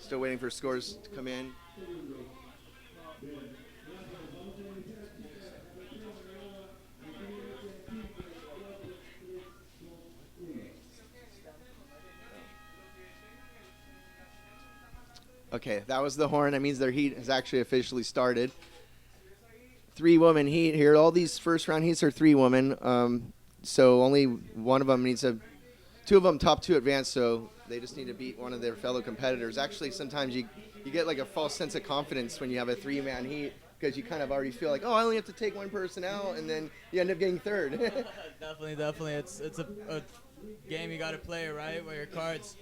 Still waiting for scores to come in. Okay, that was the horn. That means their heat has actually officially started. 3-woman heat here. All these first round heats are 3-woman. So only one of them needs to. Two of them top 2 advance, so they just need to beat one of their fellow competitors. Actually, sometimes you get like a false sense of confidence when you have a 3-man heat because you kind of already feel like, oh, I only have to take one person out, and then you end up getting third. Definitely. It's a game you got to play, right, with your cards.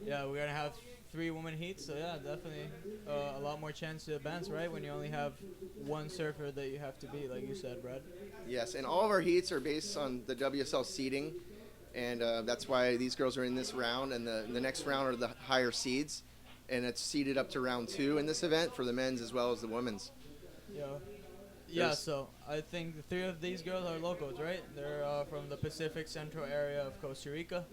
Yeah, we're going to have 3-woman heats, so yeah, definitely a lot more chance to advance, right, when you only have one surfer that you have to beat, like you said, Brad. Yes, and all of our heats are based on the WSL seeding. And that's why these girls are in this round, and the next round are the higher seeds, and it's seeded up to round 2 in this event for the men's as well as the women's. Yeah, so I think the 3 of these girls are locals, right? They're from the Pacific Central area of Costa Rica.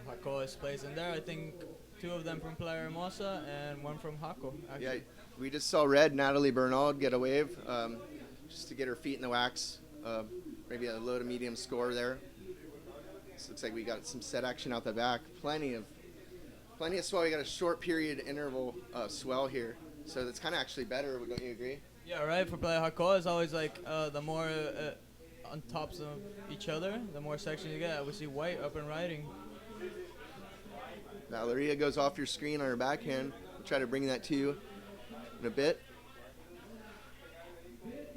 Jaco is placed in there. I think 2 of them from Playa Hermosa and 1 from Jaco. Yeah, we just saw Red, Natalie Bernald, get a wave just to get her feet in the wax. Maybe a low to medium score there. This looks like we got some set action out the back. Plenty of swell. We got a short period interval swell here, so that's kind of actually better. Don't you agree? Yeah, right. For Playa Jaco, it's always like the more on tops of each other, the more sections you get. We see white up and riding. Valeria goes off your screen on her backhand. We'll try to bring that to you in a bit.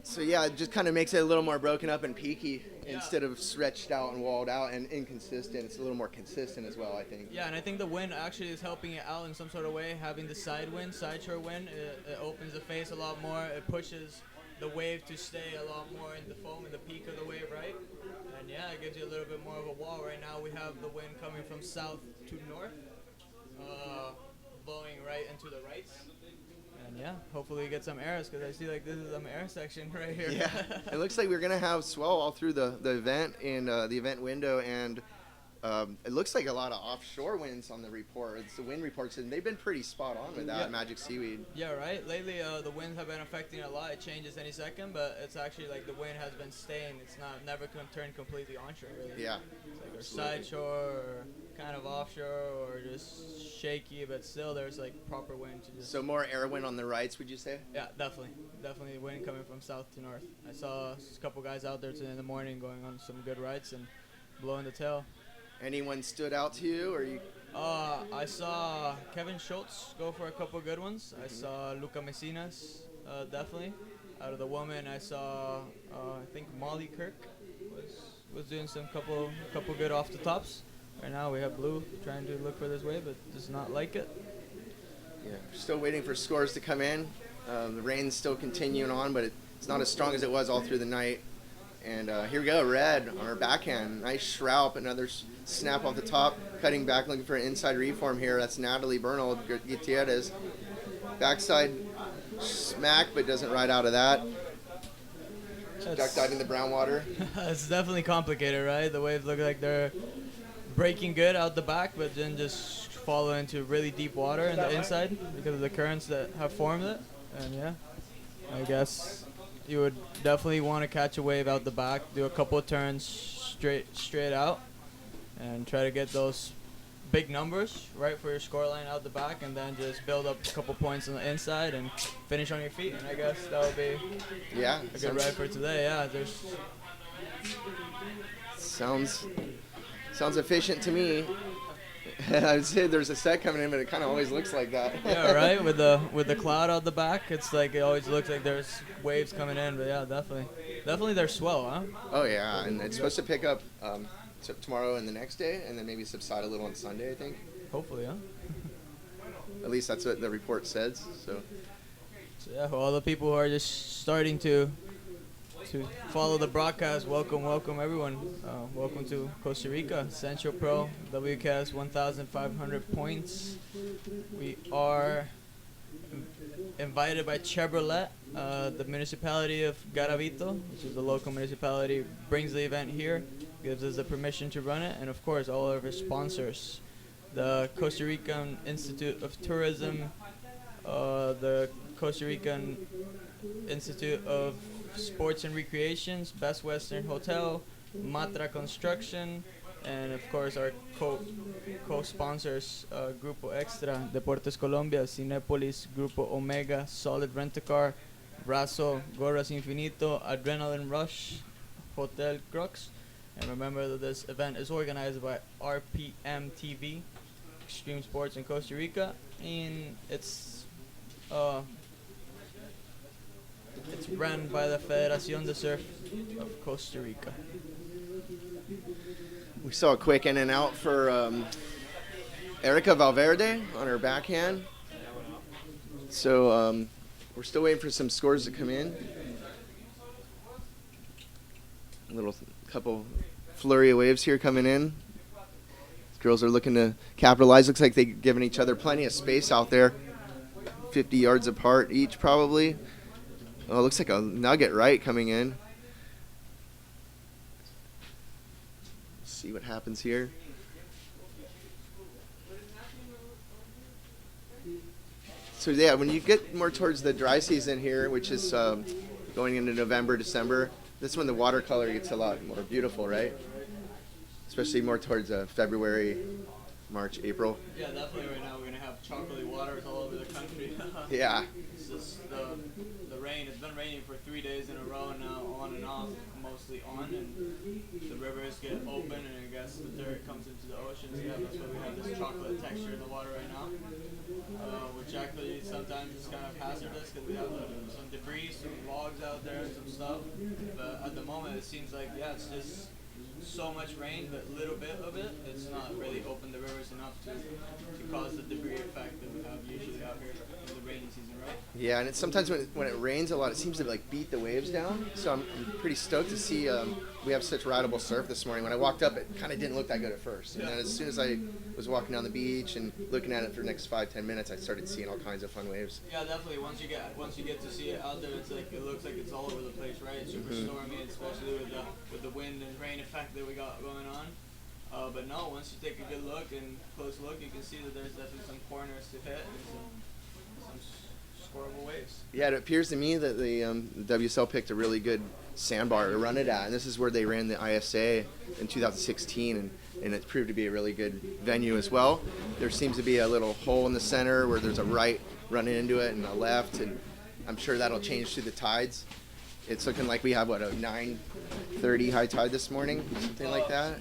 So yeah, it just kind of makes it a little more broken up and peaky instead of stretched out and walled out and inconsistent. It's a little more consistent as well, I think. Yeah, and I think the wind actually is helping it out in some sort of way. Having the side shore wind, it opens the face a lot more. It pushes the wave to stay a lot more in the foam, in the peak of the wave, right? And yeah, it gives you a little bit more of a wall. Right now we have the wind coming from south to north, blowing right into the right. And yeah, hopefully we get some airs because I see like this is some air section right here. Yeah, it looks like we're going to have swell all through the event and the event window, and it looks like a lot of offshore winds on the report. It's the wind reports, and they've been pretty spot on with that Magic Seaweed. Yeah, right. Lately, the winds have been affecting a lot. It changes any second, but it's actually like the wind has been staying. It's never turned completely onshore, really. Yeah. It's like side shore or kind of offshore or just shaky, but still there's like proper wind to just. So more air wind on the rights, would you say? Yeah, definitely wind coming from south to north. I saw a couple guys out there today in the morning going on some good rides and blowing the tail. Anyone stood out to you, or you? I saw Kevin Schultz go for a couple good ones. I saw Luca Messinas, definitely. Out of the woman, I saw I think Molly Kirk was doing some couple good off the tops. Right now we have Blue trying to look for this wave, but does not like it. Yeah, still waiting for scores to come in. The rain's still continuing on, but it's not as strong as it was all through the night. And here we go, Red on her backhand. Nice shroud, another snap off the top, cutting back, looking for an inside reform here. That's Natalie Bernald Gutierrez. Backside smack, but doesn't ride out of that. Duck dive in the brown water. It's definitely complicated, right? The waves look like they're breaking good out the back, but then just fall into really deep water in the inside because of the currents that have formed it. And yeah, I guess you would definitely want to catch a wave out the back, do a couple of turns straight out, and try to get those big numbers right for your scoreline out the back, and then just build up a couple points on the inside and finish on your feet. And I guess that would be a good ride for today. Yeah, sounds efficient to me. I would say there's a set coming in, but it kind of always looks like that. Yeah, right. With the cloud out the back, it's like it always looks like there's waves coming in. But yeah, definitely there's swell, huh? Oh yeah, and it's supposed to pick up tomorrow and the next day, and then maybe subside a little on Sunday, I think. Hopefully, huh? At least that's what the report says. So yeah, for all the people who are just starting to follow the broadcast, welcome everyone. Welcome to Costa Rica, Central Pro, WCAS 1,500 points. We are invited by Chevrolet, the municipality of Garavito, which is the local municipality, brings the event here, gives us the permission to run it, and of course all of our sponsors. the Costa Rican Institute of Tourism, the Costa Rican Institute of Sports and Recreations, Best Western Hotel, Matra Construction, and of course our co-sponsors, Grupo Extra, Deportes Colombia, Cinepolis, Grupo Omega, Solid Rent-A-Car, Brazo, Gorras Infinito, Adrenaline Rush, Hotel Crux. And remember that this event is organized by RPM TV, Extreme Sports in Costa Rica, and it's run by the Federación de Surf of Costa Rica. We saw a quick in and out for Erica Valverde on her backhand. So we're still waiting for some scores to come in. A little couple flurry of waves here coming in. Girls are looking to capitalize. Looks like they've given each other plenty of space out there. 50 yards apart each probably. Oh, looks like a nugget right coming in. See what happens here. So yeah, when you get more towards the dry season here, which is going into November, December, that's when the watercolor gets a lot more beautiful, right? Especially more towards February, March, April. Yeah, definitely. Right now we're gonna have chocolatey waters all over the country. Yeah. It's just the rain. It's been raining for 3 days in a row now, on and off, mostly on, and the rivers get open, and I guess the dirt comes into the ocean. So yeah, that's why we have this chocolate texture in the water right now, which actually sometimes is kind of hazardous because we have some debris, some logs out there, and some stuff. But at the moment, it seems like it's just so much rain, but little bit of it, it's not really opened the rivers enough to cause the debris effect that we have usually out here in the rainy season, right? Yeah, and it's sometimes when it rains a lot, it seems to like beat the waves down. So I'm pretty stoked to see we have such rideable surf this morning. When I walked up, it kind of didn't look that good at first, and then as soon as I was walking down the beach and looking at it for the next 5-10 minutes, I started seeing all kinds of fun waves. Yeah, definitely. Once you get to see it out there, it's like it looks like it's all over the place, right? It's super stormy, especially with the wind and rain effect that we got going on. But no, once you take a good look and close look, you can see that there's definitely some corners to hit and some scoreable waves. Yeah, it appears to me that the WSL picked a really good sandbar to run it at, and this is where they ran the ISA in 2016, and it proved to be a really good venue as well. There seems to be a little hole in the center where there's a right running into it and a left, and I'm sure that'll change through the tides. It's looking like we have, a 9:30 high tide this morning, something like that.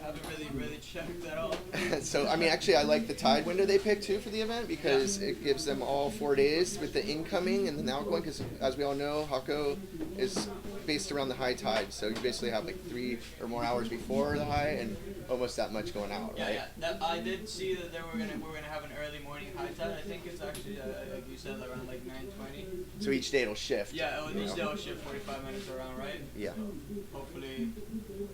I haven't really checked that out. So, I mean, actually, I like the tide window they picked, too, for the event because it gives them all 4 days with the incoming and the outgoing because, as we all know, Hako is based around the high tide. So you basically have, 3 or more hours before the high and almost that much going out, right? Yeah. I did see that we're gonna have an early morning high tide. I think it's actually, like you said, around 9:20. So each day it'll shift. Yeah, each day will shift 45 minutes around, right? Yeah. Hopefully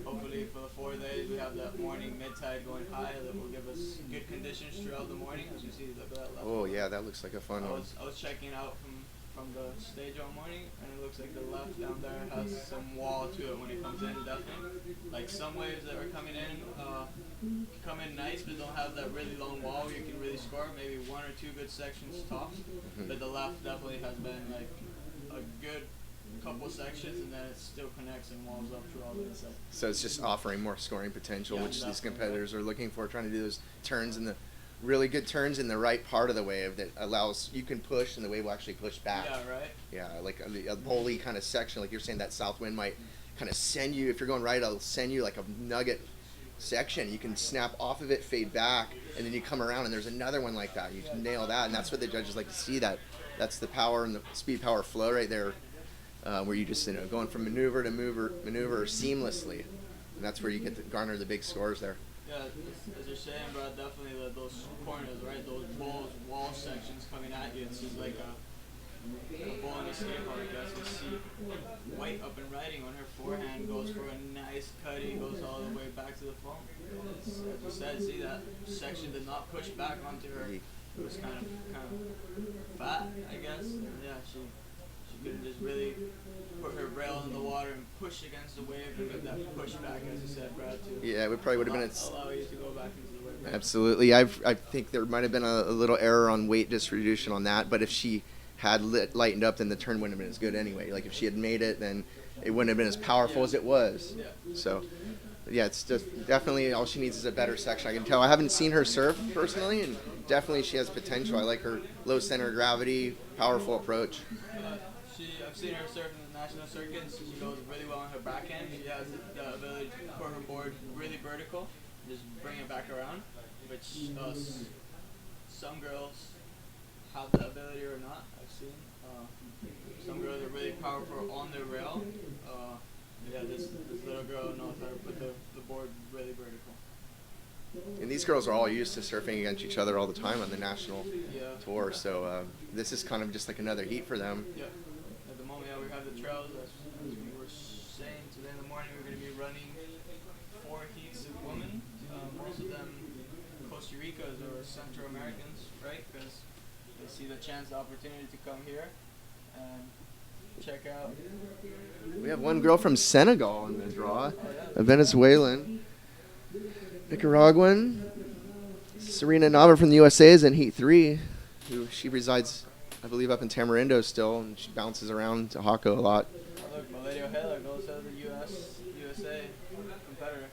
for the 4 days we have that morning mid-tide going high that will give us good conditions throughout the morning. As you see, look at that left. Oh yeah, that looks like a fun one. I was checking out from the stage all morning, and it looks like the left down there has some wall to it when it comes in, definitely. Like some waves that are coming in, come in nice, but don't have that really long wall where you can really score. Maybe 1 or 2 good sections tops, but the left definitely has been a good couple sections, and then it still connects and walls up through all the inside. So it's just offering more scoring potential, which these competitors are looking for, trying to do those turns in the really good turns in the right part of the wave that allows you can push and the wave will actually push back. Yeah, right. Yeah, like a bowly kind of section, like you're saying, that south wind might kind of send you, if you're going right, it'll send you like a nugget section. You can snap off of it, fade back, and then you come around and there's another one like that. You can nail that, and that's what the judges like to see. That's the power and the speed power flow right there, where you just going from maneuver to maneuver seamlessly, and that's where you get to garner the big scores there. Yeah, as you're saying, bro, definitely those corners, right? Those wall sections coming at you. It's just like a ball in a skate park. As we see, White up and riding on her forehand goes for a nice cutty, goes all the way back to the foam. As you said, see that section did not push back onto her. It was kind of fat, I guess. And yeah, she could just really put her rail in the water and push against the wave and get that push back, as you said, Brad, too. Yeah, it probably would have been allow you to go back into the wave. Absolutely. I think there might have been a little error on weight distribution on that, but if she had lightened up, then the turn wouldn't have been as good anyway. Like if she had made it, then it wouldn't have been as powerful as it was. Yeah. So, yeah, it's just definitely all she needs is a better section. I can tell. I haven't seen her surf personally, and definitely she has potential. I like her low center of gravity, powerful approach. I've seen her surf in the national circuits. She goes really well on her backhand. She has the ability to put her board really vertical, just bring it back around, which some girls have the ability or not. I've seen some girls are really powerful on the rail. Yeah, this little girl knows how to put the board really vertical. And these girls are all used to surfing against each other all the time on the national tour, so this is kind of just like another heat for them. Yeah. At the moment, we have the trails. As we were saying today in the morning, we're going to be running 4 heats of women. Most of them Costa Ricas or Central Americans, right? Because they see the chance, the opportunity to come here and check out. We have one girl from Senegal in the draw, a Venezuelan, Nicaraguan. Serena Nava from the USA is in Heat 3. She resides, I believe, up in Tamarindo still, and she bounces around to Hako a lot. Oh, look, Valerio Heller goes as the USA competitor.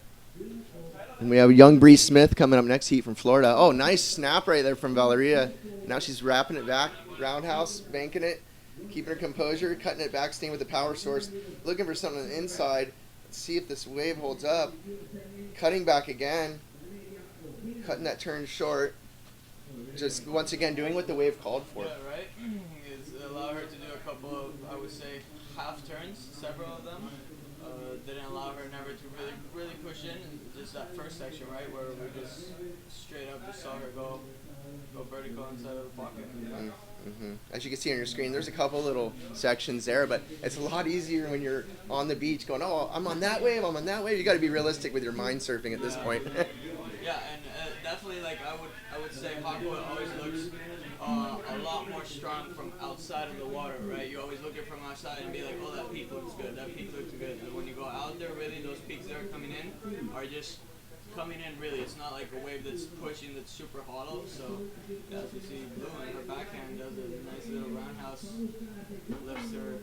And we have young Bree Smith coming up next heat from Florida. Oh, nice snap right there from Valeria. Now she's wrapping it back, roundhouse, banking it, keeping her composure, cutting it back, staying with the power source, looking for something on the inside. Let's see if this wave holds up. Cutting back again, cutting that turn short. Just once again doing what the wave called for. Yeah, right. It's allowed her to do a couple of, I would say, half turns, several of them. Didn't allow her never to really push in. Just that first section, right, where we just straight up just saw her go vertical inside of the pocket. Mm-hmm. As you can see on your screen, there's a couple little sections there, but it's a lot easier when you're on the beach going, oh, I'm on that wave, I'm on that wave. You got to be realistic with your mind surfing at this point. Yeah, and definitely, like I would say, Hako always looks a lot more strong from outside of the water, right? You always look at it from outside and be like, oh, that peak looks good, that peak looks good. And when you go out there, really, those peaks that are coming in are just coming in. Really, it's not like a wave that's pushing, that's super hollow. So, yeah, as you see, Blue in her backhand does a nice little roundhouse, lifts her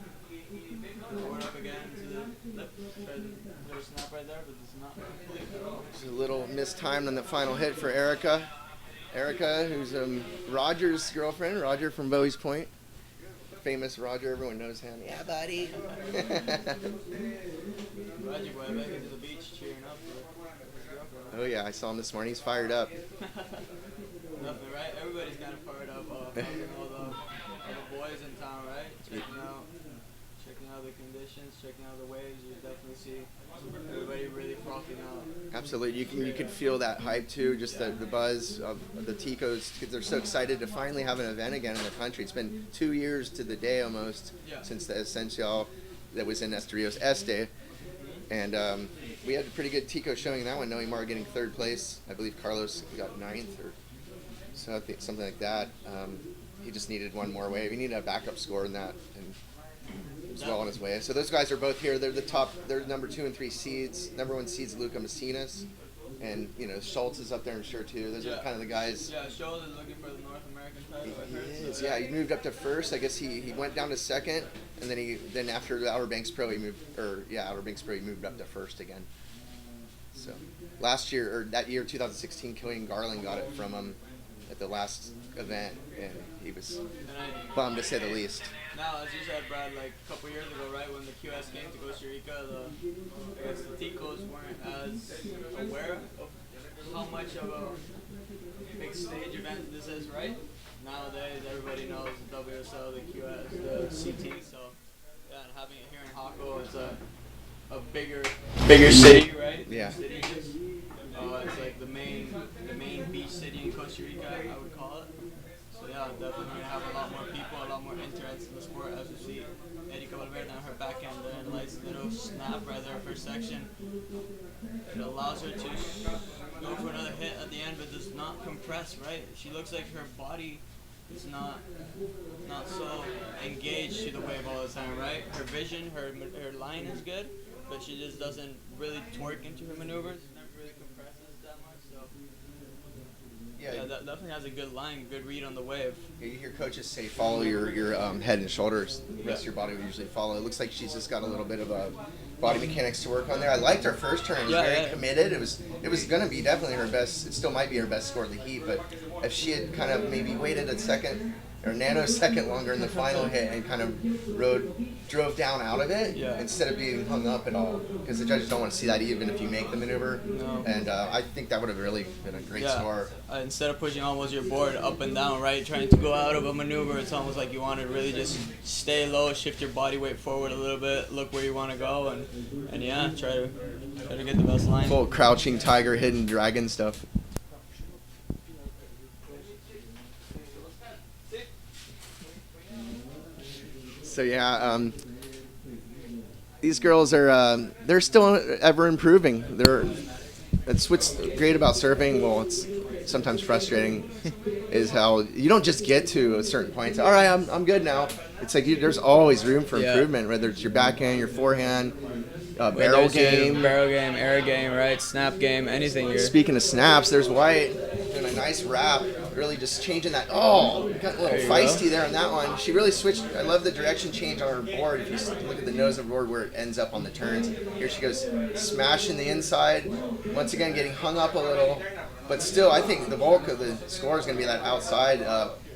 board up again to the lip. Tries a little snap right there, but it's not complete at all. Just a little mistimed on the final hit for Erica. Erica, who's Roger's girlfriend, Roger from Bowie's Point. Famous Roger, everyone knows him. Yeah, buddy. Roger boy back into the beach cheering up for his girlfriend. Oh yeah, I saw him this morning. He's fired up. Nothing, right? Everybody's kind of fired up. All the boys in town, right? Checking out the conditions, checking out the waves. You definitely see everybody really frothing out. Absolutely, you can feel that hype too. Just the buzz of the Ticos, because they're so excited to finally have an event again in the country. It's been 2 years to the day almost since the Esencial that was in Estoril Este, and we had a pretty good Tico showing in that one. Noemar getting 3rd place. I believe Carlos got 9th or so, I think something like that. He just needed one more wave. He needed a backup score in that, and he was well on his way. So those guys are both here. They're the top. They're number 2 and 3 seeds. Number 1 seed's Luca Messinas, and Schultz is up there, I'm sure too. Those are kind of the guys. Yeah, Schultz is looking for the North American title. He is. Yeah, he moved up to 1st. I guess he went down to 2nd, and then after the Outer Banks Pro he moved up to 1st again. So last year or that year 2016, Killian Garland got it from him at the last event, and he was bummed to say the least. Now, as you said, Brad, like a couple years ago, right, when the QS came to Costa Rica, I guess the Ticos weren't as aware of how much of a big stage event this is, right? Nowadays, everybody knows the WSL, the QS, the CT, so yeah, and having it here in Hako, it's a bigger city, right? Yeah. City is, it's like the main beach city in Costa Rica, I would call it. So yeah, definitely going to have a lot more people, a lot more interest in the sport. As you see, Erika Valverde on her backhand there, and nice little snap right there, first section. It allows her to go for another hit at the end, but does not compress, right? She looks like her body is not so engaged to the wave all the time, right? Her vision, her line is good, but she just doesn't really twerk into her maneuvers. Never really compresses that much, so Yeah, that definitely has a good line, good read on the wave. Yeah, you hear coaches say follow your head and shoulders. The rest of your body will usually follow. It looks like she's just got a little bit of a body mechanics to work on there. I liked her first turn. It was very committed. It was going to be definitely her best. It still might be her best score of the heat, but if she had kind of maybe waited a second or nanosecond longer in the final hit and kind of drove down out of it instead of being hung up at all, because the judges don't want to see that even if you make the maneuver. No. And I think that would have really been a great score. Instead of pushing almost your board up and down, right, trying to go out of a maneuver, it's almost like you want to really just stay low, shift your body weight forward a little bit, look where you want to go, and yeah, try to get the best line. Full crouching tiger, hidden dragon stuff. So yeah, these girls are they're still ever improving. That's what's great about surfing. Well, it's sometimes frustrating, is how you don't just get to a certain point. All right, I'm good now. It's like there's always room for improvement, whether it's your backhand, your forehand, barrel game, air game, right, snap game, anything. Speaking of snaps, there's White doing a nice wrap. Really just changing that. Oh, got a little feisty there on that one. She really switched. I love the direction change on her board. If you look at the nose of the board where it ends up on the turns. Here she goes smashing the inside. Once again, getting hung up a little. But still, I think the bulk of the score is going to be that outside.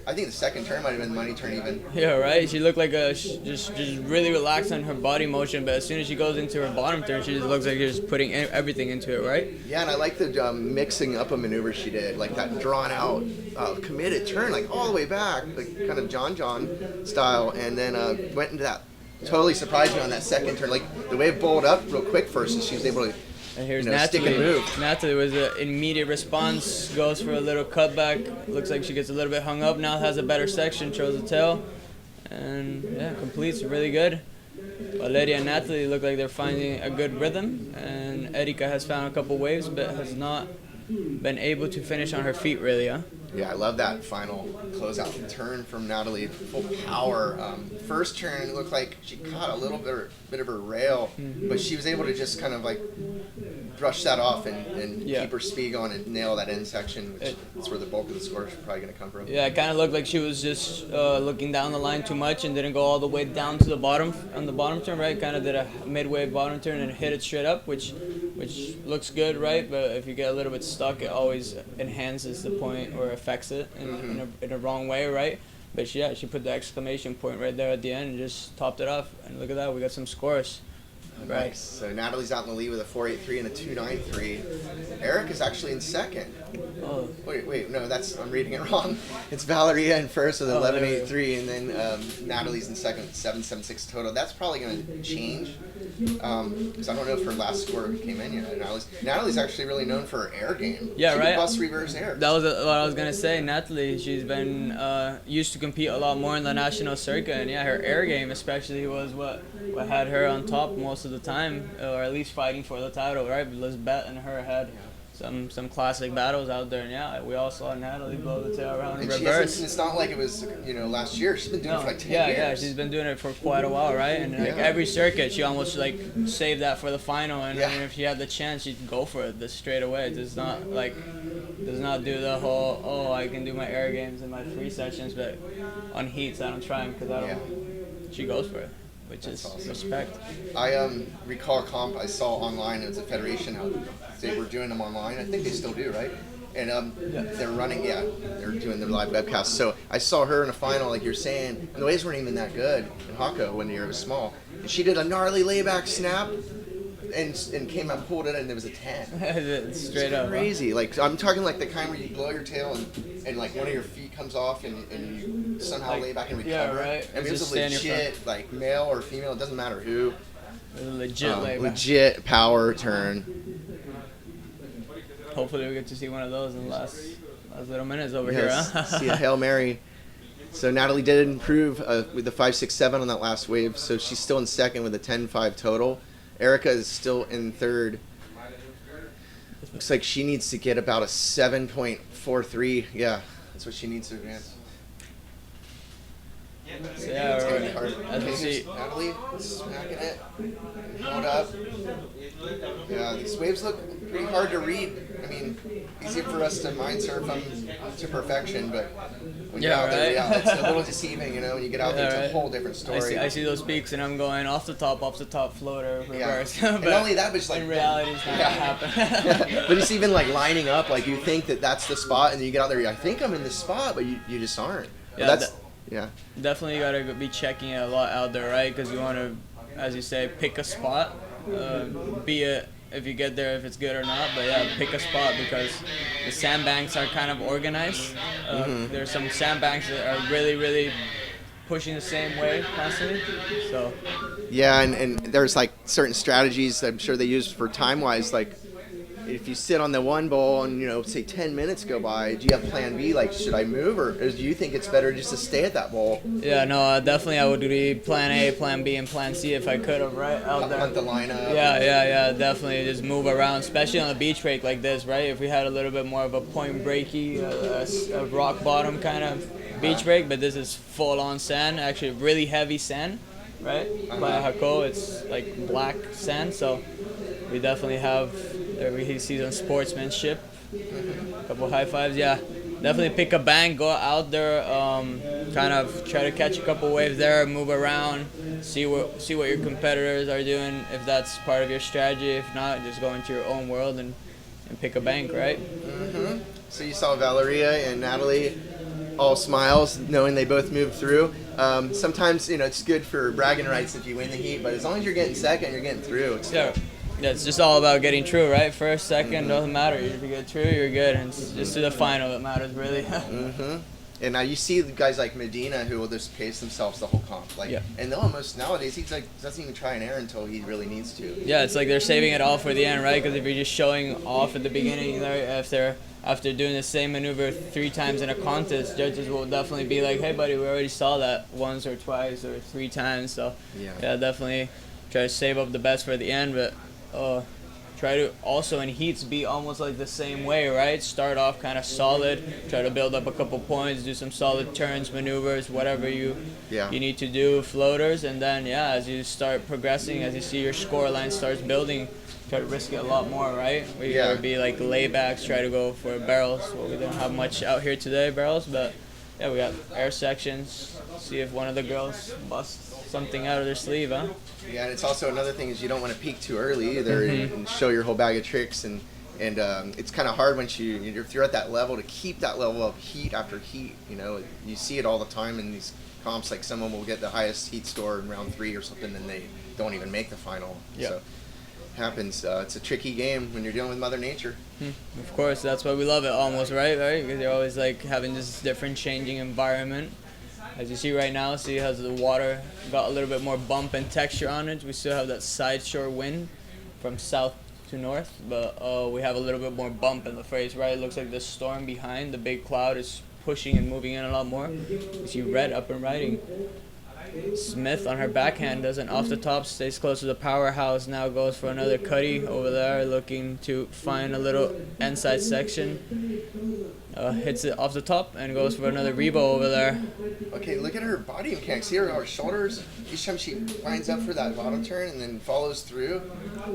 I think the second turn might have been the money turn even. Yeah, right. She looked like just really relaxed on her body motion, but as soon as she goes into her bottom turn, she just looks like she's putting everything into it, right? Yeah, and I like the mixing up a maneuver she did, like that drawn out, committed turn, like all the way back, like kind of John style, and then went into that. Totally surprised me on that second turn. Like the wave bowled up real quick first, and she was able to. And here's stick and move. Natalie was an immediate response, goes for a little cutback. Looks like she gets a little bit hung up. Now has a better section, shows the tail. And yeah, completes really good. Valeria and Natalie look like they're finding a good rhythm. And Erika has found a couple waves, but has not been able to finish on her feet really, huh? Yeah, I love that final closeout turn from Natalie, full power. First turn, it looked like she caught a little bit of her rail, but she was able to just kind of like brush that off and keep her speed going and nail that end section, which is where the bulk of the score is probably going to come from. Yeah, it kind of looked like she was just looking down the line too much and didn't go all the way down to the bottom on the bottom turn, right? Kind of did a midway bottom turn and hit it straight up, which looks good, right? But if you get a little bit stuck, it always enhances the point or affects it in a wrong way, right? But she put the exclamation point right there at the end and just topped it off. And look at that, we got some scores. Right. Nice. So Natalie's out in the lead with a 4.83 and a 2.93. Eric is actually in second. Oh. Wait, no, I'm reading it wrong. It's Valeria in first with 11.83, and then Natalie's in second with 7.76 total. That's probably going to change because I don't know if her last score came in yet. Natalie's actually really known for her air game. Yeah, she right. Can bust reverse air. That was what I was gonna say. Natalie, she's been used to compete a lot more in the national circuit, and yeah, her air game especially was what had her on top most of the time, or at least fighting for the title, right? But Lisbeth and her had some classic battles out there, and yeah, we all saw Natalie blow the tail around in reverse. It's not like it was last year. She's been doing it for like 10 years. Yeah, she's been doing it for quite a while, right? And like every circuit, she almost like saved that for the final, and I mean, if she had the chance, she'd go for it this straight away. It does not do the whole I can do my air games and my free sessions, but on heats I don't try them because I don't. She goes for it, which is awesome. Respect. I recall a comp I saw online. It was a federation how they were doing them online. I think they still do, right? And they're running, they're doing their live webcast. So I saw her in a final, like you're saying, and the waves weren't even that good in Hako when the air was small. And she did a gnarly layback snap and came out, pulled it, and it was a 10. Straight up. Crazy. Huh? Like, I'm talking like the kind where you blow your tail and like one of your feet comes off and you somehow lay back and recover. Yeah, right. I mean, it was a legit, like, male or female, it doesn't matter who. It was a legit layback. Legit power turn. Hopefully we get to see one of those in the last little minutes over here, huh? See a Hail Mary. So Natalie did improve with the 5.67 on that last wave, so she's still in second with a 10.5 total. Erica is still in third. Looks like she needs to get about a 7.43. Yeah, that's what she needs to advance. So yeah, It's gonna be hard. as you see, Natalie smacking it. Hold up. Yeah, these waves look pretty hard to read. I mean, easy for us to mind surf them to perfection, but when you're out there, yeah, it's a little deceiving, when you get out there, it's a whole different story. I see those peaks and I'm going off the top floater, reverse. Yeah. And not only that, but it's like in reality, it's not gonna happen. But it's even like lining up, like you think that that's the spot, and then you get out there, I think I'm in this spot, but you just aren't. Yeah, Yeah. Definitely you gotta be checking it a lot out there, right? Because you want to, as you say, pick a spot. Be it if you get there if it's good or not, but yeah, pick a spot because the sandbanks are kind of organized. There's some sandbanks that are really pushing the same way constantly. So yeah, and there's like certain strategies I'm sure they use for time wise, like if you sit on the one bowl and say 10 minutes go by, do you have plan B, like should I move, or do you think it's better just to stay at that bowl? Yeah, no, definitely I would do plan A, plan B, and plan C if I could have, right, out there. Hunt the lineup. Yeah, definitely just move around, especially on a beach break like this, right? If we had a little bit more of a point breaky, a rock bottom kind of beach break, but this is full on sand, actually really heavy sand, right? By Hako, it's like black sand, so we definitely have, we see some sportsmanship, a couple high fives, yeah. Definitely pick a bank, go out there, kind of try to catch a couple waves there, move around, see what your competitors are doing, if that's part of your strategy. If not, just go into your own world and pick a bank, right? So you saw Valeria and Natalie all smiles, knowing they both moved through. Sometimes, it's good for bragging rights if you win the heat, but as long as you're getting second, you're getting through. Yeah, it's just all about getting through, right? First, second, doesn't matter. If you get through, you're good. And it's just to the final that matters, really. And now you see the guys like Medina who will just pace themselves the whole comp. And they'll almost, nowadays, he's like, doesn't even try an air until he really needs to. Yeah, it's like they're saving it all for the end, right? Because if you're just showing off at the beginning, after doing the same maneuver 3 times in a contest, judges will definitely be like, hey, buddy, we already saw that once or twice or 3 times. So, yeah, definitely try to save up the best for the end, but try to also in heats be almost like the same way, right? Start off kind of solid, try to build up a couple points, do some solid turns, maneuvers, whatever you need to do, floaters, and then as you start progressing, as you see your score line starts building, try to risk it a lot more, right? We gotta be like laybacks, try to go for barrels. Well, we don't have much out here today, barrels, but yeah, we got air sections. See if one of the girls busts something out of their sleeve, huh? Yeah, and it's also another thing is you don't want to peak too early either and show your whole bag of tricks, and it's kind of hard once if you're at that level to keep that level of heat after heat. You see it all the time in these comps, like someone will get the highest heat score in round 3 or something, and they don't even make the final. So it happens. It's a tricky game when you're dealing with Mother Nature. Of course, that's why we love it almost, right? Because you're always like having this different changing environment. As you see right now, see how the water got a little bit more bump and texture on it. We still have that side shore wind from south to north, but we have a little bit more bump in the face, right? It looks like the storm behind, the big cloud is pushing and moving in a lot more. You see red up and riding. Smith on her backhand doesn't off the top, stays close to the powerhouse, now goes for another cutty over there, looking to find a little inside section. Hits it off the top and goes for another rebo over there. Okay, look at her body mechanics here. Her shoulders, each time she lines up for that bottom turn and then follows through.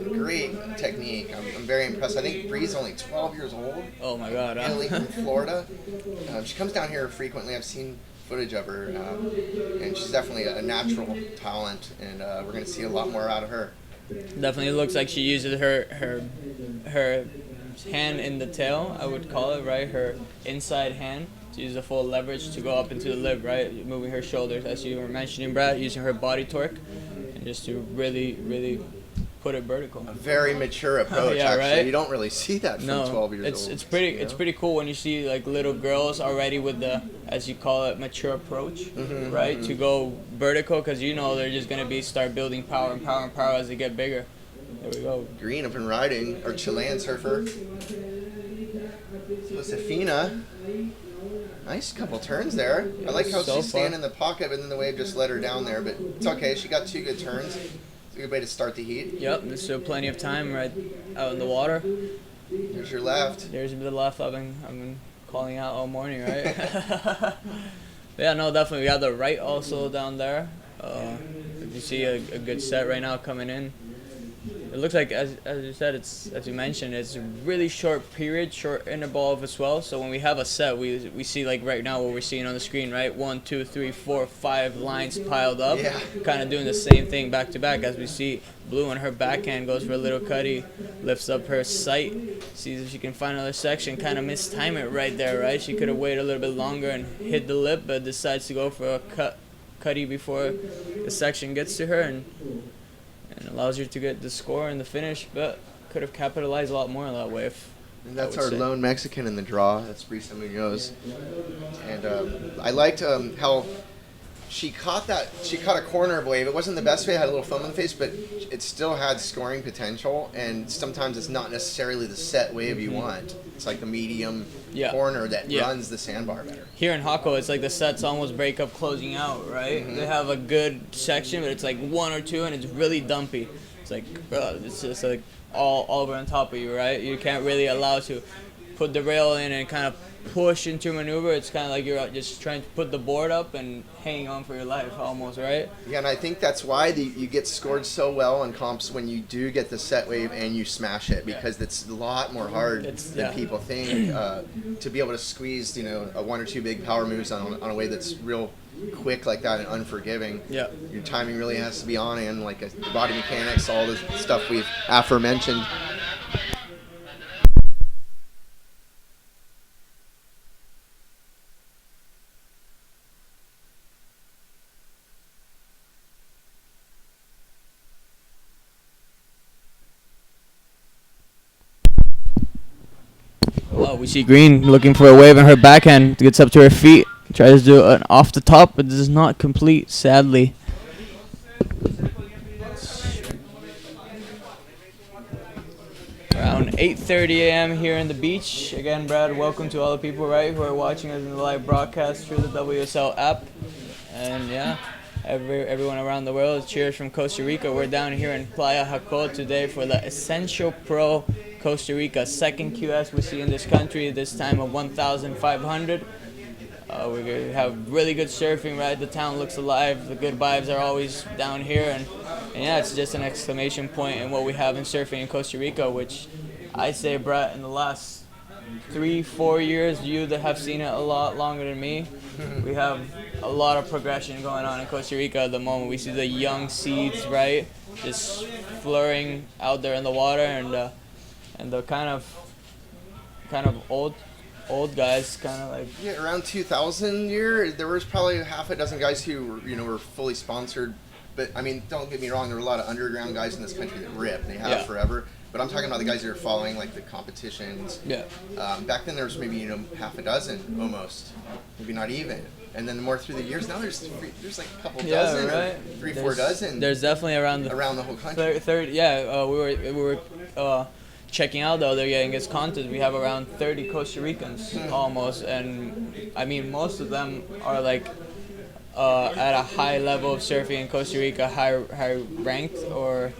Great technique. I'm very impressed. I think Bree's only 12 years old. Oh my God. Italy from Florida. She comes down here frequently. I've seen footage of her, and she's definitely a natural talent, and we're going to see a lot more out of her. Definitely looks like she uses her hand in the tail, I would call it, right? Her inside hand to use the full leverage to go up into the lip, right? Moving her shoulders, as you were mentioning, Brad, using her body torque, and just to really put it vertical. A very mature approach, actually. Right? You don't really see that from 12 years old. It's pretty cool when you see like little girls already with the, as you call it, mature approach, right? To go vertical, because they're just going to start building power and power and power as they get bigger. There we go. Green up and riding, our Chilean surfer. Josefina. Nice couple turns there. I like how she's staying in the pocket, but then the wave just let her down there. But it's okay. She got 2 good turns. It's a good way to start the heat. Yep, there's still plenty of time right out in the water. There's your left. There's the left I've been calling out all morning, right? Yeah, no, definitely. We have the right also down there. If you see a good set right now coming in. It looks like, as you said, it's as you mentioned, it's a really short period, short interval as well. So when we have a set, we see like right now what we're seeing on the screen, right? 1, 2, 3, 4, 5 lines piled up, Yeah. kind of doing the same thing back to back. As we see, Blue on her backhand goes for a little cutty, lifts up her sight, sees if she can find another section. Kind of mistime it right there, right? She could have waited a little bit longer and hit the lip, but decides to go for a cutty before the section gets to her and allows you to get the score and the finish, but could have capitalized a lot more in that way. And that's our lone Mexican in the draw. That's Brisa Munoz. And I liked how she caught a corner wave. It wasn't the best way. It had a little foam on the face, but it still had scoring potential. And sometimes it's not necessarily the set wave you want. It's like the medium corner that runs the sandbar better. Here in Hako, it's like the sets almost break up closing out, right? They have a good section, but it's like 1 or 2, and it's really dumpy. It's like, it's just like all over on top of you, right? You can't really allow to put the rail in and kind of push into maneuver. It's kind of like you're just trying to put the board up and hang on for your life almost, right? Yeah, and I think that's why you get scored so well on comps when you do get the set wave and you smash it, because it's a lot more hard than people think to be able to squeeze, a 1 or 2 big power moves on a wave that's real quick like that and unforgiving. Yeah. Your timing really has to be on, and like the body mechanics, all the stuff we've aforementioned. Oh, we see Green looking for a wave on her backhand. Gets up to her feet. Tries to do an off the top, but does not complete, sadly. Around 8:30 a.m. here in the beach. Again, Brad, welcome to all the people, right, who are watching us in the live broadcast through the WSL app. And yeah, everyone around the world, cheers from Costa Rica. We're down here in Playa Jaco today for the Essential Pro Costa Rica, second QS we see in this country, this time of 1,500. We have really good surfing, right? The town looks alive. The good vibes are always down here. And yeah, it's just an exclamation point in what we have in surfing in Costa Rica, which I say, Brett, in the last 3-4 years, you that have seen it a lot longer than me, we have a lot of progression going on in Costa Rica at the moment. We see the young seeds, right, just flurrying out there in the water, and the kind of old guys, kind of like around 2000 year, there was probably half a dozen guys who were fully sponsored. But I mean, don't get me wrong, there were a lot of underground guys in this country that rip, and they have forever. But I'm talking about the guys that are following like the competitions. Yeah. Back then there was maybe half a dozen almost, maybe not even. And then more through the years, now there's like a couple dozen, right? 3-4 dozen. There's definitely around the whole country. We were checking out the other day in this contest. We have around 30 Costa Ricans almost, and I mean most of them are like at a high level of surfing in Costa Rica, high ranked or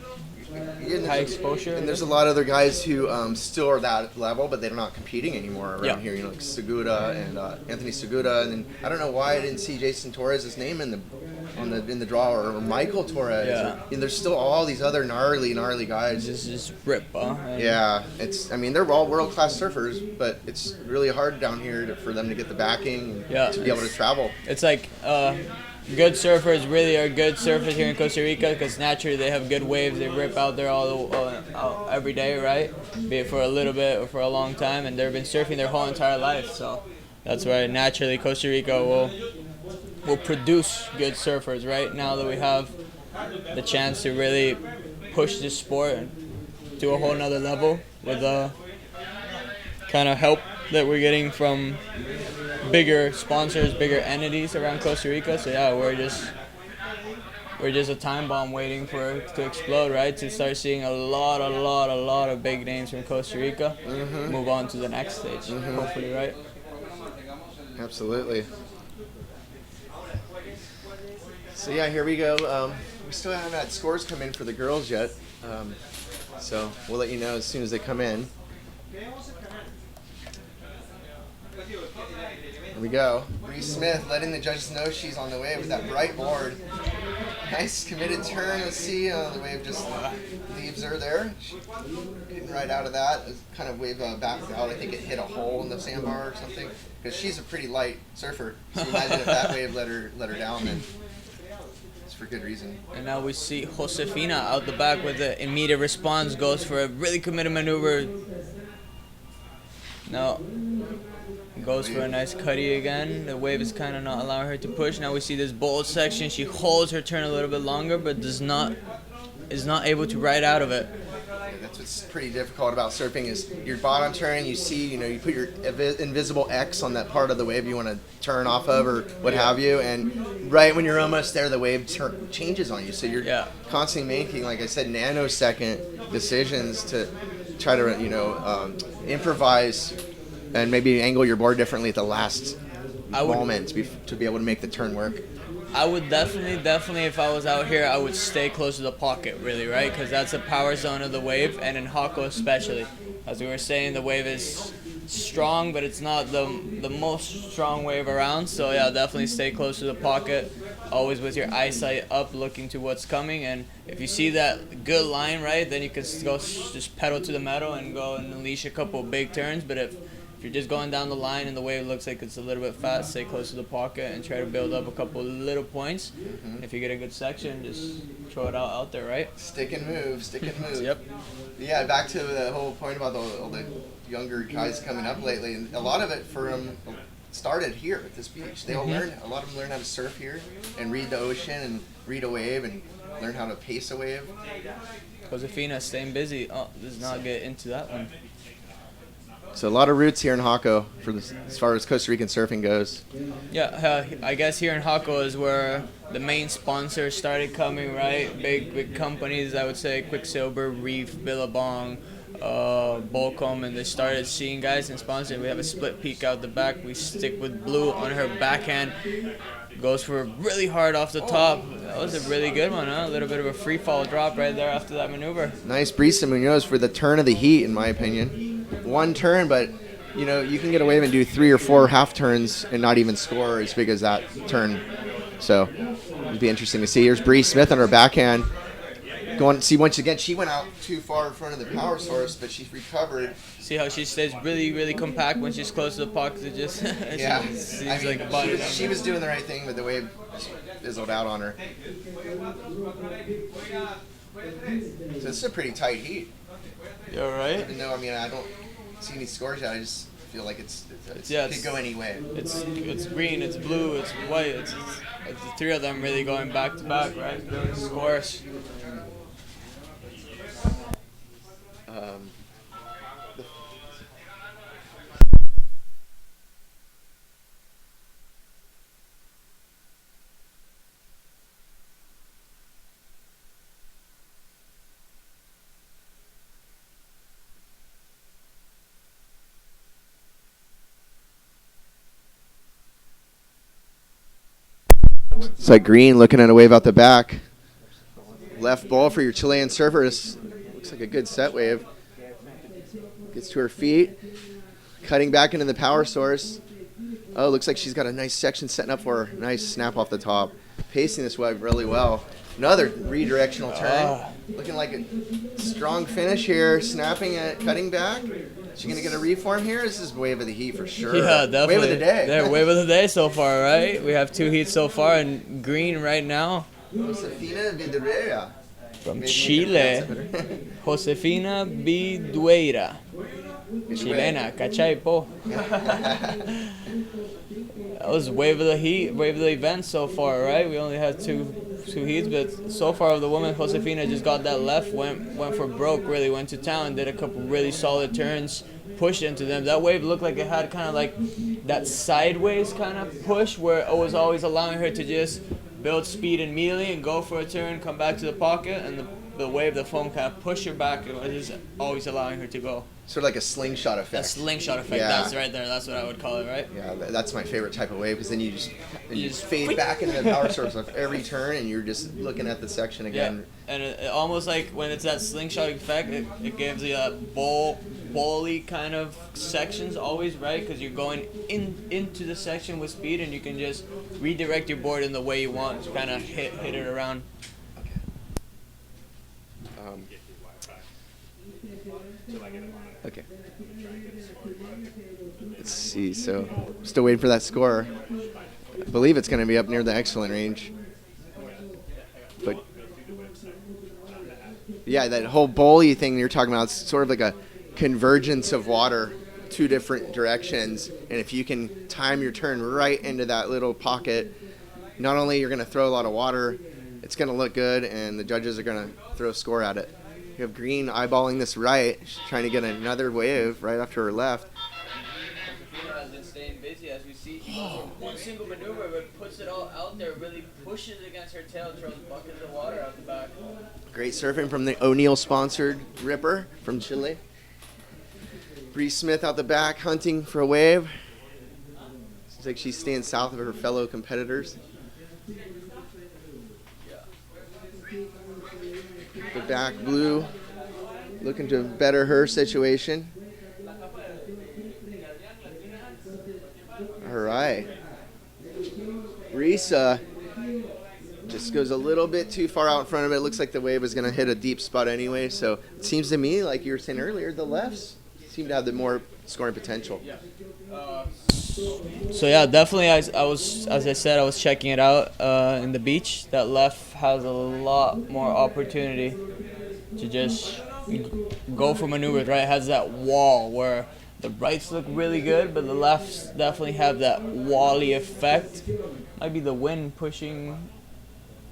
high exposure. And there's a lot of other guys who still are that level, but they're not competing anymore around here. Like Segura and Anthony Segura, and then I don't know why I didn't see Jason Torres' name in the draw, or Michael Torres. Yeah. And there's still all these other gnarly guys. Just rip, huh? Yeah, they're all world class surfers, but it's really hard down here for them to get the backing to be able to travel. It's like good surfers really are good surfers here in Costa Rica because naturally they have good waves. They rip out there all every day, right? Be it for a little bit or for a long time, and they've been surfing their whole entire life. So that's why naturally Costa Rica will produce good surfers, right? Now that we have the chance to really push this sport to a whole nother level with the kind of help that we're getting from bigger sponsors, bigger entities around Costa Rica. So yeah, we're just a time bomb waiting for it to explode, right? To start seeing a lot of big names from Costa Rica move on to the next stage, hopefully, right? Absolutely. So yeah, here we go. We still haven't had scores come in for the girls yet, so we'll let you know as soon as they come in. Here we go. Bree Smith letting the judges know she's on the wave with that bright board. Nice committed turn. Let's see. The wave just leaves her there. She's getting right out of that. It kind of wave backed out. I think it hit a hole in the sandbar or something. Because she's a pretty light surfer. So imagine if that wave let her down, then it's for good reason. And now we see Josefina out the back with the immediate response. Goes for a really committed maneuver. Now goes for a nice cutty again. The wave is kind of not allowing her to push. Now we see this bold section. She holds her turn a little bit longer, but is not able to ride out of it. Yeah, that's what's pretty difficult about surfing is your bottom turn. You see, you put your invisible X on that part of the wave you want to turn off of or what have you, and right when you're almost there, the wave changes on you. So you're constantly making, like I said, nanosecond decisions to try to improvise and maybe angle your board differently at the last moment to be able to make the turn work. I would definitely, if I was out here, I would stay close to the pocket, really, right? Because that's the power zone of the wave, and in Hako especially. As we were saying, the wave is strong, but it's not the most strong wave around. So yeah, definitely stay close to the pocket, always with your eyesight up, looking to what's coming. And if you see that good line, right, then you can go just pedal to the metal and go and unleash a couple of big turns. But if you're just going down the line and the wave looks like it's a little bit fast, stay close to the pocket and try to build up a couple little points. Mm-hmm. If you get a good section, just throw it out there, right? Stick and move. Yep. Yeah, back to the whole point about all the younger guys coming up lately, and a lot of it for them started here at this beach. They all a lot of them learn how to surf here and read the ocean and read a wave and learn how to pace a wave. Josefina staying busy. Oh, does not get into that one. So a lot of roots here in Hako as far as Costa Rican surfing goes. Yeah, I guess here in Hako is where the main sponsors started coming, right? Big companies, I would say, Quicksilver, Reef, Billabong, Bolcom, and they started seeing guys and sponsoring. We have a split peak out the back. We stick with Blue on her backhand. Goes for really hard off the top. That was a really good one, huh? A little bit of a free fall drop right there after that maneuver. Nice Brisa Munoz for the turn of the heat, in my opinion. One turn, but you can get a wave and do 3 or 4 half turns and not even score as big as that turn. So it'd be interesting to see. Here's Bree Smith on her backhand. See, once again, she went out too far in front of the power source, but she's recovered. See how she stays really, really compact when she's close to the pocket. It just seems like a body. She was doing the right thing, but the wave fizzled out on her. So this is a pretty tight heat. You all right? Even though, I don't see any scores yet, I just feel like it could go any way. It's green, it's blue, it's white. It's the 3 of them really going back to back, right? Really scores. It's like Green looking at a wave out the back. Left ball for your Chilean surfer. This looks like a good set wave. Gets to her feet. Cutting back into the power source. Oh, looks like she's got a nice section setting up for her. Nice snap off the top. Pacing this wave really well. Another redirectional turn. Looking like a strong finish here. Snapping it, cutting back. Is she going to get a reform here? This is wave of the heat for sure. Yeah, definitely. Wave of the day. Yeah, wave of the day so far, right? We have 2 heats so far, and Green right now. Josefina Vidreira. From Chile. Josefina Vidueira. Chilena, ¿cachai, po? That was wave of the heat, wave of the event so far, right? We only had two heats, but so far of the woman, Josefina just got that left, went for broke, really went to town, did a couple really solid turns, pushed into them. That wave looked like it had kind of like that sideways kind of push where it was always allowing her to just build speed immediately and go for a turn, come back to the pocket, and the wave, the foam kind of push her back. It was just always allowing her to go. Sort of like a slingshot effect. A slingshot effect, yeah. That's right there. That's what I would call it, right? Yeah, that's my favorite type of wave because then you just fade back into the power source of every turn and you're just looking at the section again. Yeah. And it almost like when it's that slingshot effect, it gives you a bowl bally kind of sections always, right? Because you're going into the section with speed, and you can just redirect your board in the way you want to kind of hit it around. Okay. Let's see. So, still waiting for that score. I believe it's going to be up near the excellent range. But yeah, that whole bowly thing you're talking about, it's sort of like a convergence of water, two different directions. And if you can time your turn right into that little pocket, not only you're going to throw a lot of water, it's going to look good, and the judges are going to throw a score at it. You have Green eyeballing this right, she's trying to get another wave right after her left. Has been staying busy, as we see. She goes for one single maneuver, but puts it all out there, really pushes against her tail, throws buckets of water out the back. Great surfing from the O'Neill-sponsored Ripper from Chile. Bree Smith out the back, hunting for a wave. Seems like she's staying south of her fellow competitors. The back blue, looking to better her situation. All right. Risa just goes a little bit too far out in front of it. It looks like the wave is going to hit a deep spot anyway. So it seems to me, like you were saying earlier, the lefts seem to have the more scoring potential. So yeah, definitely. I was, as I said, I was checking it out in the beach. That left has a lot more opportunity to just go for maneuvers. Right, it has that wall where the rights look really good, but the lefts definitely have that wally effect. Might be the wind pushing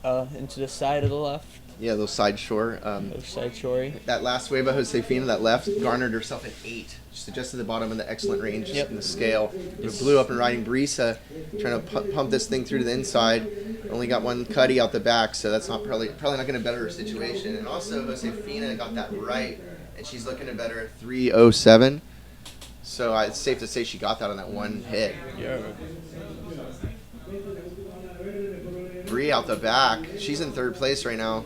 into the side of the left. Yeah, those side shore. Side shorey. That last wave of Josefina, that left, garnered herself an 8. Just at the bottom of the excellent range in the scale. It blew up and riding. Brisa trying to pump this thing through to the inside. Only got one cutty out the back, so that's not probably not going to better her situation. And also, Josefina got that right, and she's looking to better at 3:07. So it's safe to say she got that on that one hit. Yeah. Bree out the back. She's in third place right now.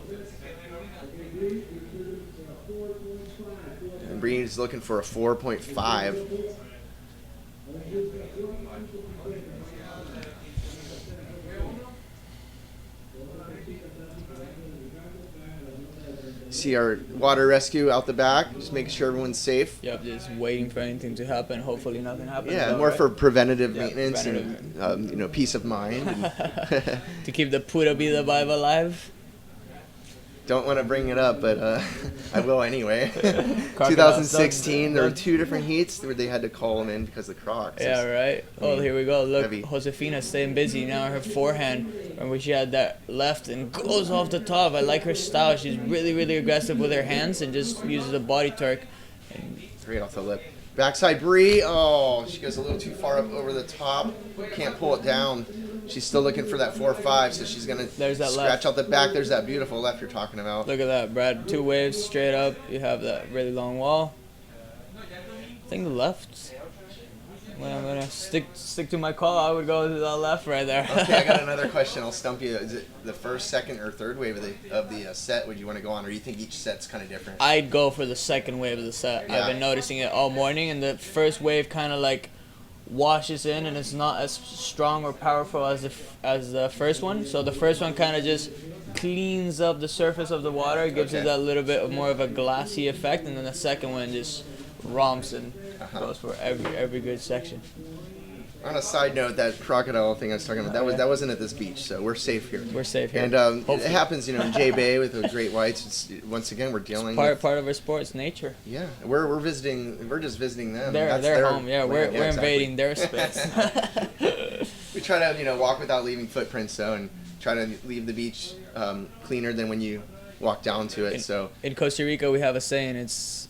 And Bree's looking for a 4.5. See our water rescue out the back, just making sure everyone's safe. Yep, just waiting for anything to happen. Hopefully nothing happens. Yeah, though, more right? for preventative maintenance and peace of mind. To keep the pura vida vibe alive. Don't want to bring it up, but I will anyway. 2016, there were 2 different heats where they had to call them in because of Crocs. Yeah, right. Oh, here we go. Look, heavy. Josefina's staying busy now. Her forehand, when she had that left and goes off the top. I like her style. She's really, really aggressive with her hands and just uses a body torque. Great off the lip. Backside Bree. Oh, she goes a little too far up over the top. Can't pull it down. She's still looking for that 4.5, so she's going to scratch left out the back. There's that beautiful left you're talking about. Look at that, Brad. 2 waves straight up. You have that really long wall. I think the left. Well, I'm going to stick to my call. I would go to the left right there. Okay, I got another question. I'll stump you. Is it the first, second, or third wave of the set would you want to go on, or do you think each set's kind of different? I'd go for the second wave of the set. Yeah. I've been noticing it all morning, and the first wave kind of like washes in, and it's not as strong or powerful as the first one. So the first one kind of just cleans up the surface of the water, gives it that little bit more of a glassy effect, and then the second one just romps and goes for every good section. On a side note, that crocodile thing I was talking about, that wasn't at this beach, so we're safe here. We're safe here. And it happens, in J Bay with the great whites. Once again, we're dealing with part of our sport. It's nature. Yeah, we're visiting. We're just visiting them. They're home. Yeah, we're exactly. invading their space. We try to walk without leaving footprints, though, and try to leave the beach cleaner than when you walk down to it. In Costa Rica, we have a saying. It's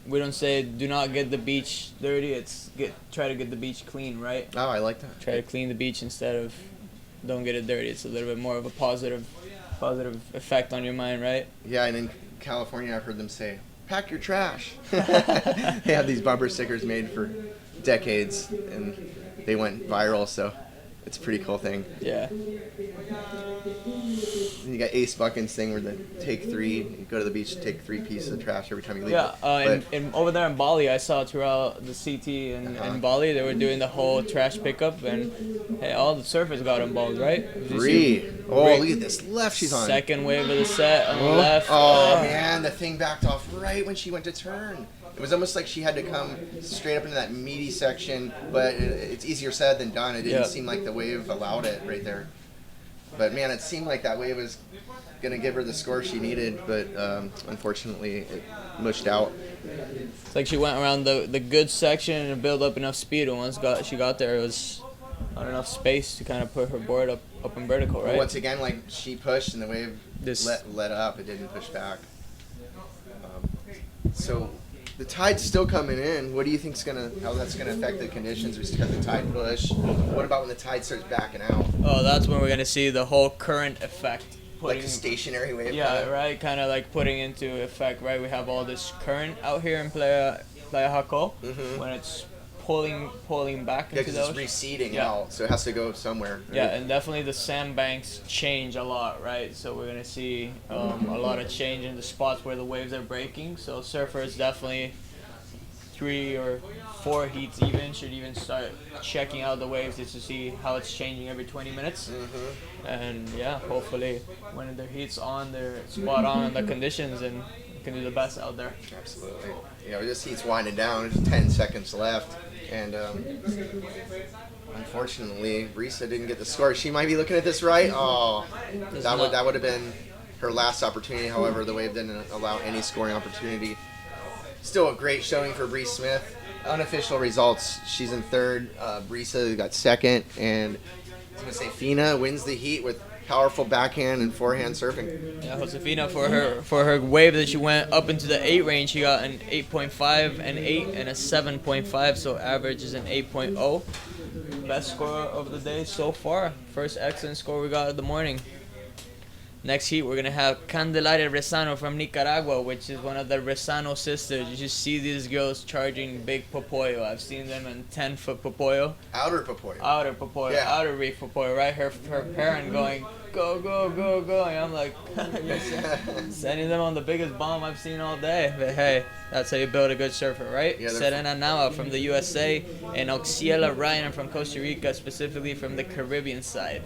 we don't say do not get the beach dirty. It's try to get the beach clean, right? Oh, I like that. Try to clean the beach instead of don't get it dirty. It's a little bit more of a positive effect on your mind, right? Yeah, and in California, I've heard them say, "Pack your trash." They have these bumper stickers made for decades, and they went viral. So It's a pretty cool thing. Yeah. And you got Ace Buckin's thing where they take 3, you go to the beach, take 3 pieces of trash every time you leave. Yeah, But- and over there in Bali, I saw throughout the CT in Bali, they were doing the whole trash pickup, and hey, all the surfers got involved, right? Did you see Bree. Oh, look at this left she's on. second wave of the set on the left. Oh, man, the thing backed off right when she went to turn. It was almost like she had to come straight up into that meaty section, but it's easier said than done. It didn't seem like the wave allowed it right there. But, man, it seemed like that wave was going to give her the score she needed, but unfortunately it mushed out. It's like she went around the good section and built up enough speed, and once she got there, it was not enough space to kind of put her board up in vertical, right? Once again, like she pushed and the wave This- let up. It didn't push back. So the tide's still coming in. What do you think's how that's gonna affect the conditions? We still got the tide push. What about when the tide starts backing out? Oh, that's when we're going to see the whole current effect. Like a stationary wave? Yeah, right. Kind of like putting into effect, right? We have all this current out here in Playa Jaco when it's pulling back Yeah, into because the it's ocean. receding out, so it has to go somewhere. Right? Yeah, and definitely the sandbanks change a lot, right? So we're gonna see a lot of change in the spots where the waves are breaking. So surfers definitely 3 or 4 heats should even start checking out the waves just to see how it's changing every 20 minutes. And yeah, hopefully when their heat's on, they're spot on the conditions and can do the best out there. Absolutely. Yeah, this heat's winding down. There's 10 seconds left, and unfortunately, Risa didn't get the score. She might be looking at this right. Oh, that would have been her last opportunity. However, the wave didn't allow any scoring opportunity. Still a great showing for Bree Smith. Unofficial results: she's in third. Risa got second, and I was gonna say Fina wins the heat with powerful backhand and forehand surfing. Yeah, Josefina for her wave that she went up into the 8 range, she got an 8.5, an 8, and a 7.5. So average is an 8.0. Best score of the day so far. First excellent score we got of the morning. Next heat, we're going to have Candelaria Rezano from Nicaragua, which is one of the Rezano sisters. You should see these girls charging big popoyo. I've seen them in 10-foot popoyo. Outer popoyo. Outer popoyo, outer reef popoyo, right? Her parent going, go, go, go, go. And I'm like, sending them on the biggest bomb I've seen all day. But hey, that's how you build a good surfer, right? Yeah, Serena Nava from the USA and Oxiela Ryan from Costa Rica, specifically from the Caribbean side.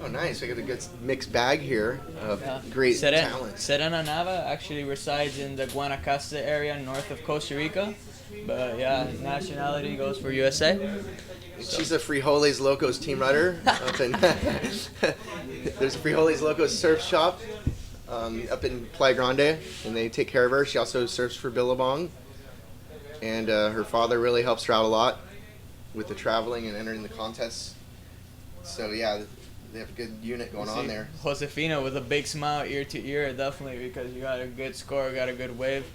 Oh, nice. We got a good mixed bag here of great talent. Serena Nava actually resides in the Guanacaste area north of Costa Rica. But yeah, nationality goes for USA. She's a Frijoles Locos team rider. There's a Frijoles Locos surf shop up in Playa Grande, and they take care of her. She also surfs for Billabong. And her father really helps her out a lot with the traveling and entering the contests. So yeah, they have a good unit going on there. Josefina with a big smile ear to ear, definitely, because you got a good score, got a good wave.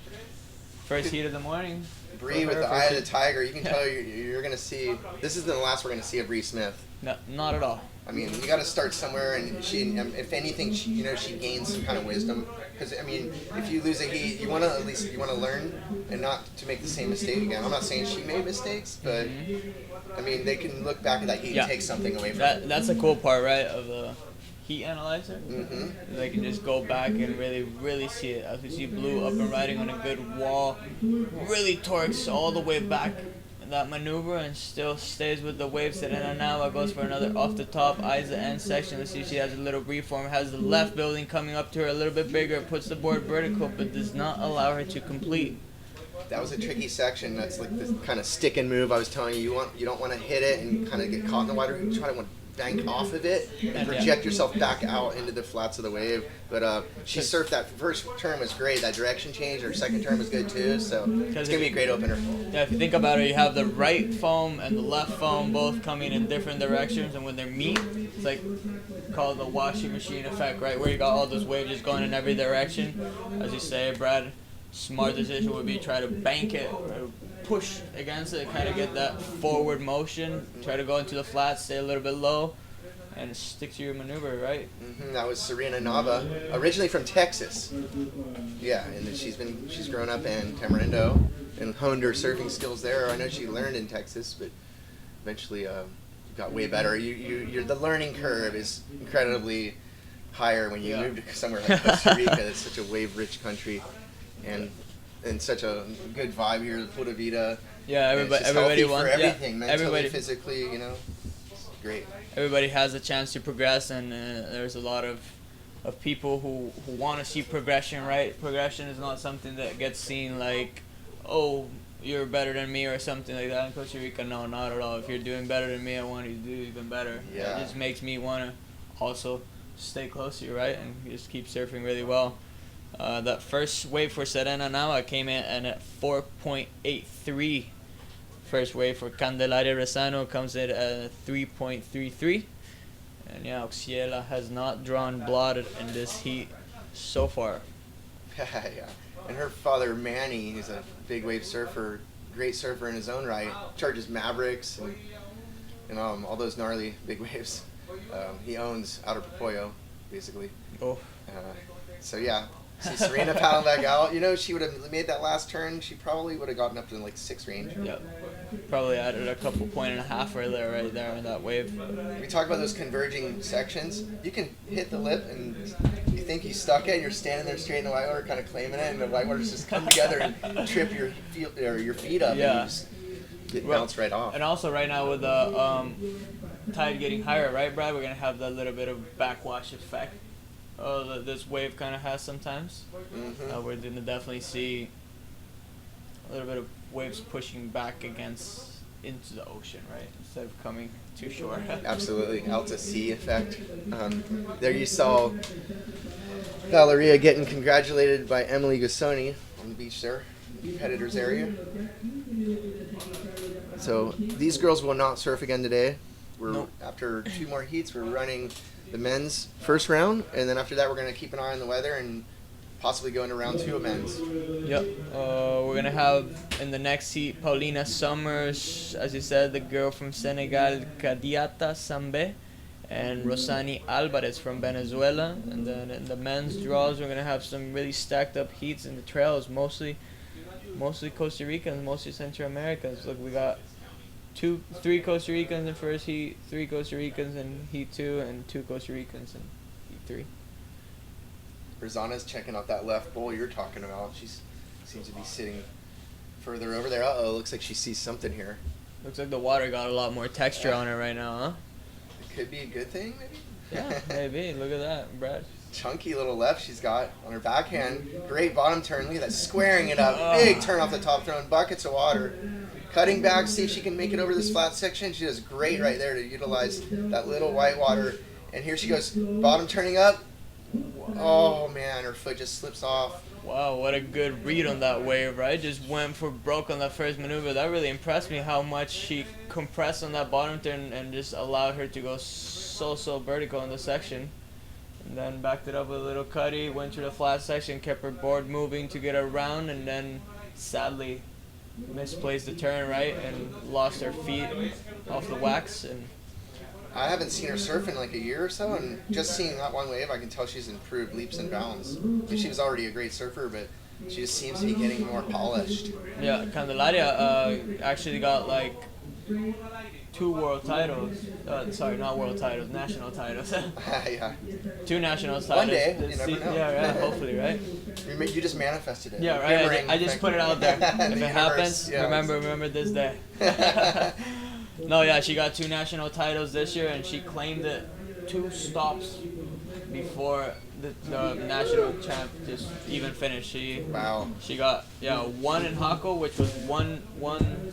First heat of the morning. Bree with the eye of the tiger. You can tell you're going to see. This isn't the last we're going to see of Bree Smith. No, not at all. I mean, you got to start somewhere, and she, if anything, she gains some kind of wisdom. Because I mean, if you lose a heat, you want to learn and not to make the same mistake again. I'm not saying she made mistakes, but I mean, they can look back at that heat and take something away from it. That's a cool part, right, of the heat analyzer. They can just go back and really see it. As we see Blue up and riding on a good wall, really torques all the way back that maneuver and still stays with the waves. And then now goes for another off the top, eyes the end section. Let's see if she has a little reform, has the left building coming up to her a little bit bigger, puts the board vertical, but does not allow her to complete. That was a tricky section. That's like this kind of stick and move I was telling you. You don't want to hit it and kind of get caught in the water. You try to bank off of it and project yourself back out into the flats of the wave. But she surfed that first turn was great. That direction change. Her second turn was good too. So it's gonna be a great opener. Yeah, if you think about it, you have the right foam and the left foam both coming in different directions, and when they meet, it's like called the washing machine effect, right? Where you got all those waves just going in every direction. As you say, Brad, smart decision would be try to bank it, or push against it, kind of get that forward motion, try to go into the flat, stay a little bit low, and stick to your maneuver, right? That was Serena Nava, originally from Texas. Yeah, and she's grown up in Tamarindo and honed her surfing skills there. I know she learned in Texas, but eventually got way better. The learning curve is incredibly higher when you move to somewhere like Costa Rica. That's such a wave-rich country, and such a good vibe here. Pura Vida. Yeah, everybody wants everything, mentally, everybody physically. It's great. Everybody has a chance to progress, and there's a lot of people who want to see progression. Right, progression is not something that gets seen like, oh, you're better than me or something like that in Costa Rica. No, not at all. If you're doing better than me, I want you to do even better. Yeah. It just makes me want to also stay close to you, right, and just keep surfing really well. That first wave for Serena now, I came in and at 4.83. First wave for Candelaria Rezano comes in at 3.33. And yeah, Oxiela has not drawn blood in this heat so far. Yeah. And her father, Manny, he's a big wave surfer, great surfer in his own right, charges Mavericks and all those gnarly big waves. He owns Outer Popoyo, basically. Oh. So yeah, see Serena paddling back out. She would have made that last turn. She probably would have gotten up to like 6 range. Yep. Probably added a couple point and a half right there in that wave. We talk about those converging sections. You can hit the lip and you think you stuck it, and you're standing there straight in the whitewater, kind of claiming it, and the whitewaters just come together and trip your feet up, and you just get bounced right off. And also right now with the tide getting higher, right, Brad? We're gonna have that little bit of backwash effect that this wave kind of has sometimes. Mm-hmm. We're gonna definitely see a little bit of waves pushing back into the ocean, right, instead of coming too short. Absolutely, out to sea effect. There you saw Valeria getting congratulated by Emily Gassoni on the beach there, competitors area. So these girls will not surf again today. After 2 more heats, we're running the men's first round, and then after that we're going to keep an eye on the weather and possibly go into round 2 of men's. Yep. We're going to have in the next heat Paulina Summers, as you said, the girl from Senegal, Kadiata Sambe, and Rosani Alvarez from Venezuela. And then in the men's draws, we're going to have some really stacked up heats in the trails, mostly Costa Ricans, mostly Central Americans. Look, we got 3 Costa Ricans in first heat, 3 Costa Ricans in heat 2, and 2 Costa Ricans in heat 3. Rosanna's checking out that left bowl you're talking about. She seems to be sitting further over there. Uh-oh, looks like she sees something here. Looks like the water got a lot more texture on it right now, huh? It could be a good thing, maybe? Yeah, maybe. Look at that, Brad. Chunky little left she's got on her backhand. Great bottom turn. Look at that, squaring it up. Big turn off the top, throwing buckets of water. Cutting back, see if she can make it over this flat section. She does great right there to utilize that little white water. And here she goes, bottom turning up. Oh man, her foot just slips off. Wow, what a good read on that wave, right? Just went for broke on that first maneuver. That really impressed me how much she compressed on that bottom turn and just allowed her to go so vertical in the section. And then backed it up with a little cutty, went to the flat section, kept her board moving to get around, and then sadly misplaced the turn, right, and lost her feet off the wax. And I haven't seen her surf in like a year or so, and just seeing that one wave, I can tell she's improved leaps and bounds. I mean, she was already a great surfer, but she just seems to be getting more polished. Yeah, Candelaria actually got like 2 world titles. Sorry, not world titles, national titles. Yeah. 2 national titles. One day, you never know. Yeah, right, hopefully, right? You just manifested it. Yeah, right. I just put it out there. If it happens, yeah. remember this day. No, yeah, she got 2 national titles this year, and she claimed it 2 stops before the national champ just even finished. She got 1 in Hako, which was one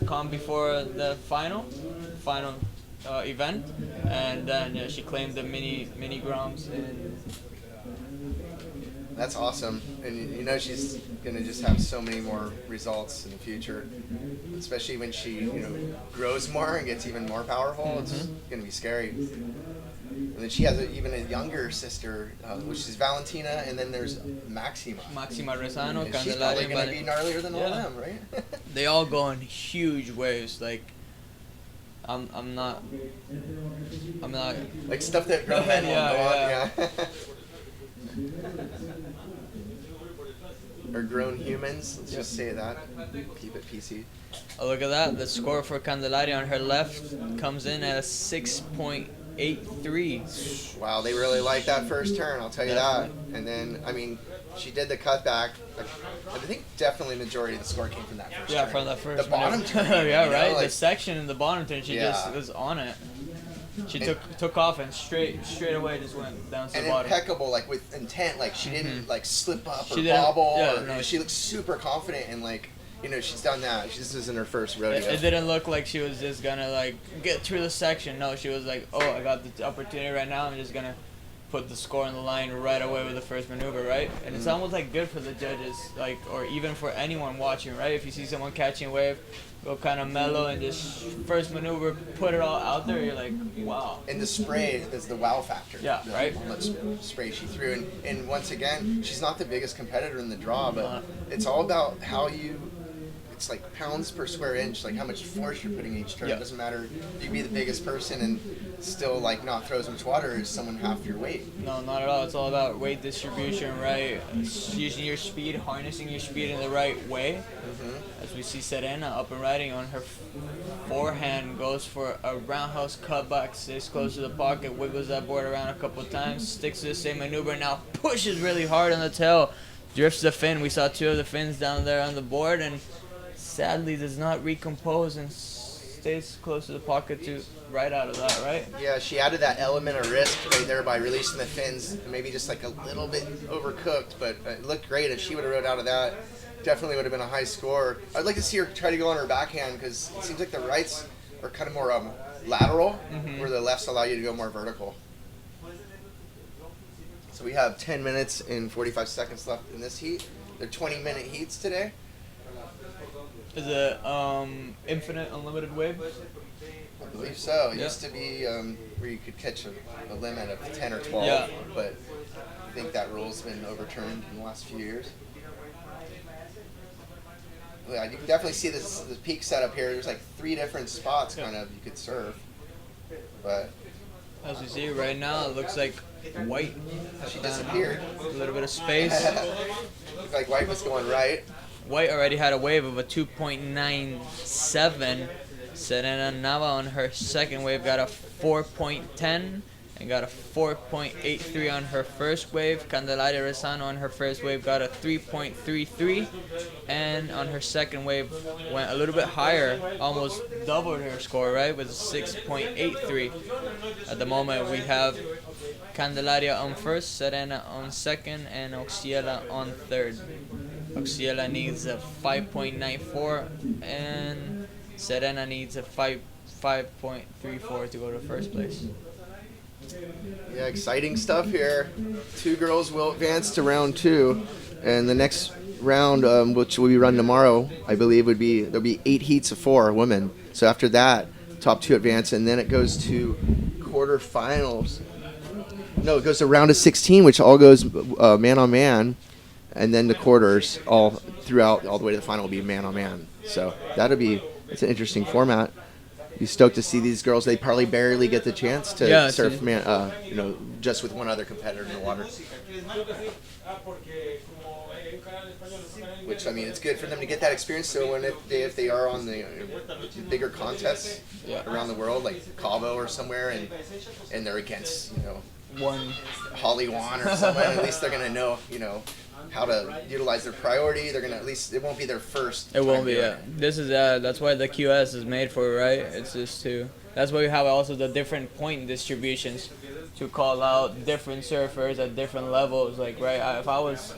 comp before the final event, and then she claimed the mini grams. And that's awesome, and she's gonna just have so many more results in the future, especially when she grows more and gets even more powerful. It's gonna be scary. And then she has even a younger sister, which is Valentina, and then there's Maxima Rezano, and she's probably gonna be gnarlier than all of them, right? They all go in huge waves. Like I'm not like stuff that grown men won't go on. Yeah. or grown humans. Let's just say that. Keep it PC. Oh, look at that. The score for Candelaria on her left comes in at a 6.83. Wow, they really liked that first turn, I'll tell you that. And then, I mean, she did the cutback. I think definitely majority of the score came from that first turn. From that first The bottom turn. yeah, you know, right? like, the section in the bottom turn, she just was on it. She took off and straight away just went down to the bottom. Impeccable, like with intent. Like she didn't like slip up or She bobble. didn't- No, she looked super confident and like, you know, she's done that. This isn't her first rodeo. It didn't look like she was just gonna like get through the section. No, she was like, oh, I got the opportunity right now. I'm just gonna put the score on the line right away with the first maneuver, right? And it's almost like good for the judges, like, or even for anyone watching, right? If you see someone catching a wave, go kind of mellow and just first maneuver, put it all out there, you're like, wow. And the spray is the wow factor. Yeah, right. How much spray she threw. And once again, she's not the biggest competitor in the draw, but it's all about how you, it's like pounds per square inch, like how much force you're putting each turn. It doesn't matter, you can be the biggest person and still like not throw as much water as someone half your weight. No, not at all. It's all about weight distribution, right? Using your speed, harnessing your speed in the right way. As we see Serena up and riding on her forehand, goes for a roundhouse cutback, stays close to the pocket, wiggles that board around a couple of times, sticks to the same maneuver, now pushes really hard on the tail, drifts the fin. We saw two of the fins down there on the board, and sadly does not recompose and stays close to the pocket to right out of that, right? Yeah, she added that element of risk right there by releasing the fins, maybe just like a little bit overcooked, but it looked great. If she would have rode out of that, definitely would have been a high score. I'd like to see her try to go on her backhand because it seems like the rights are kind of more lateral, where the lefts allow you to go more vertical. So we have 10 minutes and 45 seconds left in this heat. They're 20-minute heats today. Is it infinite unlimited wave? I believe so. It used to be where you could catch a limit of 10 or 12, but I think that rule's been overturned in the last few years. Yeah, you can definitely see this peak setup here. There's like 3 different spots kind of you could serve, but as you see right now, it looks like White. She disappeared. A little bit of space. Looked like White was going right. White already had a wave of a 2.97. Serena Nava on her second wave got a 4.10 and got a 4.83 on her first wave. Candelaria Rezano on her first wave got a 3.33, and on her second wave went a little bit higher, almost doubled her score, right, with a 6.83. At the moment we have Candelaria on first, Serena on second, and Oxiela on third. Oxiela needs a 5.94 and Serena needs a 5.34 to go to first place. Yeah, exciting stuff here. 2 girls will advance to round 2, and the next round, which will be run tomorrow, I believe, there'll be 8 heats of 4 women. So after that, top 2 advance, and then it goes to quarterfinals. No, it goes to round of 16, which all goes man on man, and then the quarters all throughout, all the way to the final will be man on man. So it's an interesting format. Be stoked to see these girls. They probably barely get the chance to surf just with one other competitor in the water. Which, I mean, it's good for them to get that experience. So if they are on the bigger contests around the world, like Cabo or somewhere, and they're against one Holly Wan or someone, at least they're gonna know how to utilize their priority. They're gonna, at least it won't be their first. It won't be. This is that's why the QS is made for, right? It's just that's why we have also the different point distributions to call out different surfers at different levels. Like, right, if I was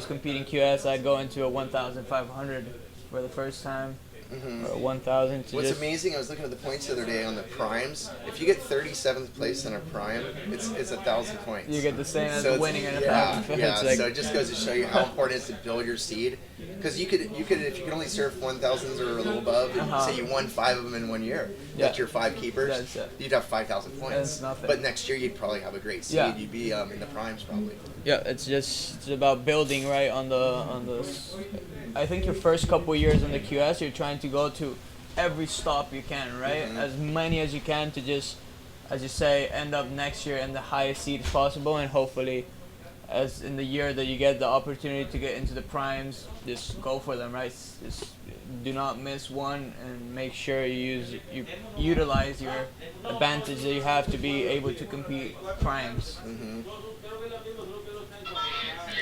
competing QS, I'd go into a 1,500 for the first time. Or 1,000. What's amazing, I was looking at the points the other day on the primes. If you get 37th place in a prime, it's 1,000 points. You get the same as winning in a prime. So it just goes to show you how important it is to build your seed. Because you could if you could only surf 1,000s or a little above, say you won 5 of them in 1 year. That's your 5 keepers. You'd have 5,000 points. That's nothing. But next year you'd probably have a great seed. You'd be in the primes probably. Yeah, it's about building, right, on the I think your first couple years in the QS, you're trying to go to every stop you can, right? As many as you can to just, as you say, end up next year in the highest seed possible, and hopefully as in the year that you get the opportunity to get into the primes, just go for them, right? Just do not miss one, and make sure you utilize your advantage that you have to be able to compete primes.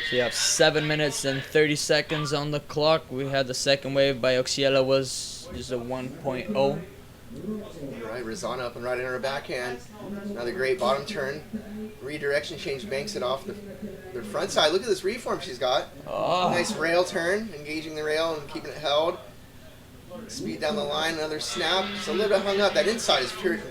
So you have 7 minutes and 30 seconds on the clock. We had the second wave by Oxiela was just a 1.0. Right, Razana up and right in her backhand. Another great bottom turn. Redirection change banks it off the front side. Look at this reform she's got. Oh. Nice rail turn, engaging the rail and keeping it held. Speed down the line, another snap. Just a little bit hung up. That inside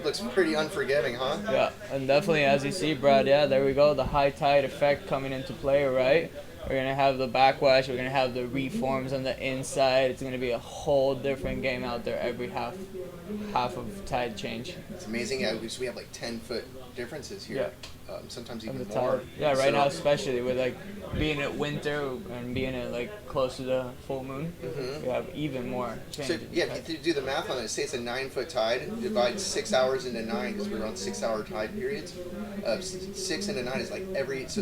looks pretty unforgiving, huh? Yeah, and definitely, as you see, Brad, yeah, there we go. The high tide effect coming into play, right? We're going to have the backwash. We're going to have the reforms on the inside. It's going to be a whole different game out there every half of tide change. It's amazing. Yeah, we have like 10-foot differences here. Yeah. Sometimes even more. Yeah, right now especially with like being at winter and being at like close to the full moon, we have even more change. So yeah, if you do the math on it, say it's a 9-foot tide, divide 6 hours into 9 because we're on 6-hour tide periods. 6 into 9 is like it's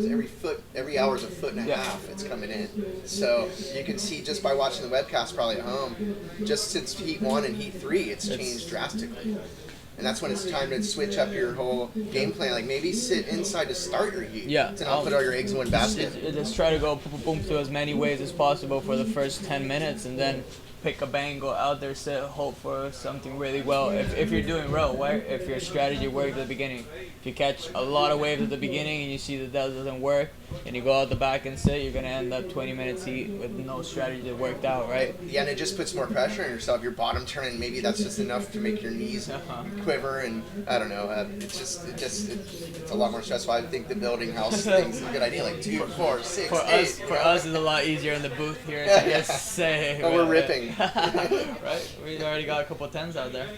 every hour is a foot and a half. It's coming in. So you can see just by watching the webcast probably at home, just since heat 1 and heat 3, it's changed drastically. And that's when it's time to switch up your whole game plan. Like maybe sit inside to start your heat. Yeah. To not put all your eggs in one basket. Just try to go boom through as many ways as possible for the first 10 minutes, and then pick a bang, go out there, sit, hope for something really well. If you're doing well, right? If your strategy worked at the beginning. If you catch a lot of waves at the beginning and you see that doesn't work, and you go out the back and sit, you're going to end up 20 minutes heat with no strategy that worked out, right? Yeah, and it just puts more pressure on yourself. Your bottom turn, maybe that's just enough to make your knees quiver, and I don't know. It's a lot more stressful. I think the building house thing's a good idea. Like 2, 4, 6, 8. For us, it's a lot easier in the booth here to just say. Oh, we're ripping. Right? We already got a couple tens out there.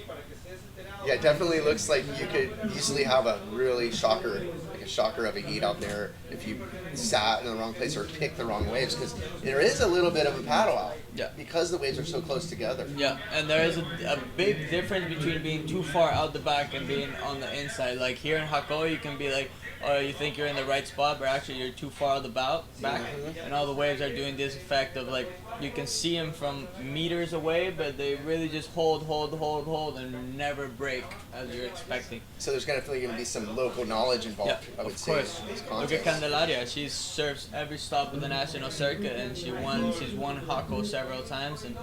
Yeah, it definitely looks like you could easily have a really shocker of a heat out there if you sat in the wrong place or picked the wrong waves, because there is a little bit of a paddle out. Yeah. Because the waves are so close together. Yeah, and there is a big difference between being too far out the back and being on the inside. Like here in Hako, you can be like, oh, you think you're in the right spot, but actually you're too far out the back, and all the waves are doing this effect of like, you can see them from meters away, but they really just hold, and never break as you're expecting. So there's going to be some local knowledge involved, I would say. Of course. Look at Candelaria. She serves every stop of the national circuit, and she's won Hako several times, and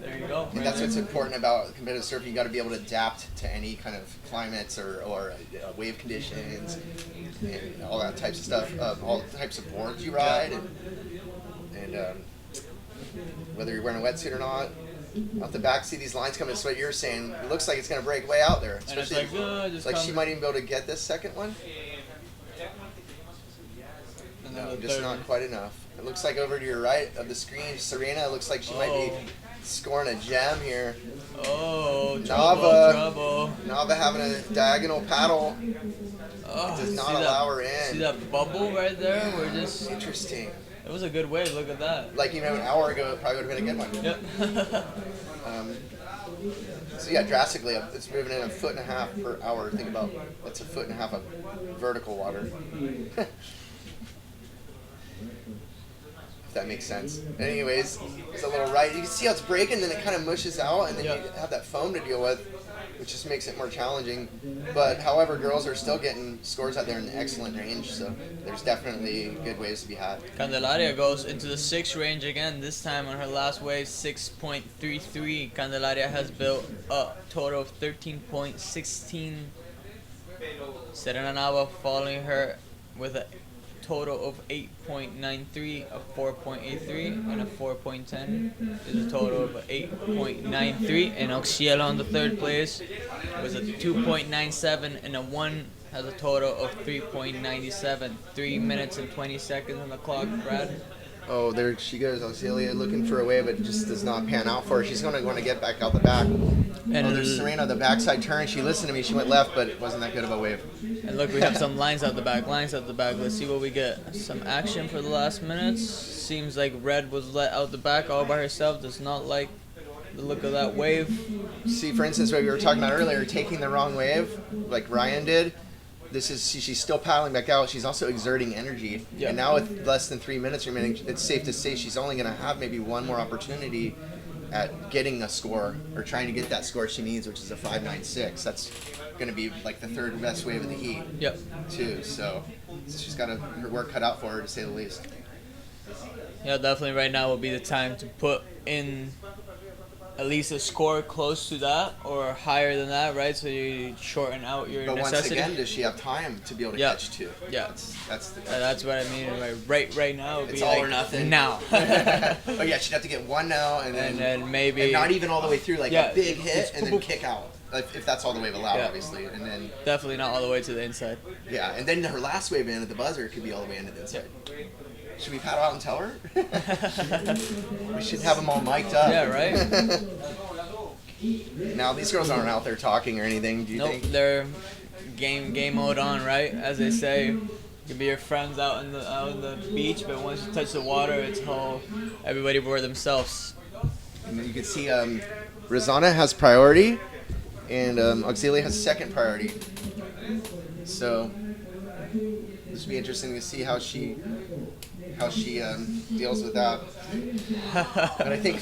there you go. And that's what's important about competitive surfing. You got to be able to adapt to any kind of climates or wave conditions and all that types of stuff. All the types of boards you ride, and whether you're wearing a wetsuit or not. Off the back, see these lines coming. That's what you're saying. It looks like it's going to break way out there. Especially like she might even be able to get this second one. No, just not quite enough. It looks like over to your right of the screen, Serena looks like she might be scoring a gem here. Oh, trouble. Nava having a diagonal paddle. Oh, does not allow her in. See that bubble right there? We're just interesting. It was a good wave. Look at that. Like even an hour ago, it probably would have been a good one. Yep. So yeah, drastically, it's moving in a foot and a half per hour. Think about that's a foot and a half of vertical water. If that makes sense. Anyways, it's a little right. You can see how it's breaking, then it kind of mushes out, and then you have that foam to deal with, which just makes it more challenging. But however, girls are still getting scores out there in excellent range, so there's definitely good waves to be had. Candelaria goes into the 6 range again, this time on her last wave, 6.33. Candelaria has built a total of 13.16. Serena Nava following her with a total of 8.93, a 4.83, and a 4.10 is a total of 8.93. And Oxiela on the 3rd place was a 2.97, and a 1 has a total of 3.97. 3 minutes and 20 seconds on the clock, Brad. Oh, there she goes, Auxilia looking for a wave, but it just does not pan out for her. She's going to want to get back out the back. And there's Serena, the backside turn. She listened to me. She went left, but it wasn't that good of a wave. And look, we have some lines out the back. Let's see what we get. Some action for the last minutes. Seems like Red was let out the back all by herself. Does not like the look of that wave. See, for instance, what we were talking about earlier, taking the wrong wave, like Ryan did. this is she's still paddling back out. She's also exerting energy. Yeah. And now with less than 3 minutes remaining, it's safe to say she's only going to have maybe one more opportunity at getting a score or trying to get that score she needs, which is a 5.96. That's going to be like the third best wave of the heat. Yep. Too. So she's got her work cut out for her, to say the least. Yeah, definitely. Right now will be the time to put in at least a score close to that or higher than that, right? So you shorten out your But necessity. once again, does she have time to be able to catch two? Yeah. That's what I mean. Right now would it's be all like or nothing. now. Oh yeah, she'd have to get one now and then maybe and not even all the way through, like a big hit and then boop. kick out. If that's all the wave allowed, Yeah. obviously, and then Definitely not all the way to the inside. yeah, and then her last wave in at the buzzer could be all the way into the inside. Should we paddle out and tell her? We should have them all mic'd up. Yeah, right. Now these girls aren't out there talking or anything. Do you Nope, think? they're game mode on, right? As they say, you can be your friends out in the beach, but once you touch the water, it's whole everybody for themselves. And you can see Rosanna has priority, and Auxilia has second priority. So this will be interesting to see how she deals with that. But I think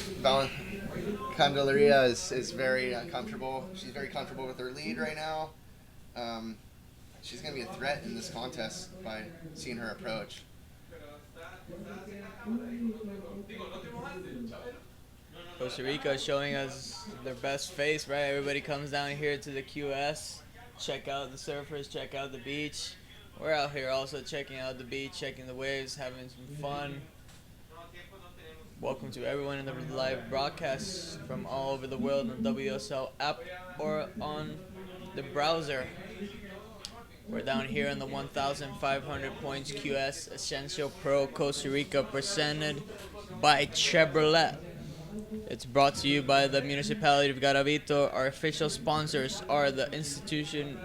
Candelaria is very comfortable. She's very comfortable with her lead right now. She's going to be a threat in this contest by seeing her approach. Costa Rica is showing us their best face, right? Everybody comes down here to the QS, check out the surfers, check out the beach. We're out here also checking out the beach, checking the waves, having some fun. Welcome to everyone in the live broadcast from all over the world on the WSL app or on the browser. We're down here on the 1,500 points QS Essential Pro Costa Rica, presented by Chevrolet. It's brought to you by the Municipality of Garavito. Our official sponsors are the Institution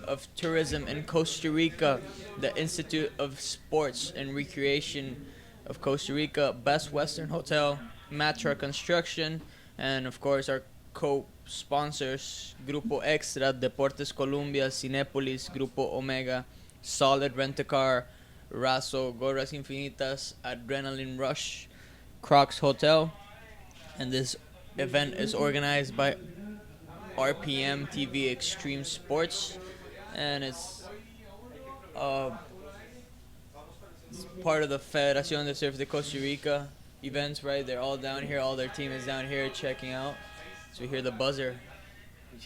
of Tourism in Costa Rica, the Institute of Sports and Recreation of Costa Rica, Best Western Hotel, Matra Construction, and of course our co-sponsors, Grupo Extra, Deportes Colombia, Cinépolis, Grupo Omega, Solid Rent-A-Car, Raso, Gorras Infinitas, Adrenaline Rush, Crocs Hotel. And this event is organized by RPM TV Extreme Sports, and it's part of the Federación de Surf de Costa Rica events, right? They're all down here, all their team is down here checking out. So we hear the buzzer.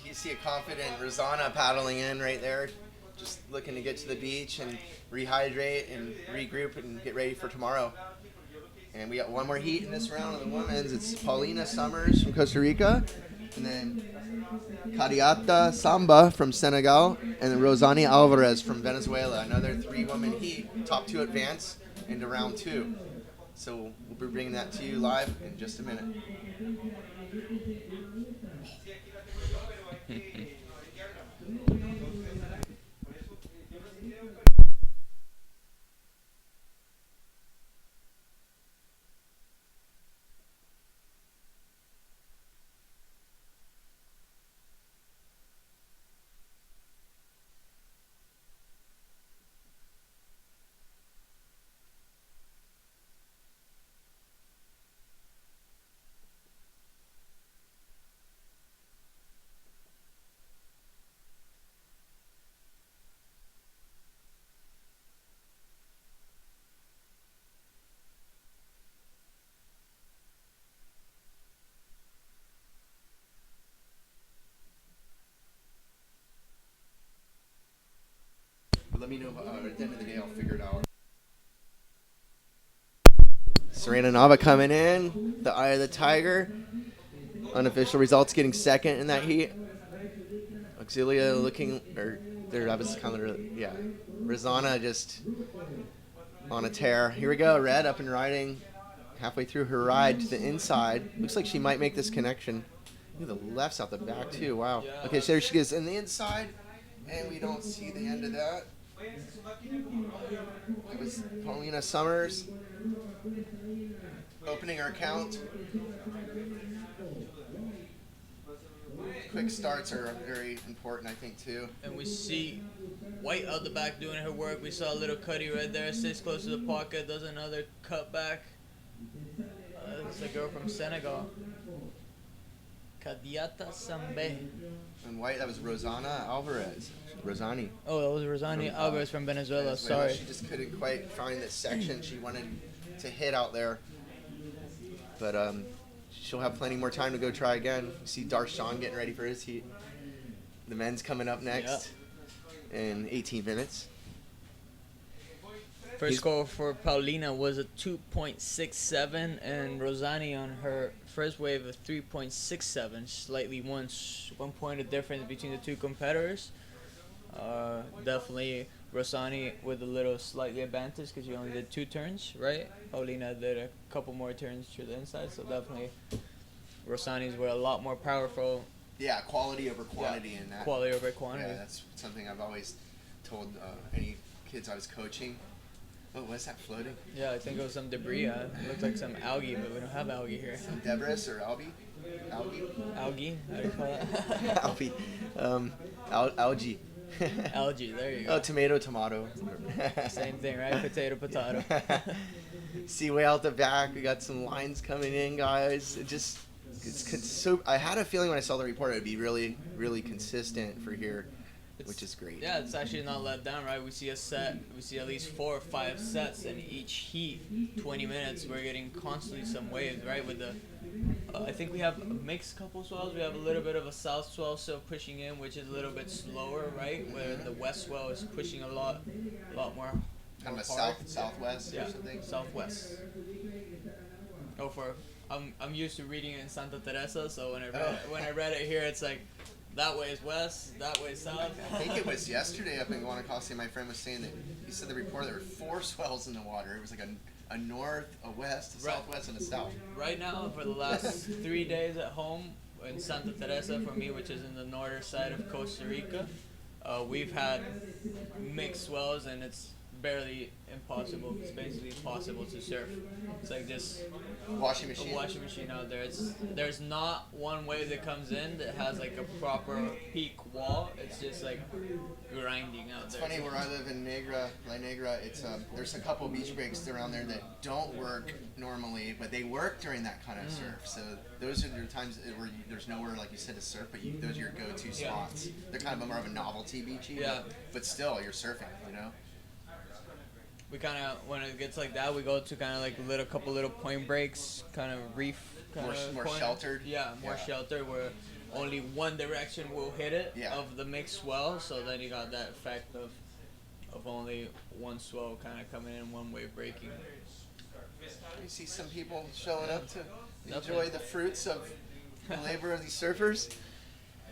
You see a confident Rosanna paddling in right there, just looking to get to the beach and rehydrate and regroup and get ready for tomorrow. And we got one more heat in this round of the women's. It's Paulina Summers from Costa Rica, and then Cariata Samba from Senegal, and then Rosani Alvarez from Venezuela. Another 3-woman heat, top 2 advance into round 2. So we'll be bringing that to you live in just a minute. But let me know at the end of the day, I'll figure it out. Serena Nava coming in, the Eye of the Tiger. Unofficial results, getting second in that heat. Auxilia looking, or there, I was kind of, yeah. Rosanna just on a tear. Here we go, Red up and riding. Halfway through her ride to the inside. Looks like she might make this connection. Ooh, the left's out the back too, wow. Okay, so there she goes in the inside, and we don't see the end of that. It was Paulina Summers opening her account. Quick starts are very important, I think, too. And we see White out the back doing her work. We saw a little Cuddy right there, stays close to the pocket, does another cutback. This is a girl from Senegal. Kadiata Sambe. And White, that was Rosana Alvarez. Rosani. Oh, that was Rosani Alvarez from Venezuela. Sorry. She just couldn't quite find the section she wanted to hit out there. But she'll have plenty more time to go try again. You see Darshan getting ready for his heat. The men's coming up next in 18 minutes. First score for Paulina was a 2.67, and Rosani on her first wave of 3.67. Slightly one point of difference between the two competitors. Definitely Rosani with a little slightly advantage because she only did 2 turns, right? Paulina did a couple more turns to the inside, so definitely Rosani's were a lot more powerful. Yeah, quality over quantity in that. Quality over quantity. Yeah, that's something I've always told any kids I was coaching. Oh, what's that floating? Yeah, I think it was some debris. It looked like some algae, but we don't have algae here. Some debris or algae? Algae? Algae? How do you call that? Algae. Algae. Algae, there you go. Oh, tomato. Same thing, right? Potato. See, way out the back, we got some lines coming in, guys. It's so. I had a feeling when I saw the report it would be really, really consistent for here, which is great. Yeah, it's actually not let down, right? We see at least 4 or 5 sets in each heat, 20 minutes. We're getting constantly some waves, right? With the, I think we have a mixed couple swells. We have a little bit of a south swell still pushing in, which is a little bit slower, right? Where the west swell is pushing a lot more. Kind of a southwest or something. Southwest. I'm used to reading it in Santa Teresa, so when I read it here, it's like that way is west, that way is south. I think it was yesterday up in Guanacaste. My friend was saying that he said the report there were 4 swells in the water. It was like a north, a west, a southwest, and a south. Right now, for the last 3 days at home in Santa Teresa for me, which is in the northern side of Costa Rica, we've had mixed swells, and it's barely impossible. It's basically impossible to surf. It's like just washing machine. A washing machine out there. There's not one wave that comes in that has like a proper peak wall. It's just like grinding out there. It's funny where I live in La Negra. It's there's a couple beach breaks around there that don't work normally, but they work during that kind of surf. So those are the times where there's nowhere, like you said, to surf, but those are your go-to spots. They're kind of more of a novelty beachy, but still you're surfing, you know. We kind of, when it gets like that, we go to kind of like couple little point breaks, kind of reef, more sheltered. Yeah, more sheltered, where only one direction will hit it of the mixed swell. So then you got that effect of only one swell kind of coming in, one wave breaking. You see some people showing up to enjoy the fruits of the labor of these surfers.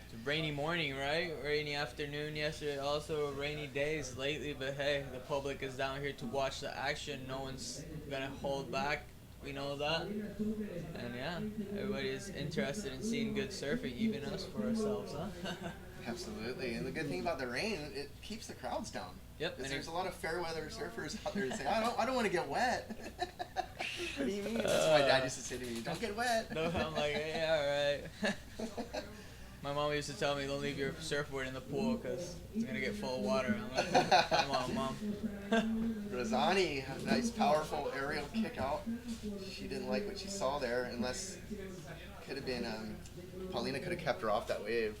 It's a rainy morning, right? Rainy afternoon yesterday. Also rainy days lately, but hey, the public is down here to watch the action. No one's gonna hold back. We know that. And yeah, everybody is interested in seeing good surfing, even us for ourselves, huh? Absolutely. And the good thing about the rain, it keeps the crowds down. Yep. Because there's a lot of fair weather surfers out there that say, I don't want to get wet. What do you mean? That's what my dad used to say to me, don't get wet. No, I'm like, yeah, all right. My mom used to tell me, don't leave your surfboard in the pool because it's going to get full of water. I'm like, come on, Mom. Rosani, a nice, powerful aerial kick out. She didn't like what she saw there, unless could have been, Paulina could have kept her off that wave.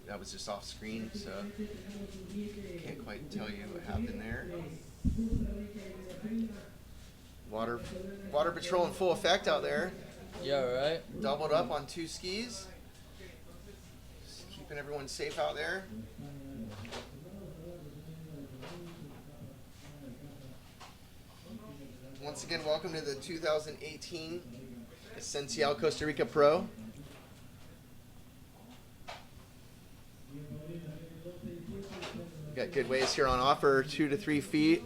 That was just off screen, so can't quite tell you what happened there. Water patrol in full effect out there. Yeah, right. Doubled up on 2 skis. Keeping everyone safe out there. Once again, welcome to the 2018 Esencial Costa Rica Pro. Got good waves here on offer, 2 to 3 feet.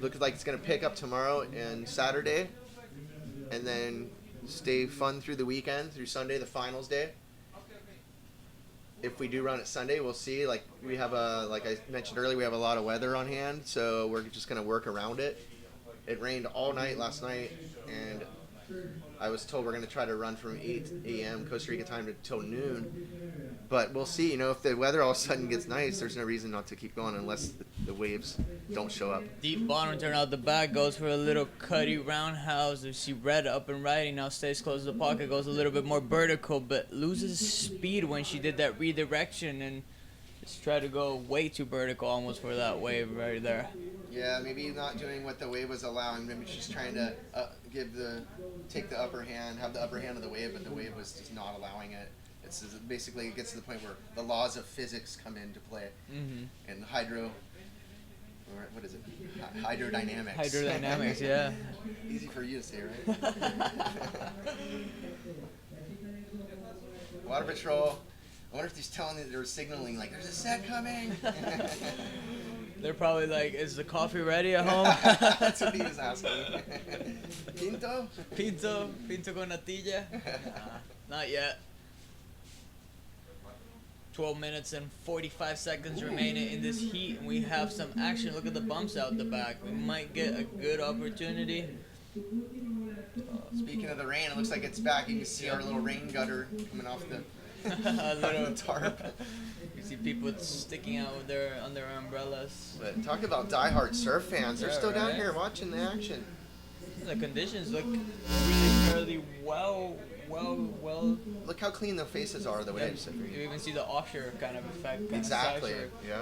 Looks like it's going to pick up tomorrow and Saturday, and then stay fun through the weekend, through Sunday, the finals day. If we do run it Sunday, we'll see. Like I mentioned earlier, we have a lot of weather on hand, so we're just going to work around it. It rained all night last night, and I was told we're going to try to run from 8 a.m. Costa Rica time till noon. But we'll see. If the weather all of a sudden gets nice, there's no reason not to keep going unless the waves don't show up. Deep bottom turn out the back, goes for a little cutty roundhouse. You see Red up and riding now, stays close to the pocket, goes a little bit more vertical, but loses speed when she did that redirection and just tried to go way too vertical almost for that wave right there. Yeah, maybe not doing what the wave was allowing. Maybe she's trying to take the upper hand, have the upper hand of the wave, but the wave was just not allowing it. It's basically, it gets to the point where the laws of physics come into play, and what is it? Hydrodynamics. Hydrodynamics, yeah. Easy for you to say, right? Water Patrol. I wonder if he's telling they're signaling like there's a set coming. They're probably like, is the coffee ready at home? That's what he was asking. Pinto? Pinto con natilla? Not yet. 12 minutes and 45 seconds remaining in this heat, and we have some action. Look at the bumps out the back. We might get a good opportunity. Speaking of the rain, it looks like it's back. You can see our little rain gutter coming off the little tarp. You see people sticking out with on their umbrellas. But talk about diehard surf fans. They're still down right? here watching the action. The conditions look really fairly well. Look how clean the faces are, the waves. You even see the offshore kind of effect. Exactly. Yeah.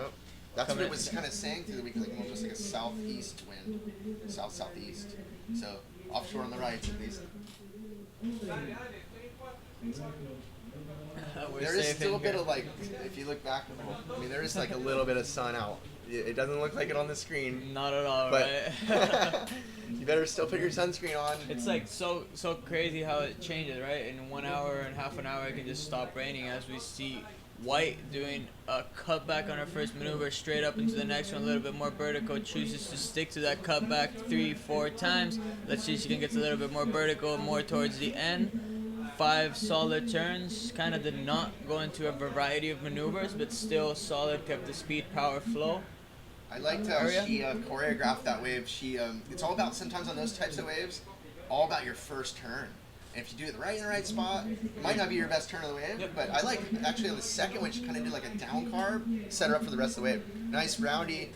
That's what it was kind of saying through the week, like almost like a southeast wind, southeast. So offshore on the right, at least. There is still a bit of like, if you look back, there is like a little bit of sun out. It doesn't look like it on the screen. Not at all, but right? You better still put your sunscreen on. It's like so crazy how it changes, right? In 1 hour and half an hour, it can just stop raining as we see White doing a cutback on her first maneuver, straight up into the next one, a little bit more vertical, chooses to stick to that cutback 3-4 times. Let's see if she can get a little bit more vertical, more towards the end. 5 solid turns, kind of did not go into a variety of maneuvers, but still solid, kept the speed, power, flow. I liked how she choreographed that wave. It's all about, sometimes on those types of waves, all about your first turn. And if you do it right in the right spot, it might not be your best turn of the wave, but I like actually on the second one, she kind of did like a down carb, set her up for the rest of the wave. Nice roundy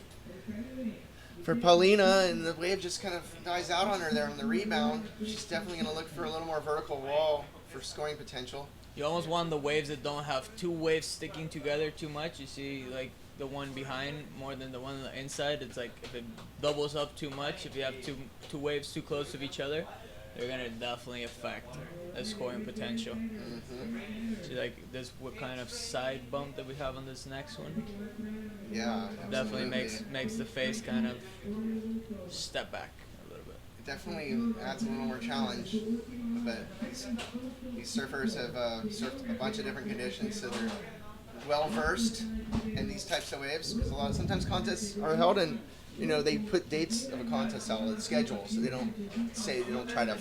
for Paulina, and the wave just kind of dies out on her there on the rebound. She's definitely going to look for a little more vertical wall for scoring potential. You almost want the waves that don't have 2 waves sticking together too much. You see like the one behind more than the one on the inside. It's like if it doubles up too much, if you have two waves too close to each other, they're going to definitely affect the scoring potential. See like this, what kind of side bump that we have on this next one? Yeah, definitely makes the face kind of step back a little bit. It definitely adds a little more challenge, but these surfers have surfed a bunch of different conditions, so they're well versed in these types of waves. Because sometimes contests are held and they put dates of a contest out on the schedule, so they don't try to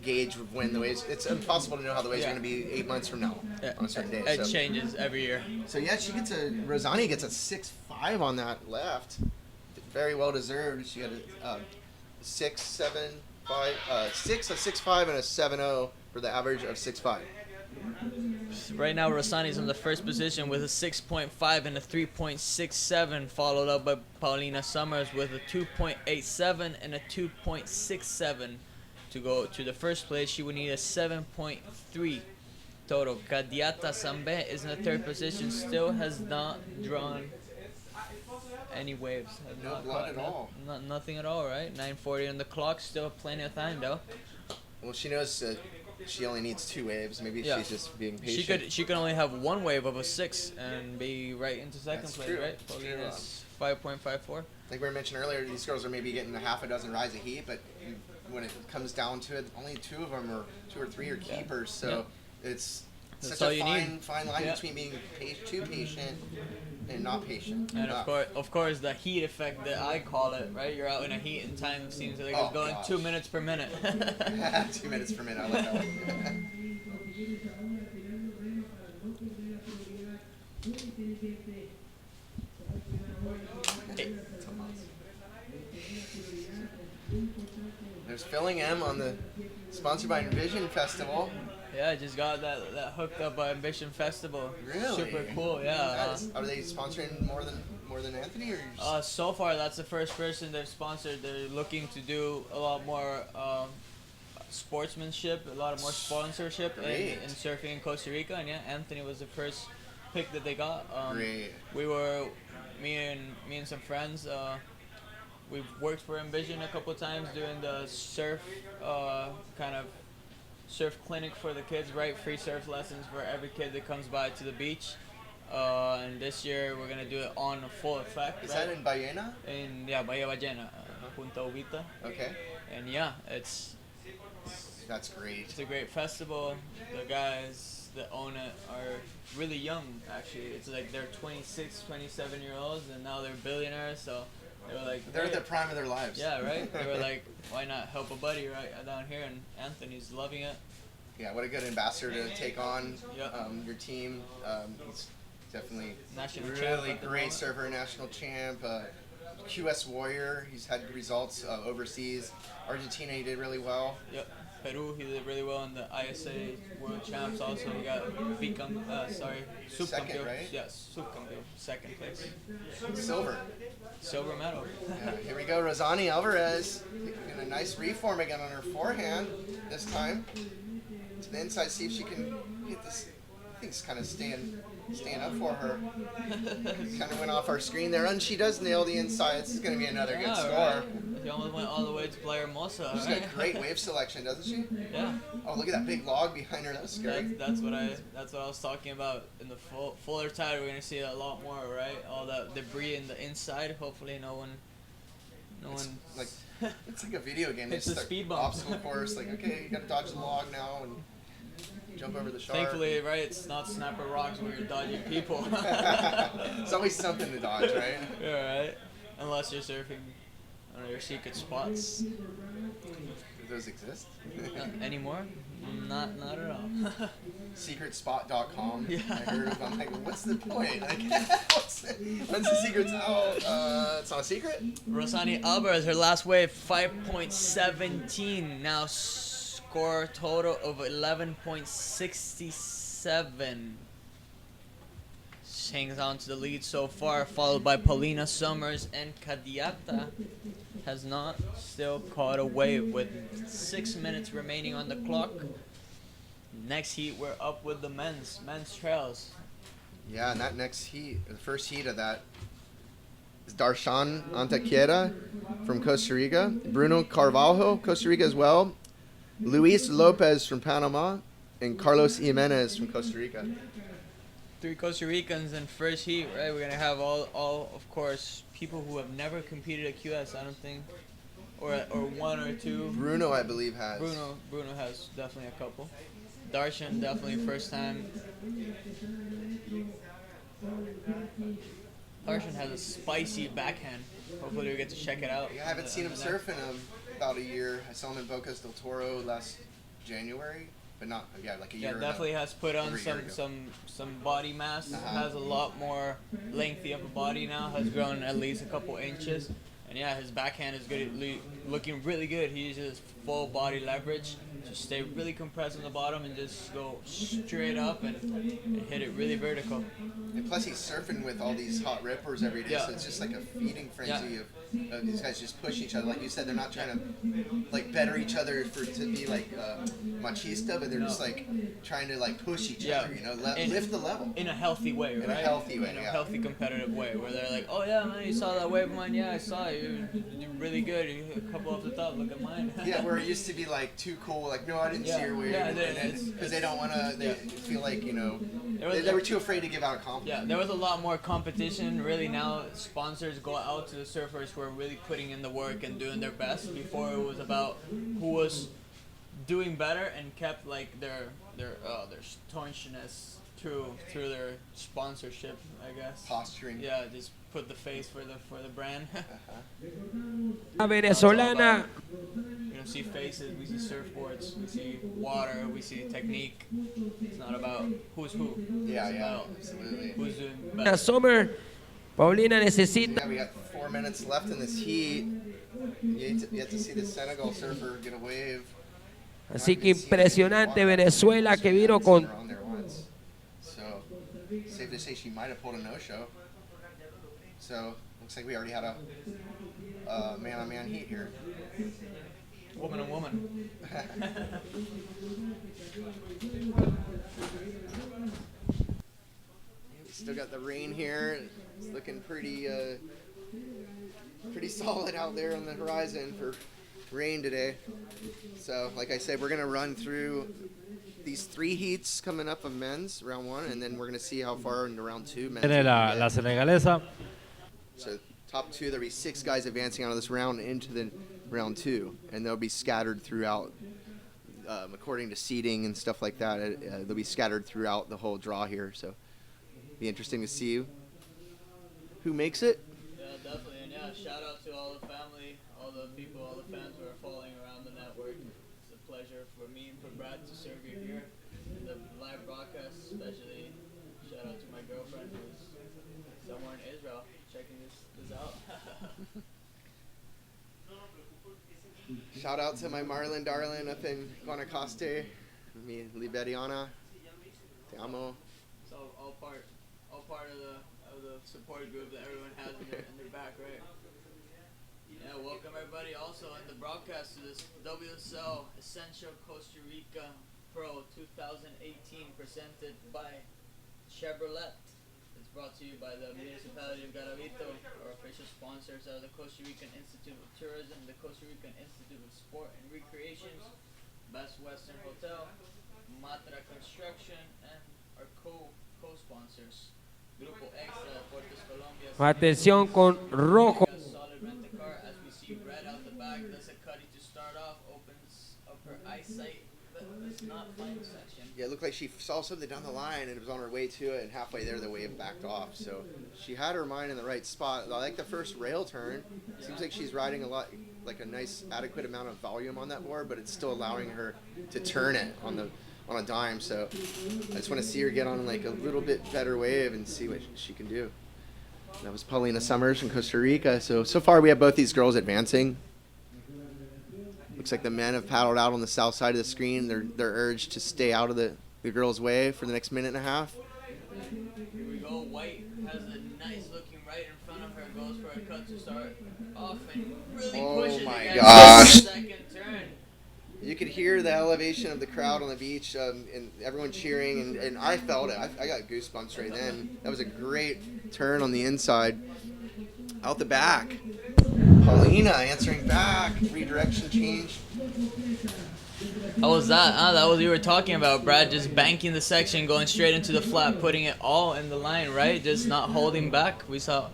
gauge when the waves. It's impossible to know how the waves are going to be 8 months from now on a certain day. It changes every year. So yeah, Rosani gets a 6.5 on that left. Very well deserved. She got a 6.5, a 6.5, and a 7.0 for the average of 6.5. Right now, Rosani's in the first position with a 6.5 and a 3.67, followed up by Paulina Summers with a 2.87 and a 2.67. To go to the first place, she would need a 7.3 total. Kadiata Sambe is in the third position, still has not drawn any waves. No blood at all. Nothing at all, right? 9:40 on the clock, still plenty of time though. Well, she knows she only needs 2 waves. Maybe she's just being patient. She could only have 1 wave of a 6 and be right into second place, true. right? Paulina's 5.54. Like we mentioned earlier, these girls are maybe getting a half a dozen rides of heat, but when it comes down to it, only 2 of them, or 2 or 3 are keepers. So it's such a fine line between being too patient and not patient. And of course, the heat effect that I call it, right? You're out in a heat and time seems like it's going 2 minutes per minute. 2 minutes per minute, I like that one. There's Filling M on the sponsored by Envision Festival. Yeah, I just got that hooked up by Ambition Festival. Really? Super cool. Yeah. Nice. Are they sponsoring more than Anthony, or you just... So far, that's the first person they've sponsored. They're looking to do a lot more sportsmanship, a lot of more sponsorship in surfing in Costa Rica. And yeah, Anthony was the first pick that they got. Great. We were, me and some friends. We've worked for Envision a couple of times doing the surf kind of surf clinic for the kids, right? Free surf lessons for every kid that comes by to the beach. And this year we're gonna do it on full effect. Is that in Ballena? In Bahia Ballena, Punta Ubita. Okay. And yeah, That's great. it's a great festival. The guys that own it are really young, actually. It's like they're 26, 27-year-olds, and now they're billionaires. So they were like, They're at the prime of their lives. yeah, right. They were like, why not help a buddy right down here? And Anthony's loving it. Yeah, what a good ambassador to take on Yep. your team. He's definitely National champ really at the great moment. surfer, national champ. QS Warrior, he's had good results overseas. Argentina, he did really well. Yep. Peru, he did really well in the ISA World Champs. Also, he got subcampeón. Second, right? Yes, subcampeón, second place, Silver. silver medal. Yeah, here we go, Rosani Alvarez in a nice reform again on her forehand this time. To the inside, see if she can get this. I think it's kind of staying up for her. Kind of went off our screen there, and she does nail the inside. This is going to be another good score. Right. He almost went all the way to Playa Hermosa. She's got great wave selection, doesn't she? Yeah. Oh, look at that big log behind her. That was scary. That's what I was talking about. In the fuller tide, we're gonna see a lot more, right? All that debris in the inside. Hopefully, no one. Like it's like a video game. It's It's a like speed bump. obstacle course. Like, okay, you got to dodge the log now and jump over the shark. Thankfully, right? It's not Snapper Rocks where you're dodging people. It's always something to dodge, right? Yeah, right. Unless you're surfing on your secret spots. Do those exist? Anymore? Not at all. Secretspot.com. Yeah. I heard of. I'm like, what's the point? Like, when's the secret's out? It's not a secret. Rosani Alvarez, her last wave, 5.17. Now score total of 11.67. She hangs on to the lead so far, followed by Paulina Summers, and Cadiata has not still caught a wave with 6 minutes remaining on the clock. Next heat, we're up with the men's trails. Yeah, and that next heat, the first heat of that, is Darshan Antequera from Costa Rica, Bruno Carvalho, Costa Rica as well, Luis Lopez from Panama, and Carlos Jimenez from Costa Rica. 3 Costa Ricans in first heat, right? We're gonna have all of course, people who have never competed at QS, I don't think, or one or two. Bruno, I believe, has. Bruno has definitely a couple. Darshan definitely first time. Darshan has a spicy backhand. Hopefully we get to check it out. I haven't seen him surf in about a year. I saw him in Bocas del Toro last January, but not like a year. Yeah, definitely has put on over a year ago. some body mass. Has a lot more lengthy of a body now. Has grown at least a couple inches. And yeah, his backhand is good, looking really good. He uses full body leverage. Just stay really compressed on the bottom and just go straight up and hit it really vertical. And plus, he's surfing with all these hot rippers every day, so it's just like a feeding frenzy of these guys just pushing each other. Like you said, they're not trying to like better each other to be like machista, but they're just like trying to like push each other. You know, lift the level in a healthy way, right? In a healthy way, in a healthy competitive way, where they're like, oh yeah, man, you saw that wave of mine? Yeah, I saw it. You're really good. You hit a couple off the top. Look at mine. Yeah, where it used to be like too cool. Like, no, I didn't see your wave. Yeah, because they don't want to. They feel like, you know, they were too afraid to give out a compliment. Yeah, there was a lot more competition. Really, now sponsors go out to the surfers who are really putting in the work and doing their best. Before it was about who was doing better and kept like their staunchness through their sponsorship, I guess. Posturing. Yeah, just put the face for the brand. La venezolana. We don't see faces, we see surfboards, we see water, we see technique. It's not about who's who. Yeah, It's about absolutely. who's doing La best. Summer. Paulina necesita. Yeah, we got 4 minutes left in this heat. You have to see the Senegal surfer get a wave. Así que impresionante Venezuela que vino con So, safe to say she might have pulled a no-show. So, looks like we already had a man-on-man heat here. Woman on woman. Still got the rain here. It's looking pretty solid out there on the horizon for rain today. So, like I said, we're gonna run through these 3 heats coming up of men's round 1, and then we're gonna see how far into round 2 men's. Tiene la senegalesa. So, top 2, there'll be 6 guys advancing out of this round into the round 2, and they'll be scattered throughout. According to seeding and stuff like that, they'll be scattered throughout the whole draw here. So. Be interesting to see who makes it. Yeah, definitely. And yeah, shout out to all the family, all the people, all the fans who are following around the network. It's a pleasure for me and for Brad to serve you here in the live broadcast, especially shout out to my girlfriend who's somewhere in Israel checking this out. Shout out to my Marlin darling up in Costa, mi Liberiana. Te amo. So all part of the support group that everyone has in their back, right? Yeah, welcome everybody also in the broadcast to this WSL Essential Costa Rica Pro 2018 presented by Chevrolet. It's brought to you by the municipality of Garavito. Our official sponsors are the Costa Rican Institute of Tourism, the Costa Rican Institute of Sport and Recreation, Best Western Hotel, Matra Construction, and our co-sponsors, Grupo Extra, Deportes Colombia. atención con rojo. Solid rent-a-car, as we see red out the back, does a cutty to start off, opens up her eyesight, but it's not final section. Yeah, it looked like she saw something down the line and it was on her way to it, and halfway there the wave backed off. So she had her mind in the right spot. I like the first rail turn. Seems like she's riding a lot, like a nice adequate amount of volume on that board, but it's still allowing her to turn it on a dime. So I just want to see her get on like a little bit better wave and see what she can do. That was Paulina Summers from Costa Rica. So far we have both these girls advancing. Looks like the men have paddled out on the south side of the screen. They're urged to stay out of the girls' way for the next minute and a half. Here we go. White has a nice looking right in front of her. Goes for a cut to start off and really pushes my against gosh. the second turn. You could hear the elevation of the crowd on the beach and everyone cheering, and I felt it. I got goosebumps right then. That was a great turn on the inside. Out the back. Paulina answering back. Redirection change. How was that? That was what you were talking about, Brad. Just banking the section, going straight into the flat, putting it all in the line, right? Just not holding back. We saw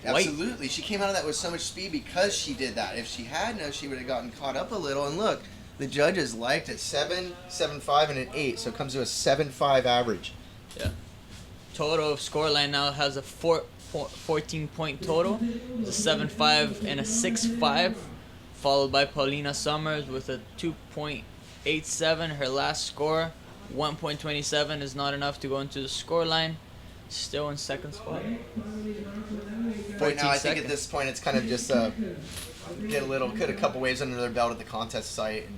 White. Absolutely. She came out of that with so much speed because she did that. If she hadn't, she would have gotten caught up a little. And look, the judges liked it 7, 7.5, and an 8. So it comes to a 7.5 average. Yeah. Total scoreline now has a 14-point total. It's a 7.5 and a 6.5, followed by Paulina Summers with a 2.87. Her last score, 1.27, is not enough to go into the scoreline. Still in second spot. Right now, I think seconds. at this point it's kind of just get a couple waves under their belt at the contest site, and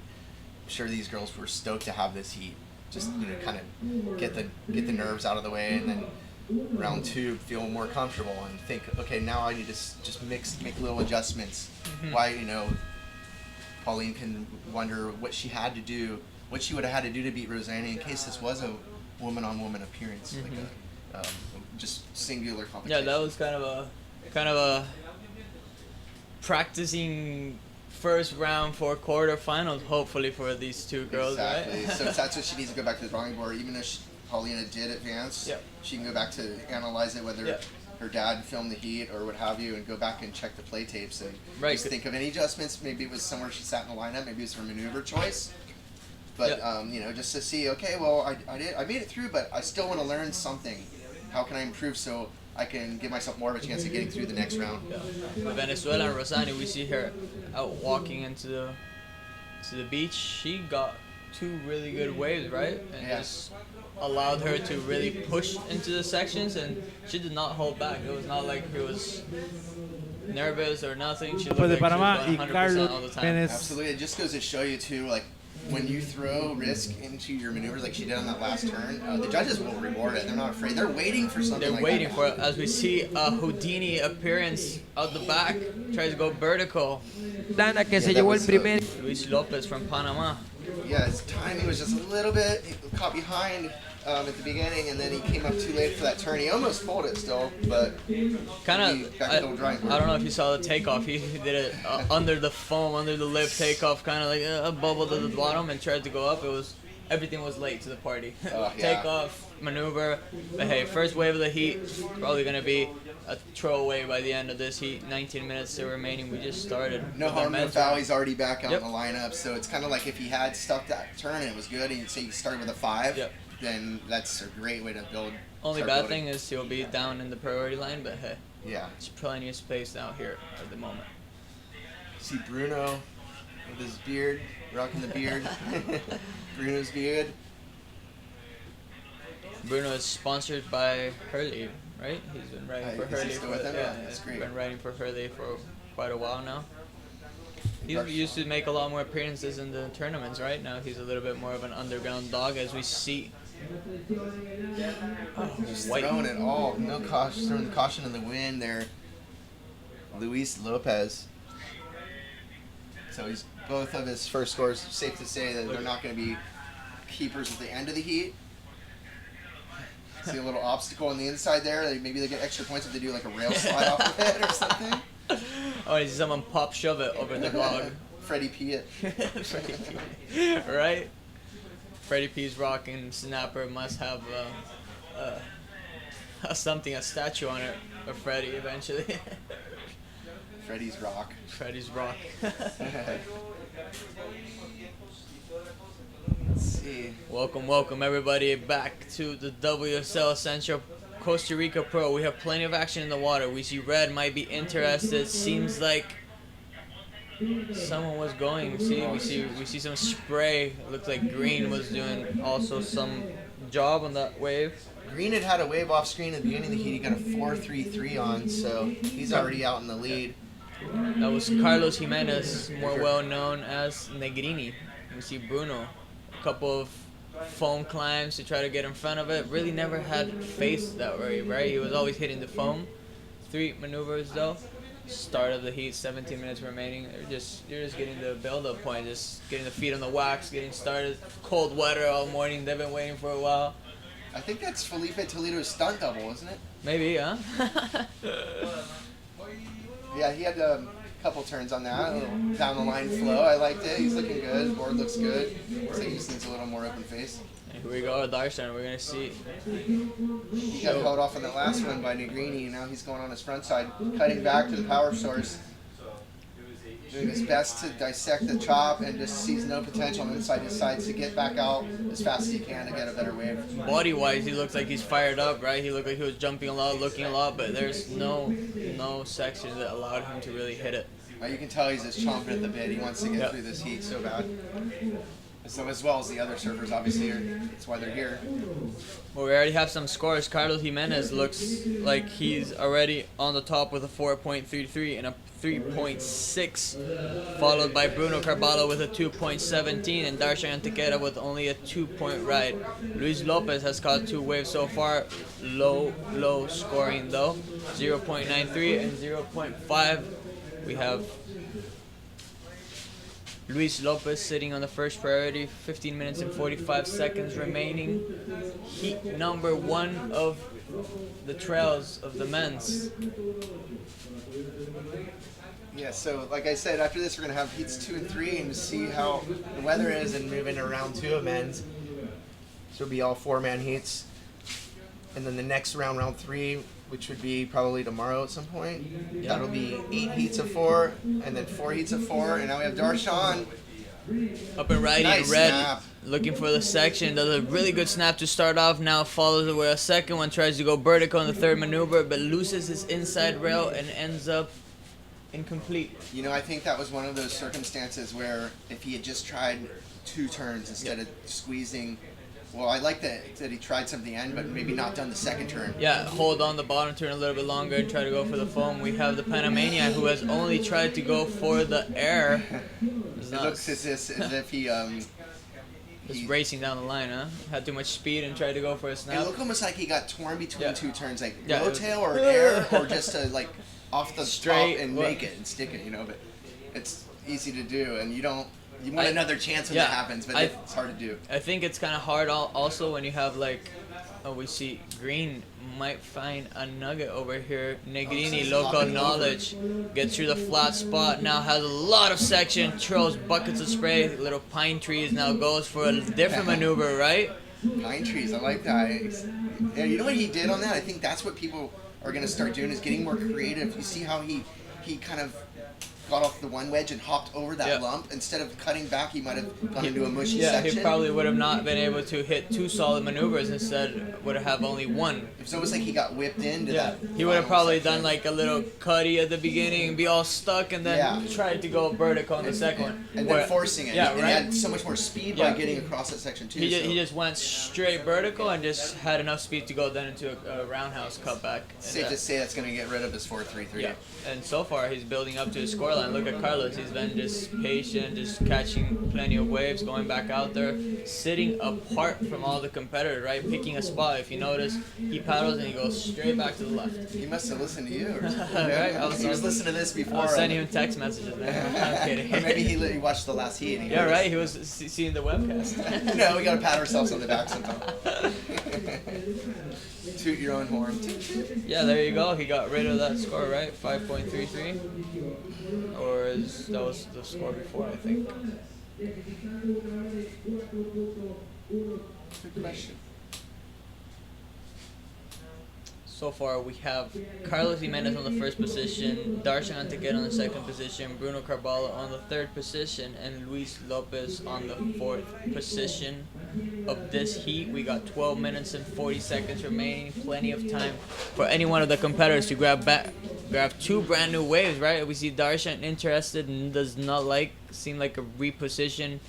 I'm sure these girls were stoked to have this heat. Just kind of get the nerves out of the way, and then round 2 feel more comfortable and think, okay, now I need to just make little adjustments. Mm-hmm. Why Pauline can wonder what she had to do, what she would have had to do to beat Rosanna in case this was a woman-on-woman appearance, like just singular competition. Yeah, that was kind of a practicing first round for quarterfinals, hopefully for these two girls, exactly. right? So that's what she needs to go back to the drawing board. Even though Paulina did advance, Yep. she can go back to analyze it, whether Yep. her dad filmed the heat or what have you, and go back and check the play tapes and Right. just think of any adjustments. Maybe it was somewhere she sat in the lineup. Maybe it was her maneuver choice. But Yep. just to see, okay, well, I made it through, but I still want to learn something. How can I improve so I can give myself more of a chance of getting through the next round? Yeah. With Venezuela and Rosani, we see her out walking into the beach. She got 2 really good waves, right? And just allowed her to really push into the sections, and she did not hold back. It was not like she was nervous or nothing. She looked Pues de like she Panamá was y going 100% Carlos all the time. Pérez. Absolutely. It just goes to show you, too, like, when you throw risk into your maneuvers like she did on that last turn, the judges will reward it. They're not afraid. They're waiting for something. They're like waiting that. for it. As we see a Houdini appearance out the back, tries to go vertical. Dana que Yeah, se that llevó el was, primer. Luis Lopez from Panama. Yeah, his timing was just a little bit caught behind at the beginning, and then he came up too late for that turn. He almost pulled it still, but Kind he of. back I to the drawing board. don't know if you saw the takeoff. He did it under the foam, under the lip takeoff, kind of like a bubble to the bottom, and tried to go up. Everything was late to the party. Yeah. Takeoff, maneuver. But hey, first wave of the heat, probably gonna be a throwaway by the end of this heat. 19 minutes still remaining. We just started. No with the harm, no men's foul. round. He's already back out Yep. in the lineup, so it's kind of like if he had stuffed that turn and it was good, and you'd say you started with a 5, Yep. then that's a great way to build. Only start bad building. thing is he'll be down in the priority line, but hey, Yeah. there's plenty of space out here at the moment. See Bruno with his beard, rocking the beard. Bruno's beard. Bruno is sponsored by Hurley, right? He's been riding for Is he Hurley still for with them? yeah, Yeah, that's he's great. been riding for Hurley for quite a while now. He Dark used to make a lot more appearances in the tournaments, right? Now he's a little bit more of an underground dog, as we see. Oh, Just white. throwing it all. No caution, throwing the caution in the wind there. Luis Lopez. So he's both of his first scores. Safe to say that they're not going to be keepers at the end of the heat. See a little obstacle on the inside there. Maybe they get extra points if they do like a rail slide off of it or something. Oh, I see someone pop shove it over the log. Freddie P. it. Freddie P. Right? Freddie P's rocking snapper must have a statue on it of Freddie eventually. Freddie's rock. Freddie's rock. Let's see. Welcome everybody back to the WSL Central Costa Rica Pro. We have plenty of action in the water. We see Red might be interested. Seems like someone was going. We see some spray. It looks like Green was doing also some job on that wave. Green had a wave off screen at the beginning of the heat. He got a 4.33 on, so he's already out in the lead. That was Carlos Jimenez, more well known as Negrini. We see Bruno, a couple of foam climbs to try to get in front of it. Really never had faced that way, right? He was always hitting the foam. 3 maneuvers though. Start of the heat, 17 minutes remaining. You're just getting the build-up point, just getting the feet on the wax, getting started. Cold weather all morning. They've been waiting for a while. I think that's Felipe Toledo's stunt double, isn't it? Maybe, huh? Yeah, he had a couple turns on that. A little down the line flow. I liked it. He's looking good. His board looks good. Looks like he seems a little more open face. And here we go, Darshan. We're gonna see. He got held off on that last one by Negrini, and now he's going on his front side, cutting back to the power source. Doing his best to dissect the chop and just sees no potential and inside decides to get back out as fast as he can to get a better wave. Body-wise, he looks like he's fired up, right? He looked like he was jumping a lot, looking a lot, but there's no section that allowed him to really hit it. You can tell he's just chomping at the bit. He wants to get through this heat so bad. So as well as the other surfers, obviously, that's why they're here. Well, we already have some scores. Carlos Jimenez looks like he's already on the top with a 4.33 and a 3.6, followed by Bruno Carballo with a 2.17 and Darshan Antequera with only a 2-point ride. Luis Lopez has caught 2 waves so far, low scoring though, 0.93 and 0.5. We have Luis Lopez sitting on the first priority, 15 minutes and 45 seconds remaining. Heat number 1 of the trails of the men's. Yeah, so like I said, after this we're going to have heats 2 and 3 and see how the weather is and move into round 2 of men's. So it'll be all 4-man heats. And then the next round, round 3, which would be probably tomorrow at some point. Yeah. That'll be 8 heats of 4 and then 4 heats of 4. And now we have Darshan. Up and riding, Nice Red, snap. looking for the section. Does a really good snap to start off. Now follows it with a second one. Tries to go vertical in the third maneuver, but loses his inside rail and ends up incomplete. You know, I think that was one of those circumstances where if he had just tried 2 turns instead of squeezing. Well, I like that he tried something end, but maybe not done the second turn. Yeah, hold on the bottom turn a little bit longer and try to go for the foam. We have the Panamanian who has only tried to go for the air. It looks as if he Just racing down the line, huh? Had too much speed and tried to go for a It snap. looked almost like he got torn between Yeah. two turns, like Yeah, it low was- tail or air, or just to like off the Straight, top and what- make it and stick it, you know. But it's easy to do, and you want I- another chance when yeah, that happens, but I- it's hard to do. I think it's kind of hard also when you have like, we see Green might find a nugget over here. Negrini, he's local hopping knowledge, gets through the flat spot, now has a lot of section, throws buckets of spray, little pine trees, now goes for a different maneuver, right? Pine trees, I like that. Yeah, you know what he did on that? I think that's what people are gonna start doing is getting more creative. You see how he kind of got off the one wedge and hopped over that Yeah. lump. Instead of cutting back, he might have gone into a mushy Yeah, section. he probably would have not been able to hit two solid maneuvers. Instead, would have only one. It's almost like he got whipped into Yeah, that. he would have final probably section. done like a little cutty at the beginning and be all stuck, and then Yeah. tried to go vertical on the second one. And Where- then forcing it. Yeah, and right. he had so much more speed Yeah. by getting across that section too. He just went straight vertical and just had enough speed to go then into a roundhouse cutback. safe to say that's going to get rid of his 4.33. Yeah, and so far he's building up to his scoreline. Look at Carlos. He's been just patient, just catching plenty of waves, going back out there, sitting apart from all the competitors, right? Picking a spot. If you notice, he paddles and he goes straight back to the left. He must have listened to you. Or something. Right, he was listening to this before. I'll send him text messages now. I'm kidding. Or maybe he watched the last heat. And he Yeah, heard right. us. He was seeing the webcast. No, we got to pat ourselves on the back sometime. Toot your own horn. Yeah, there you go. He got rid of that score, right? 5.33. Or that was the score before, I think. Good question. So far, we have Carlos Jimenez on the first position, Darshan Antequera on the second position, Bruno Carballo on the third position, and Luis Lopez on the fourth position. Of this heat, we got 12 minutes and 40 seconds remaining. Plenty of time for any one of the competitors to grab two brand new waves, right? We see Darshan interested and does not seem like a reposition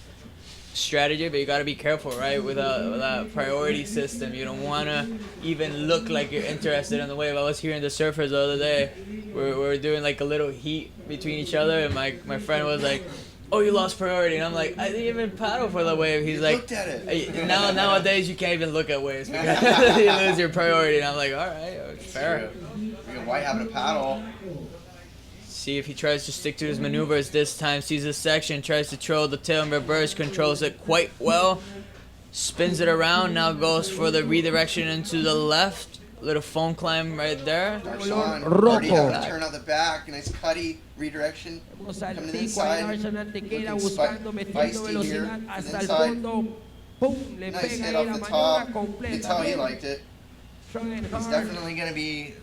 strategy, but you got to be careful, right? With a priority system, you don't want to even look like you're interested in the wave. I was hearing the surfers the other day. We were doing like a little heat between each other, and my friend was like, "Oh, you lost priority," and I'm like, "I didn't even paddle for the wave." He's You like, looked at it. Nowadays you can't even look at waves because you lose your priority." And I'm like, "All right, fair." Why having a paddle? See if he tries to stick to his maneuvers this time. Sees a section, tries to throw the tail in reverse, controls it quite well. Spins it around, now goes for the redirection into the left. Little phone climb right there. Darshan Rojo. already having to turn out the back. Nice cutty redirection. Vamos al Coming to the pico ahí, inside. Darshan Antequera Looking buscando, metiendo feisty here. velocidad hasta el Inside. fondo. ¡Pum! Le Nice pega hit ahí off la the maniobra top. You completa. can tell he liked it. Strong and He's hard. definitely going to be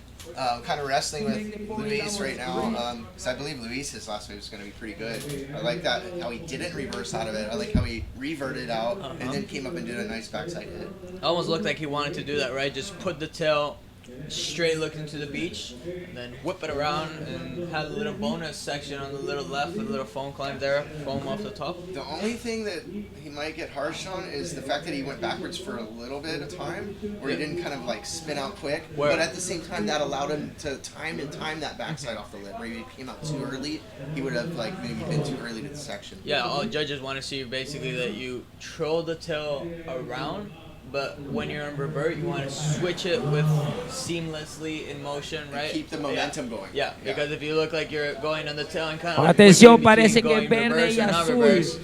kind of wrestling with Luis right now. Because I believe Luis's last wave is going to be pretty good. I like that, how he didn't reverse out of it. I like how he reverted out and then came up and did a nice backside hit. Almost looked like he wanted to do that, right? Just put the tail straight looking to the beach, and then whip it around and have a little bonus section on the little left with a little foam climb there, foam off the top. The only thing that he might get harsh on is the fact that he went backwards for a little bit of time, where he didn't kind of like spin out quick. Where- But at the same time, that allowed him to time that backside off the lip. Where he came out too early, he would have like maybe been too early to the section. Yeah, all judges want to see basically that you troll the tail around, but when you're in revert, you want to switch it with seamlessly in motion, right? Keep the momentum going. Yeah, because if you look like you're going on the tail and kind of Atención, parece que verde y azul.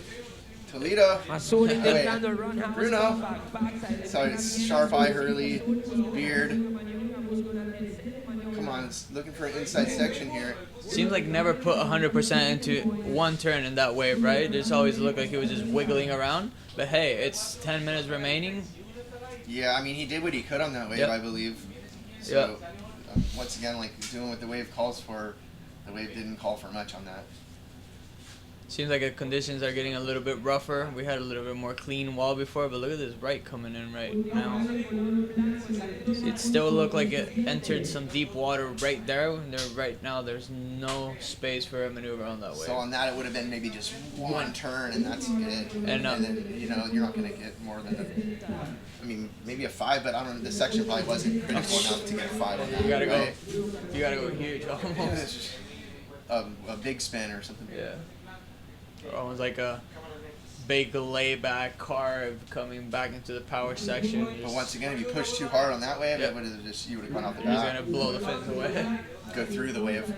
Toledo. Azul Wait, intentando el roundhouse. Bruno. Backside. So it's sharp eye Hurley, beard. Come on, it's looking for an inside section here. Seems like never put 100% into one turn in that wave, right? Just always looked like he was just wiggling around. But hey, it's 10 minutes remaining. Yeah, I mean, he did what he could on that wave, Yep. I believe. So, once again, like doing what the wave calls for, the wave didn't call for much on that. Seems like the conditions are getting a little bit rougher. We had a little bit more clean wall before, but look at this right coming in right now. It still looked like it entered some deep water right there. And right now, there's no space for a maneuver on that wave. So on that, it would have been maybe just one turn, and that's it. And, then, you know, you're not going to get more than I mean, maybe a 5, but I don't know. This section probably wasn't critical enough to get a 5 on that. You gotta right? You gotta go huge, almost. a big spin or something. Yeah. Or almost like a big layback carve coming back into the power section. But once again, if you push too hard on that wave, Yep. it would have just you would have gone off the He's back. gonna blow the fins away. Go through the wave.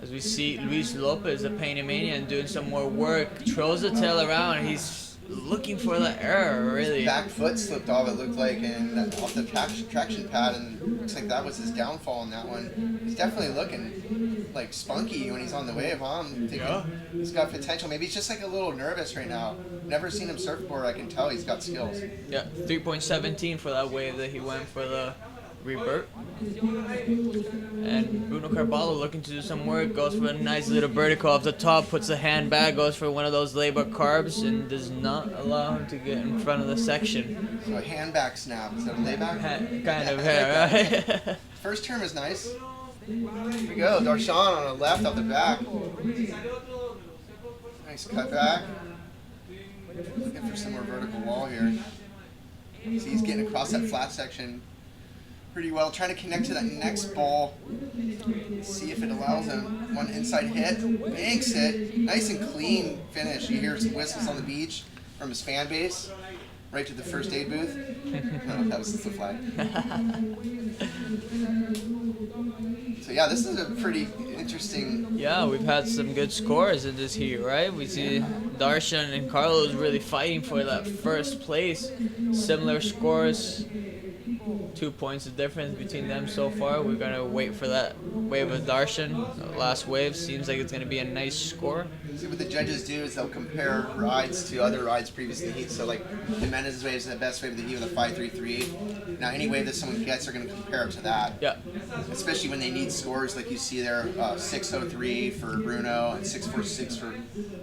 As we see Luis Lopez, the Panamanian, doing some more work, throws the tail around. He's looking for the error, really. Back foot slipped off, it looked like, and off the traction pad, and looks like that was his downfall on that one. He's definitely looking like spunky when he's on the wave, huh? I'm thinking he's got potential. Maybe he's just like a little nervous right now. Never seen him surfboard. I can tell he's got skills. Yeah, 3.17 for that wave that he went for the revert. And Bruno Carvalho looking to do some work, goes for a nice little vertical off the top, puts the hand back, goes for one of those layback carbs, and does not allow him to get in front of the section. So a hand back snap instead of layback? Kind of hair, right? First term is nice. Here we go, Darshan on the left off the back. Nice cut back. Looking for some more vertical wall here. See, he's getting across that flat section pretty well, trying to connect to that next ball. See if it allows him. One inside hit, banks it. Nice and clean finish. You hear some whistles on the beach from his fan base, right to the first aid booth. No, that was the flag. So yeah, this is a pretty interesting. Yeah, we've had some good scores in this heat, right? We see Darshan and Carlos really fighting for that first place. Similar scores. 2 points of difference between them so far. We're gonna wait for that wave of Darshan. The last wave seems like it's gonna be a nice score. See, what the judges do is they'll compare rides to other rides previous to the heat. So like Jimenez's wave is the best wave of the heat with a 5.33. Now any wave that someone gets, they're going to compare it to that. Yeah. Especially when they need scores like you see there, 6.03 for Bruno and 6.46 for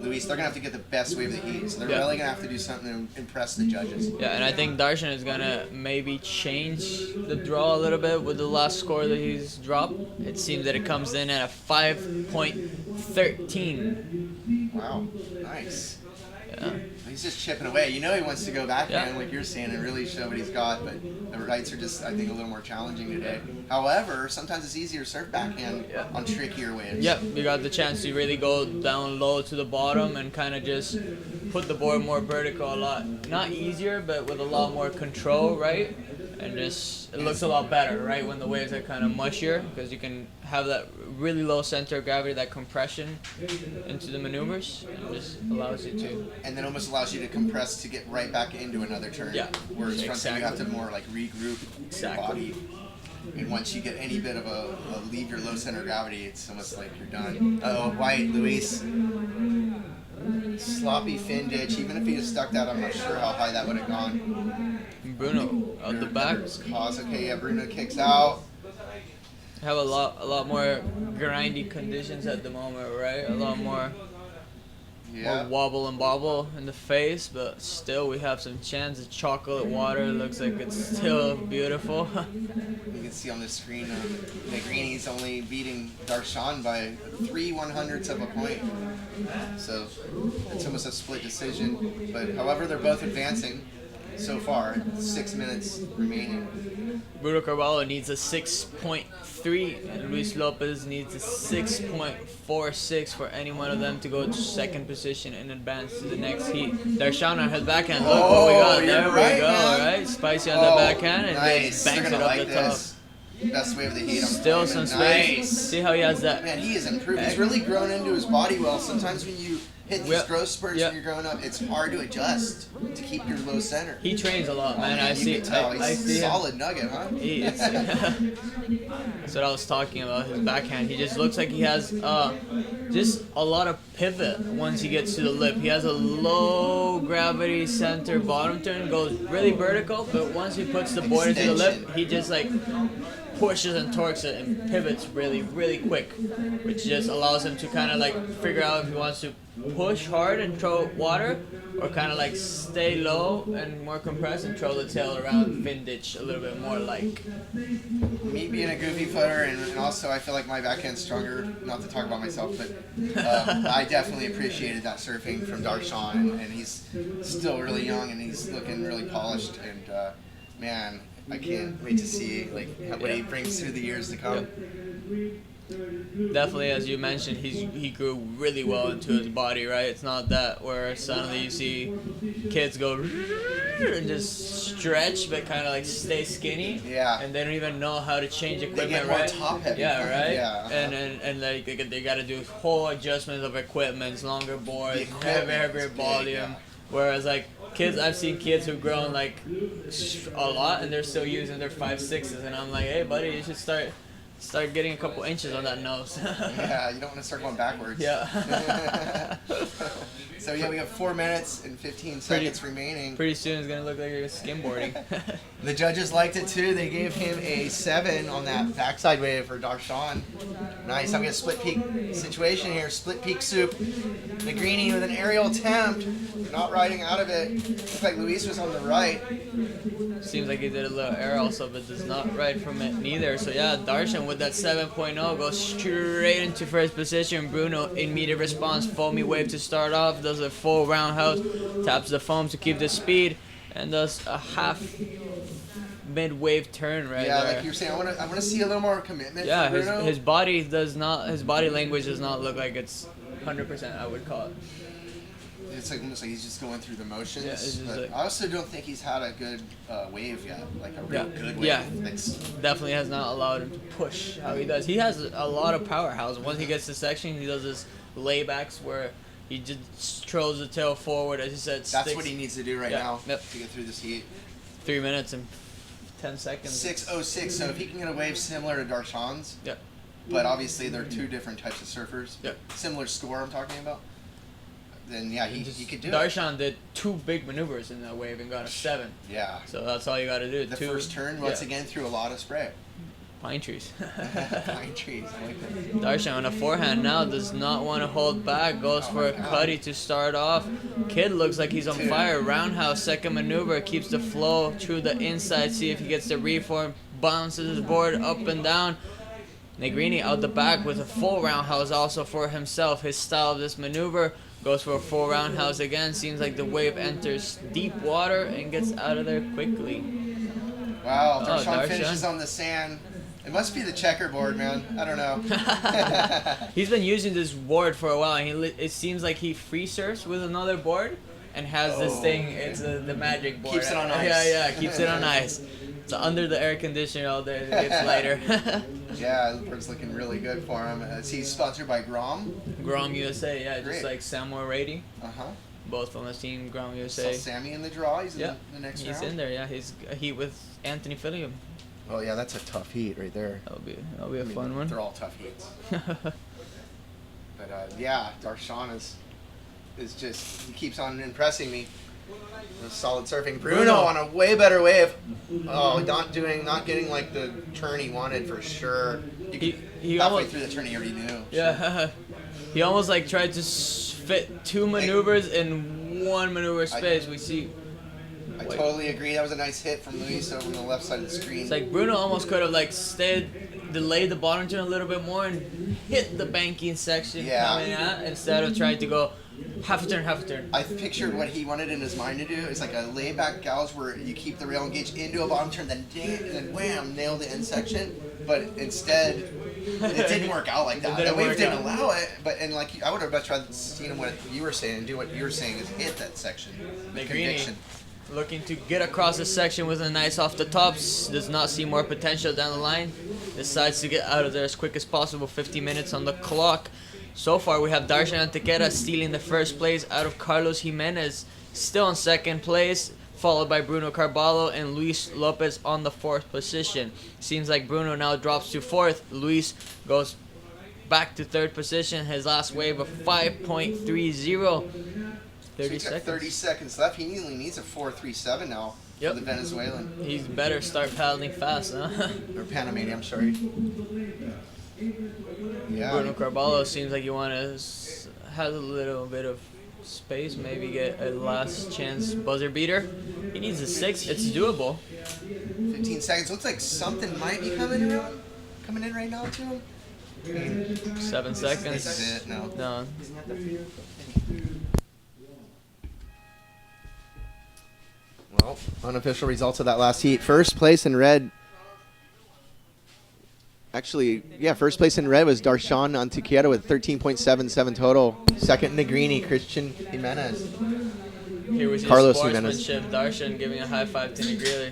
Luis. They're going to have to get the best wave of the heat. So they're really going to have to do something to impress the judges. Yeah, and I think Darshan is gonna maybe change the draw a little bit with the last score that he's dropped. It seems that it comes in at a 5.13. Wow, nice. Yeah. He's just chipping away. You know he wants to go backhand, Yeah. like you're saying, and really show what he's got, but the rights are just, I think, a little more challenging today. However, sometimes it's easier to surf backhand on trickier waves. Yep, you got the chance to really go down low to the bottom and kind of just put the board more vertical a lot. Not easier, but with a lot more control, right? And just, it looks a lot better, right, when the waves are kind of mushier, because you can have that really low center of gravity, that compression into the maneuvers, and it just allows you to. And then almost allows you to compress to get right back into another turn. Yeah, Whereas front time you have to exactly. more like regroup Exactly. your body. And once you get any bit of a leave your low center of gravity, it's almost like you're done. Uh-oh, White, Luis. Sloppy fin ditch. Even if he had stuck that, I'm not sure how high that would have gone. Bruno, out the back. Cause. Okay, yeah, Bruno kicks out. Have a lot more grindy conditions at the moment, right? A lot more wobble and bobble in the face, but still we have some chance. The chocolate water looks like it's still beautiful. You can see on the screen, Negrini's only beating Darshan by 3/100ths of a point. So it's almost a split decision. But however, they're both advancing so far. 6 minutes remaining. Bruno Carvalho needs a 6.3 and Luis Lopez needs a 6.46 for any one of them to go to second position and advance to the next heat. Darshan on his backhand. Look what we got. There we go, right? Spicy on the backhand and nice. just banks They're it gonna up like the top. this. Best wave of the heat. Still some space. Nice. See how he has that. Man, he has improved. He's really grown into his body well. Sometimes when you hit these growth spurts when you're growing up, it's hard to adjust to keep your low center. He trains a lot, man. I You see. can tell. I He's see a him. solid nugget, huh? He is. That's what I was talking about, his backhand. He just looks like he has just a lot of pivot once he gets to the lip. He has a low gravity center bottom turn, goes really vertical, but once he puts the board into the lip, he just like pushes and torques it and pivots really, really quick, which just allows him to kind of like figure out if he wants to push hard and throw water, or kind of like stay low and more compressed and throw the tail around fin ditch a little bit more like. Me being a goofy footer, and also I feel like my backhand's stronger, not to talk about myself, but I definitely appreciated that surfing from Darshan, and he's still really young and he's looking really polished, and man, I can't wait to see like what he brings through the years to come. definitely, as you mentioned, he grew really well into his body, right? It's not that where suddenly you see kids go and just stretch, but kind of like stay skinny. Yeah. And they don't even know how to change They equipment, get more right? top heavy. Yeah, right. Yeah. And like they got to do whole adjustments of equipment, longer boards, equipment heavier is big, volume. yeah. Whereas like kids, I've seen kids who've grown like a lot and they're still using their 5.6s, and I'm like, hey buddy, you should start getting a couple inches on that nose. Yeah, you don't want to start going backwards. Yeah. So yeah, we have 4 minutes and 15 seconds remaining. Pretty soon it's gonna look like you're skimboarding. The judges liked it too. They gave him a 7 on that backside wave for Darshan. Nice. I'm gonna split peak situation here. Split peak soup. Negrini with an aerial attempt. Not riding out of it. Looks like Luis was on the right. Seems like he did a little air also, but does not ride from it neither. So yeah, Darshan with that 7.0 goes straight into first position. Bruno, immediate response, foamy wave to start off, does a full roundhouse, taps the foam to keep the speed, and does a half mid-wave turn right Yeah, there. like you were saying, I want to see a little more commitment Yeah, from Bruno. his body language does not look like it's 100%, I would call it. It's like almost like he's just going through the motions. Yeah, it's just but like- I also don't think he's had a good wave yet, like a real good wave. Yeah. That's, Definitely has not allowed him to push how he does. He has a lot of powerhouse. Once he gets to section, he does his laybacks where he just throws the tail forward, as you said. that's sticks. what he needs to do right Yeah, now yep. to get through this heat. 3 minutes and 10 seconds. 6:06. So if he can get a wave similar to Darshan's, Yep. but obviously they're two different types of surfers. Yep. Similar score I'm talking about. Then yeah, he could do it. Darshan did 2 big maneuvers in that wave and got a 7. Yeah. So that's all you got to do. The 2, first turn once yeah. again through a lot of spray. Pine trees. Pine trees. I like that. Darshan on a forehand now does not want to hold back. Goes for a cutty to start off. Kid looks like he's on fire. Roundhouse, second maneuver, keeps the flow through the inside. See if he gets the reform. Bounces his board up and down. Negrini out the back with a full roundhouse also for himself. His style of this maneuver goes for a full roundhouse again. Seems like the wave enters deep water and gets out of there quickly. Wow, Oh, Darshan Darshan. finishes on the sand. It must be the checkerboard, man. I don't know. He's been using this board for a while, and it seems like he free surfs with another board and has this thing. It's the magic board. Keeps it on ice. Yeah, keeps it on ice. It's under the air conditioner all day. It gets lighter. Yeah, the bird's looking really good for him. He's sponsored by Grom. Grom USA, yeah, Great. just like Samuel Rady, Uh-huh. both on the team. Grom Saw USA. Sammy in the draw. He's Yeah, in the next he's round. in there. Yeah, he's a heat with Anthony Fillion. Oh, yeah, that's a tough heat right there. That'll be a I mean, fun one. They're all tough heats. But yeah, Darshan is just, he keeps on impressing me. Solid surfing. Bruno on a way better wave. Oh, not getting like the turn he wanted for sure. He Halfway almost through the turn he already knew. yeah. He almost like tried to fit 2 maneuvers in 1 maneuver space. We see. I totally agree. That was a nice hit from Luis over on the left side of the screen. It's like Bruno almost could have like delayed the bottom turn a little bit more and hit the banking section coming out instead of trying to go half a turn. I pictured what he wanted in his mind to do. It's like a layback gouge where you keep the rail engaged into a bottom turn, then ding it, and then wham, nail the end section. But instead, it didn't work out like that. The wave didn't allow it. But and like I would have much rather seen what you were saying and do what you were saying is hit that section. The conviction. Looking to get across the section with a nice off the tops. Does not see more potential down the line. Decides to get out of there as quick as possible. 50 minutes on the clock. So far, we have Darshan Antequera stealing the first place out of Carlos Jimenez, still in second place, followed by Bruno Carballo and Luis Lopez on the 4th position. Seems like Bruno now drops to 4th. Luis goes back to 3rd position. His last wave of 5.30. 30 seconds. 30 seconds left. He only needs a 4.37 now Yep. for the Venezuelan. He's better start paddling fast, huh? Or Panamanian, I'm sorry. Yeah. Bruno Carballo seems like you want to has a little bit of space, maybe get a last chance buzzer beater. He needs a 6. It's doable. 15 seconds. Looks like something might be coming in right now to him. I mean, 7 seconds. This is it. No. No. Well, unofficial results of that last heat. First place in red, Actually, yeah, first place in red was Darshan Antiquieta with 13.77 total. Second, Negrini, Christian Jimenez. Here we see Carlos sportsmanship. Darshan giving a high five to Negrini.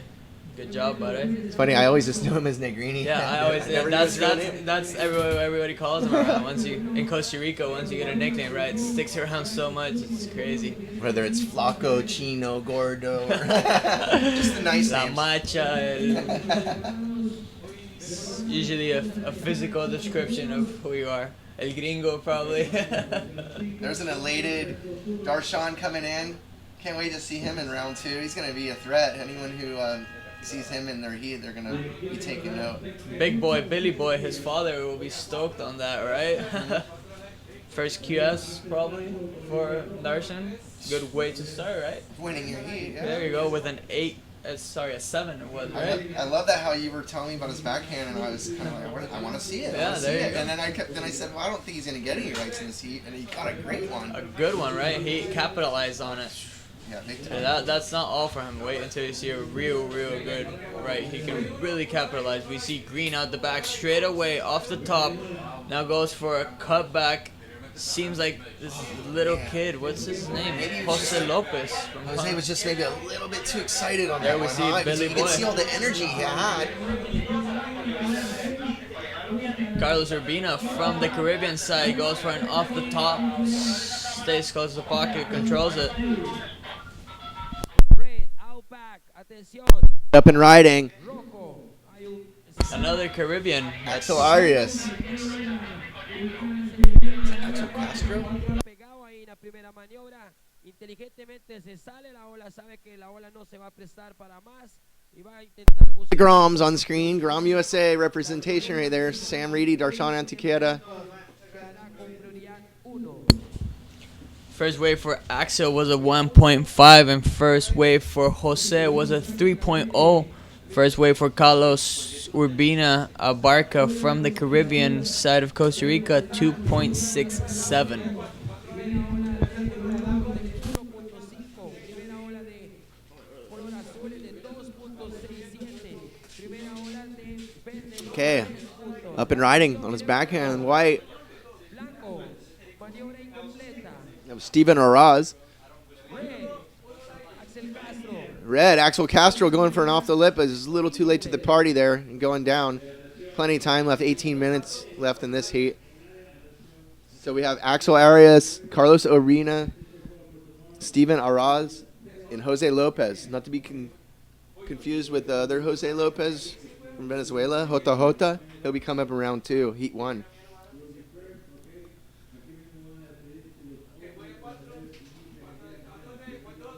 Good job, buddy. It's funny, I always just knew him as Negrini. Yeah, I always never did. knew his real name. That's everybody calls him around. Once you in Costa Rica, once you get a nickname, right, it sticks around so much. It's crazy. Whether it's Flaco, Chino, Gordo, or just the nice La names. Macha. It's usually a physical description of who you are. El Gringo, probably. There's an elated Darshan coming in. Can't wait to see him in round 2. He's going to be a threat. Anyone who sees him in their heat, they're going to be taking note. Big boy, Billy boy, his father will be stoked on that, right? First QS probably for Darshan. Good way to start, right? Winning your heat, yeah. There you go with an 8. A 7 or what, right? I love that how you were telling me about his backhand, and I was kind of like, I want to see it. Yeah, there you go. And then I said, well, I don't think he's going to get any rights in this heat, and he got a great one. A good one, right? He capitalized on it. Yeah, big time. That's not all for him. Wait until you see a real good right. He can really capitalize. We see Green out the back straight away off the top. Now goes for a cutback. Seems like this little kid. What's his name? Jose Lopez. Jose was just maybe a little bit too excited on There that we one. see huh? Billy You can Boy. see all the energy he had. Carlos Urbina from the Caribbean side goes for an off the top. Stays close to the pocket, controls it. Red, out back. Atención. Up and riding. Rojo. Hay un... Another Caribbean. Axel Arias. Axel Castro? Pegado ahí en la primera maniobra. Inteligentemente se sale la ola. Sabe que la ola no se va a prestar para más. Y va a intentar buscar... Grom's on screen. Grom USA representation right there. Sam Reedy, Darshan Antiquieta. Quedará con prioridad 1. First wave for Axel was a 1.5 and first wave for Jose was a 3.0. First wave for Carlos Urbina Abarca from the Caribbean side of Costa Rica, 2.67. Primera ola de color azul de 2.67. Primera ola de verde. Okay, up and riding on his backhand. White. Blanco. Maniobra incompleta. That was Steven Oraz. Red. Axel Castro. Red, Axel Castro going for an off the lip. It's a little too late to the party there and going down. Plenty of time left, 18 minutes left in this heat. So we have Axel Arias, Carlos Orina, Steven Araz, and Jose Lopez. Not to be confused with the other Jose Lopez from Venezuela, Jota Jota. He'll be coming up in round 2, heat 1.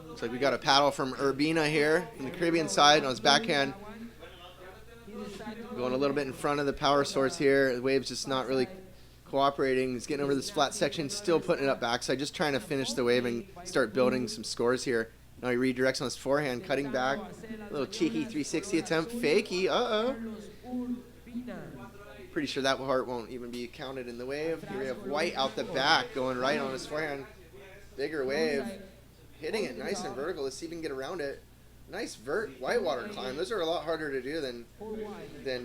Looks like we got a paddle from Urbina here in the Caribbean side on his backhand. Going a little bit in front of the power source here. The wave's just not really cooperating. He's getting over this flat section, still putting it up backside, just trying to finish the wave and start building some scores here. Now he redirects on his forehand, cutting back. A little cheeky 360 attempt. Fakey, Pretty sure that part won't even be counted in the wave. Here we have White out the back, going right on his forehand. Bigger wave. Hitting it nice and vertical. Let's see if we can get around it. Nice whitewater climb. Those are a lot harder to do than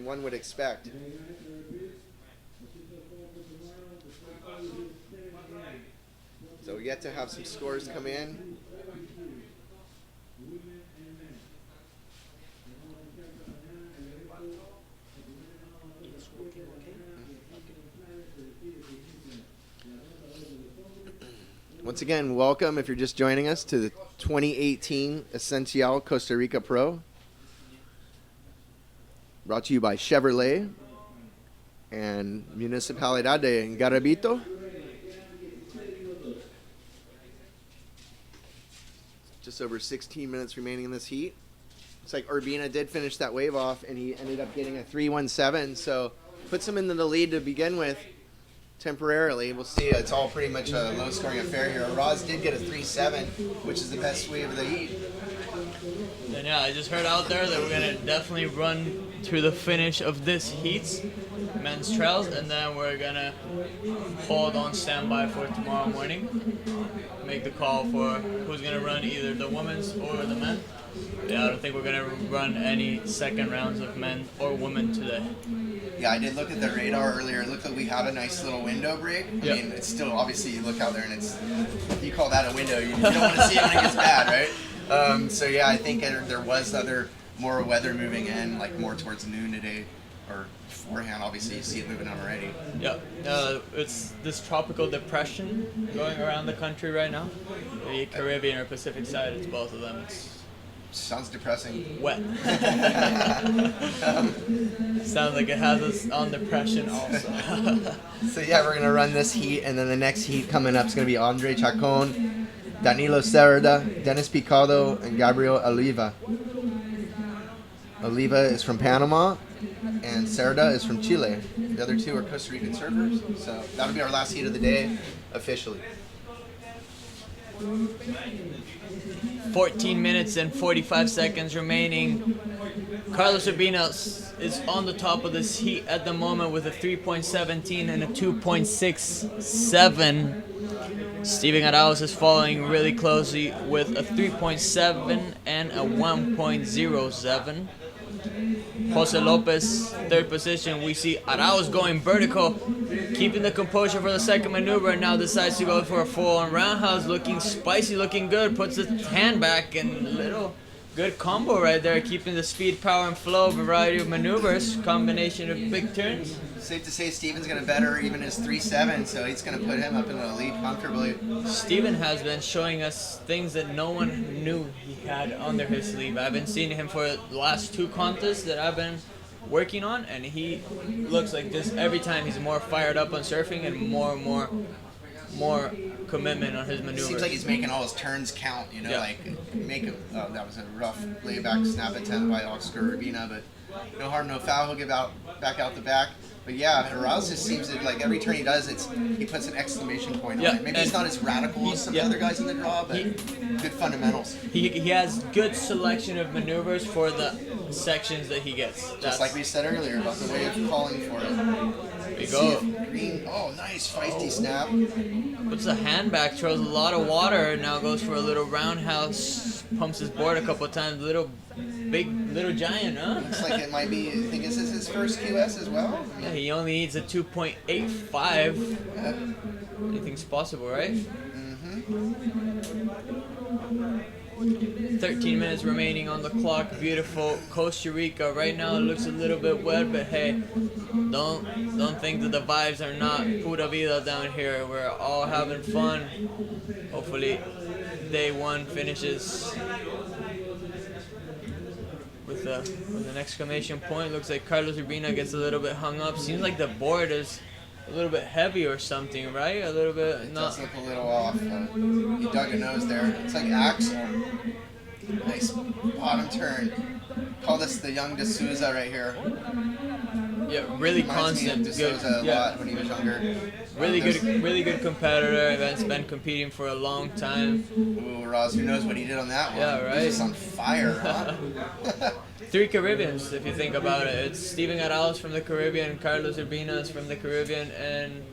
one would expect. So we get to have some scores come in. Once again, welcome if you're just joining us to the 2018 Esencial Costa Rica Pro. Brought to you by Chevrolet and Municipalidad de Garabito. Just over 16 minutes remaining in this heat. Looks like Urbina did finish that wave off, and he ended up getting a 3.17, so puts him into the lead to begin with. Temporarily, we'll see. It's all pretty much a low-scoring affair here. Roz did get a 3.7, which is the best wave of the heat. And yeah, I just heard out there that we're gonna definitely run to the finish of this heat, men's trails, and then we're gonna hold on standby for tomorrow morning. Make the call for who's gonna run either the women's or the men. Yeah, I don't think we're gonna run any second rounds of men or women today. Yeah, I did look at the radar earlier. It looked like we had a nice little window break. I Yep. mean, it's still, obviously, you look out there and it's, you call that a window. You don't want to see it when it gets bad, right? So yeah, I think there was more weather moving in, like more towards noon today, or beforehand. Obviously, you see it moving on already. Yeah, it's this tropical depression going around the country right now. The Caribbean or Pacific side, it's both of them. It's Sounds depressing. wet. Sounds like it has us on depression also. So yeah, we're gonna run this heat, and then the next heat coming up is gonna be Andre Chacon, Danilo Cerda, Dennis Picado, and Gabriel Oliva. Oliva is from Panama, and Cerda is from Chile. The other two are Costa Rican surfers. So that'll be our last heat of the day, officially. 14 minutes and 45 seconds remaining. Carlos Urbina is on the top of this heat at the moment with a 3.17 and a 2.67. Steven Arauz is following really closely with a 3.7 and a 1.07. Jose Lopez, third position. We see Arauz going vertical, keeping the composure for the second maneuver, and now decides to go for a full-on roundhouse, looking spicy, looking good, puts his hand back, and little good combo right there, keeping the speed, power, and flow, variety of maneuvers, combination of big turns. Safe to say Steven's gonna better even his 3.7, so he's gonna put him up in the lead comfortably. Steven has been showing us things that no one knew he had under his sleeve. I've been seeing him for the last two contests that I've been working on, and he looks like just every time he's more fired up on surfing and more commitment on his maneuvers. Seems like he's making all his turns count, you know, Yeah. like make a, that was a rough layback snap attempt by Oscar Urbina, but no harm, no foul. He'll give back out the back. But yeah, Arauz just seems to, like, every turn he does, he puts an exclamation point on Yeah, it. Maybe it's not as radical as some yeah. other guys in the draw, but good fundamentals. He has good selection of maneuvers for the sections that he gets. Just like we said earlier about the way of calling for it. There you See go. if Green, oh, nice, feisty snap. Puts the hand back, throws a lot of water, and now goes for a little roundhouse, pumps his board a couple of times. Little giant, huh? Looks like it might be, I think this is his first QS as well. I mean, Yeah, he only needs a 2.85. yeah. Anything's possible, right? Mm-hmm. 13 minutes remaining on the clock. Beautiful Costa Rica. Right now it looks a little bit wet, but hey, don't think that the vibes are not pura vida down here. We're all having fun. Hopefully day one finishes with an exclamation point. Looks like Carlos Urbina gets a little bit hung up. Seems like the board is a little bit heavy or something, right? A little bit It not. does look a little off. He dug a nose there. It's like Axel. Nice bottom turn. Call this the young D'Souza right here. Yeah, really Reminds me of constant. D'Souza Good. a Yeah. lot when he was younger. Really good competitor. That's been competing for a long time. Ooh, Roz, who knows what he did on that one? Yeah, right. He's just on fire, huh? 3 Caribbeans, if you think about it. It's Steven Arauz from the Caribbean, Carlos Urbina is from the Caribbean, and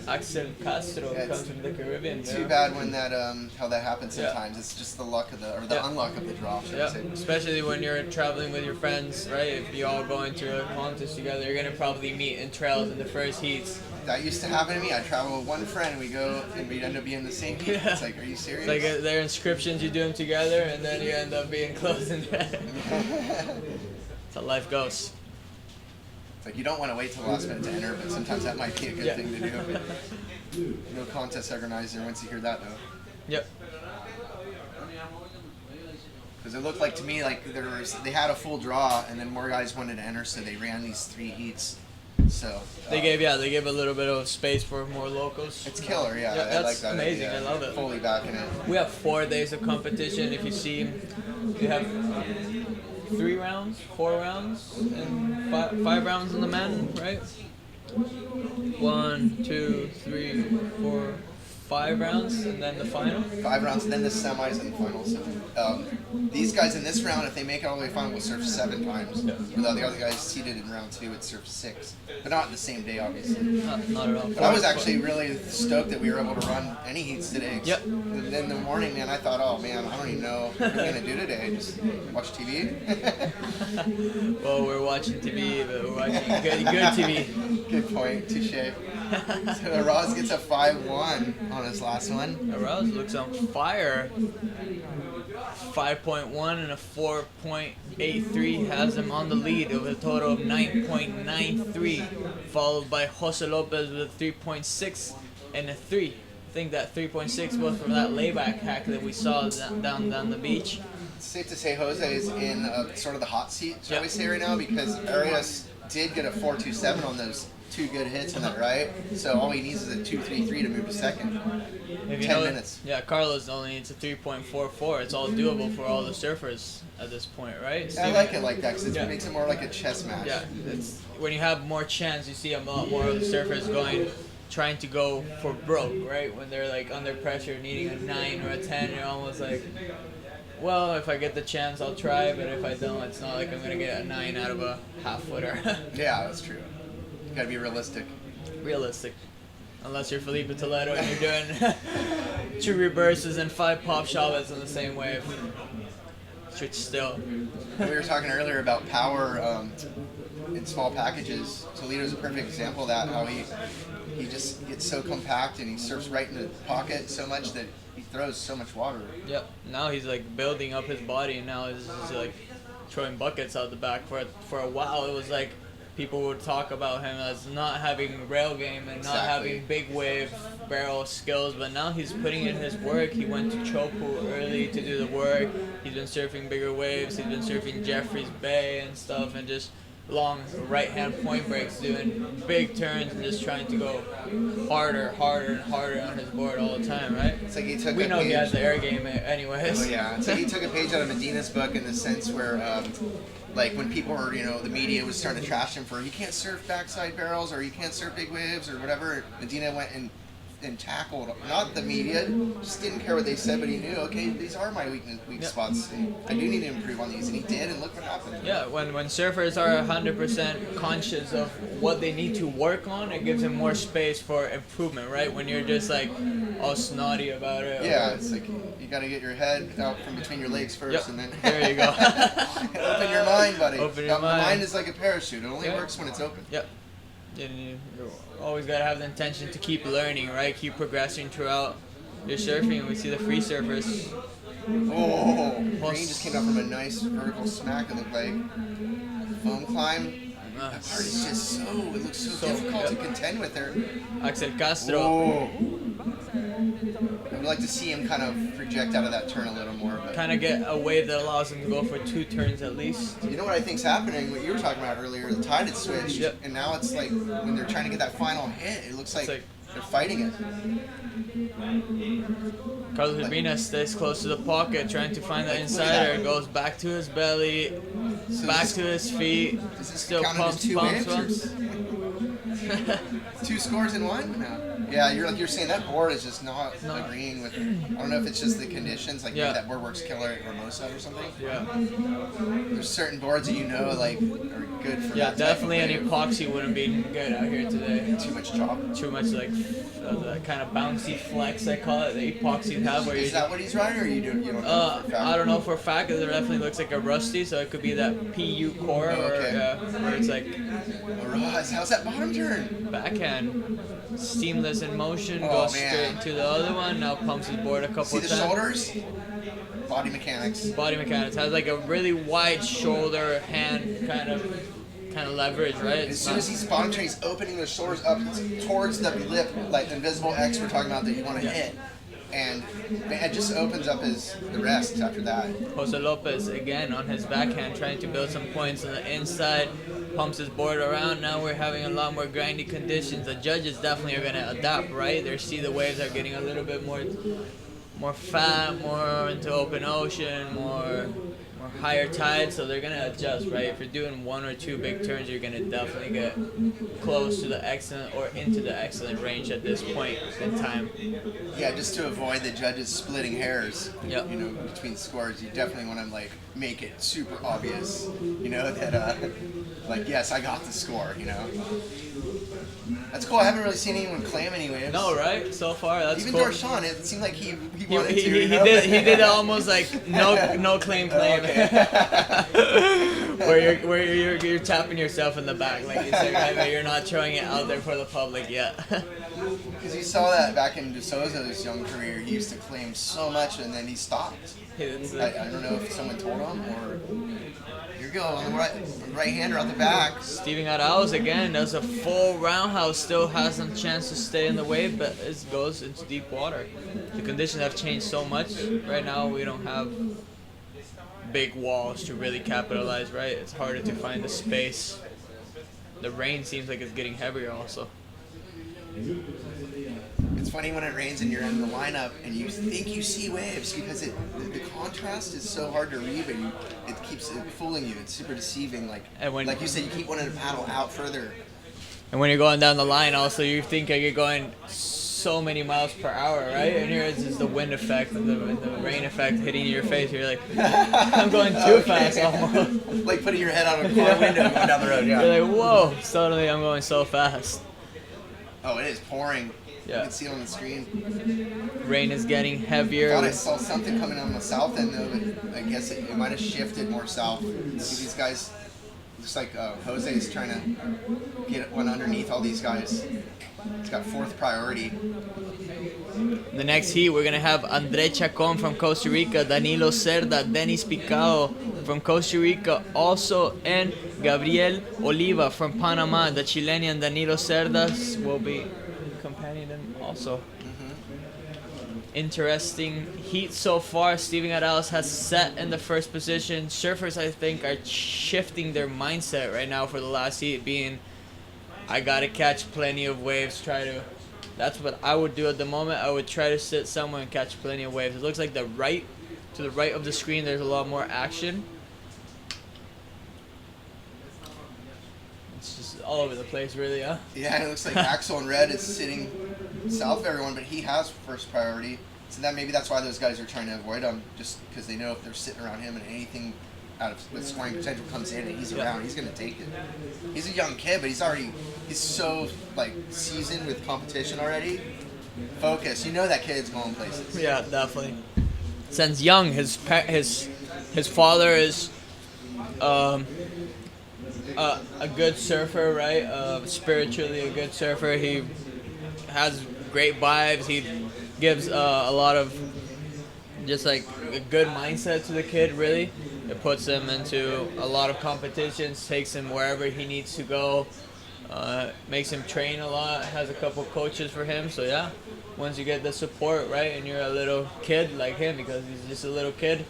Axel Castro Yeah, comes from the Caribbean. Too yeah. bad when that how that happens Yeah. sometimes. It's just the luck of the Yeah. unluck of the draw, should I Yeah, say. especially when you're traveling with your friends, right? If you all go into a contest together, you're gonna probably meet in trails in the first heats. That used to happen to me. I travel with one friend and we'd end up being in the same heat. Yeah. It's like, are you serious? Like their inscriptions, you do them together, and then you end up being close in there. That's how life goes. It's like you don't want to wait till the last minute to enter, but sometimes that might be a good Yeah. thing to do. No contest organizer once you hear that though. Yep. Because it looked like to me like they had a full draw and then more guys wanted to enter, so they ran these 3 heats. So They gave a little bit of space for more locals. it's killer, yeah. Yeah, I that's like that. amazing. idea. I love it. Fully backing it. We have 4 days of competition. If you see, we have 3 rounds, 4 rounds, and 5 rounds in the men, right? 1, 2, 3, 4, 5 rounds and then the final? 5 rounds, and then the semis and the finals. These guys in this round, if they make it all the way final, will surf 7 times. Yeah. Without the other guys seated in round 2, would surf 6. But not the same day, obviously. Not at all. But I was actually really stoked that we were able to run any heats today. Yep. And then in the morning, man, I thought, oh man, I don't even know what we're going to do today. Just watch TV? Well, we're watching TV, but we're watching good TV. Good point, touche. So Roz gets a 5-1 on his last one. Arouse looks on fire. 5.1 and a 4.83 has him on the lead with a total of 9.93, followed by Jose Lopez with a 3.6 and a 3. I think that 3.6 was from that layback hack that we saw down the beach. It's safe to say Jose is in sort of the hot seat, shall Yep. we say right now, because Arias did get a 4.27 on those 2 good hits in that right. So all he needs is a 2.33 to move to second. If you 10 know, minutes. Yeah, Carlos only needs a 3.44. It's all doable for all the surfers at this point, right? I like it like that because it Yeah. makes it more like a chess match. Yeah, it's when you have more chance, you see a lot more of the surfers trying to go for broke, right? When they're like under pressure, needing a 9 or a 10, you're almost like, well, if I get the chance, I'll try, but if I don't, it's not like I'm gonna get a 9 out of a half footer. Yeah, that's true. You gotta be realistic. Realistic. Unless you're Felipe Toledo and you're doing 2 reverses and 5 pop shots in the same wave. Which still. We were talking earlier about power in small packages. Toledo's a perfect example of that, how he just gets so compact and he surfs right in the pocket so much that he throws so much water. Yep. Now he's like building up his body, and now he's like throwing buckets out the back. For a while, it was like people would talk about him as not having rail game and not Exactly. having big wave barrel skills, but now he's putting in his work. He went to Chopu early to do the work. He's been surfing bigger waves. He's been surfing Jeffreys Bay and stuff, and just long right-hand point breaks, doing big turns and just trying to go harder and harder on his board all the time, right? It's like he took We a know he page. has the air game anyways. Oh yeah, it's like he took a page out of Medina's book in the sense where, like when people were, the media was starting to trash him for you can't surf backside barrels or you can't surf big waves or whatever. Medina went and tackled, not the media, just didn't care what they said, but he knew, okay, these are my weak Yep. spots. I do need to improve on these, and he did, and look what happened. Yeah, when surfers are 100% conscious of what they need to work on, it gives them more space for improvement, right? When you're just like all snotty about it. Yeah, it's like you got to get your head out from between your legs first, Yep. and then There you go. open your mind, buddy. Open your The mind. mind is like a parachute; it only Yeah. works when it's open. Yep. And you always gotta have the intention to keep learning, right? Keep progressing throughout your surfing. We see the free surfers. Oh, Green just came out from a nice vertical smack. It looked like foam climb. That part is just it looks so difficult to contend with there. Axel Castro. Oh. I would like to see him kind of project out of that turn a little more. But Kind of get a wave that allows him to go for 2 turns at least. you know what I think's happening? What you were talking about earlier, the tide had switched, Yep. and now it's like when they're trying to get that final hit, it looks like like- they're fighting it. Carlos Urbina stays close to the pocket, trying to find the Look at insider. that. Goes back to his belly, So back this- to his feet. Does this Still count as pumps, 2 pumps, waves, pumps. 2 scores in 1? No. Yeah, you're saying that board is just not agreeing with. I don't know if it's just the conditions, like Yeah. maybe that board works killer at Hermosa or something. Yeah, There's certain boards that like are good for yeah. that. Definitely type an of wave. epoxy wouldn't be good out here today. Too much chop. Too much like the kind of bouncy flex I call it. The epoxy have where you. Is that what he's riding, or you don't know for a fact? I don't know for a fact, 'cause it definitely looks like a rusty, so it could be that PU core, Oh, okay. or where it's like Oh, Roz, how's that bottom turn? backhand, seamless in motion, Oh, goes man. straight into the other one. Now pumps his board a couple See the times. shoulders? Body mechanics. Body mechanics has like a really wide shoulder hand kind of leverage, right? As It's soon not- as he's bottom turn, he's opening the shoulders up towards the lip, like the invisible X we're talking about that you want to Yeah. hit. And man, it just opens up the rest after that. Jose Lopez again on his backhand trying to build some points on the inside, pumps his board around. Now we're having a lot more grindy conditions. The judges definitely are going to adapt, right? They see the waves are getting a little bit more fat, more into open ocean, more or higher tide, so they're gonna adjust, right? If you're doing 1 or 2 big turns, you're gonna definitely get close to the excellent or into the excellent range at this point in time. Yeah, just to avoid the judges splitting hairs, Yep. you know, between scores, you definitely want to like make it super obvious, you know, that like yes, I got the score, you know. That's cool. I haven't really seen anyone claim any waves. No, right? So far, that's Even cool. Darshan, it seemed like he He, wanted he, to. he, You he know? did almost like no claim. where you're tapping yourself in the back, like you said, right? But you're not throwing it out there for the public yet. Because you saw that back in De Souza's young career, he used to claim so much and then he stopped. I don't know if someone told him or here you go on the right hander out the back. Steven Arauz again does a full roundhouse, still has some chance to stay in the wave, but it goes into deep water. The conditions have changed so much. Right now we don't have big walls to really capitalize, right? It's harder to find the space. The rain seems like it's getting heavier also. It's funny when it rains and you're in the lineup and you think you see waves because the contrast is so hard to read, but it keeps fooling you. It's super deceiving. Like you said, you keep wanting to paddle out further. And when you're going down the line, also you think like you're going so many miles per hour, right? And here it's just the wind effect and the rain effect hitting your face. You're like, I'm going too fast almost. Like putting your head out of a car window going down the road. Yeah. You're like, whoa! Suddenly I'm going so fast. Oh, it is pouring. Yeah. You can see it on the screen. Rain is getting I heavier. thought I saw something coming on the south end though, but I guess it might have shifted more south. See these guys, looks like Jose is trying to get one underneath all these guys. He's got 4th priority. The next heat, we're going to have André Chacon from Costa Rica, Danilo Cerda, Denis Picao from Costa Rica, also, and Gabriel Oliva from Panama. The Chilean Danilo Cerdas will be companioning them also. Interesting heat so far. Steven Arauz has set in the first position. Surfers, I think, are shifting their mindset right now for the last heat, being, I got to catch plenty of waves, that's what I would do at the moment. I would try to sit somewhere and catch plenty of waves. It looks like to the right of the screen, there's a lot more action. It's just all over the place, really, huh? Yeah, it looks like Axel in red is sitting south of everyone, but he has 1st priority. So maybe that's why those guys are trying to avoid him, just because they know if they're sitting around him and anything out of with scoring potential comes in and he's around, he's gonna take it. He's a young kid, but he's so like seasoned with competition already. Focus, you know that kid's going places. Yeah, definitely. Since young, his father is a good surfer, right? Spiritually a good surfer. He has great vibes. He gives a lot of just like a good mindset to the kid, really. It puts him into a lot of competitions, takes him wherever he needs to go, makes him train a lot, has a couple coaches for him. So yeah, once you get the support, right, and you're a little kid like him, because he's just a little kid,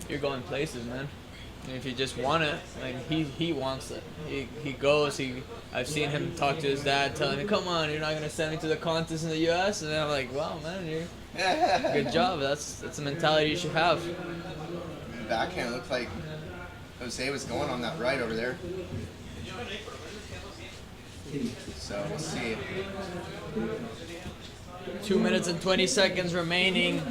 you're going places, man. And if you just want it, like he wants it. He goes. I've seen him talk to his dad, telling him, "Come on, you're not gonna send me to the contest in the U.S." And I'm like, "Wow, man, good job. That's the mentality you should have." Backhand looked like Jose was going on that right over there. So we'll see. 2 minutes and 20 seconds remaining.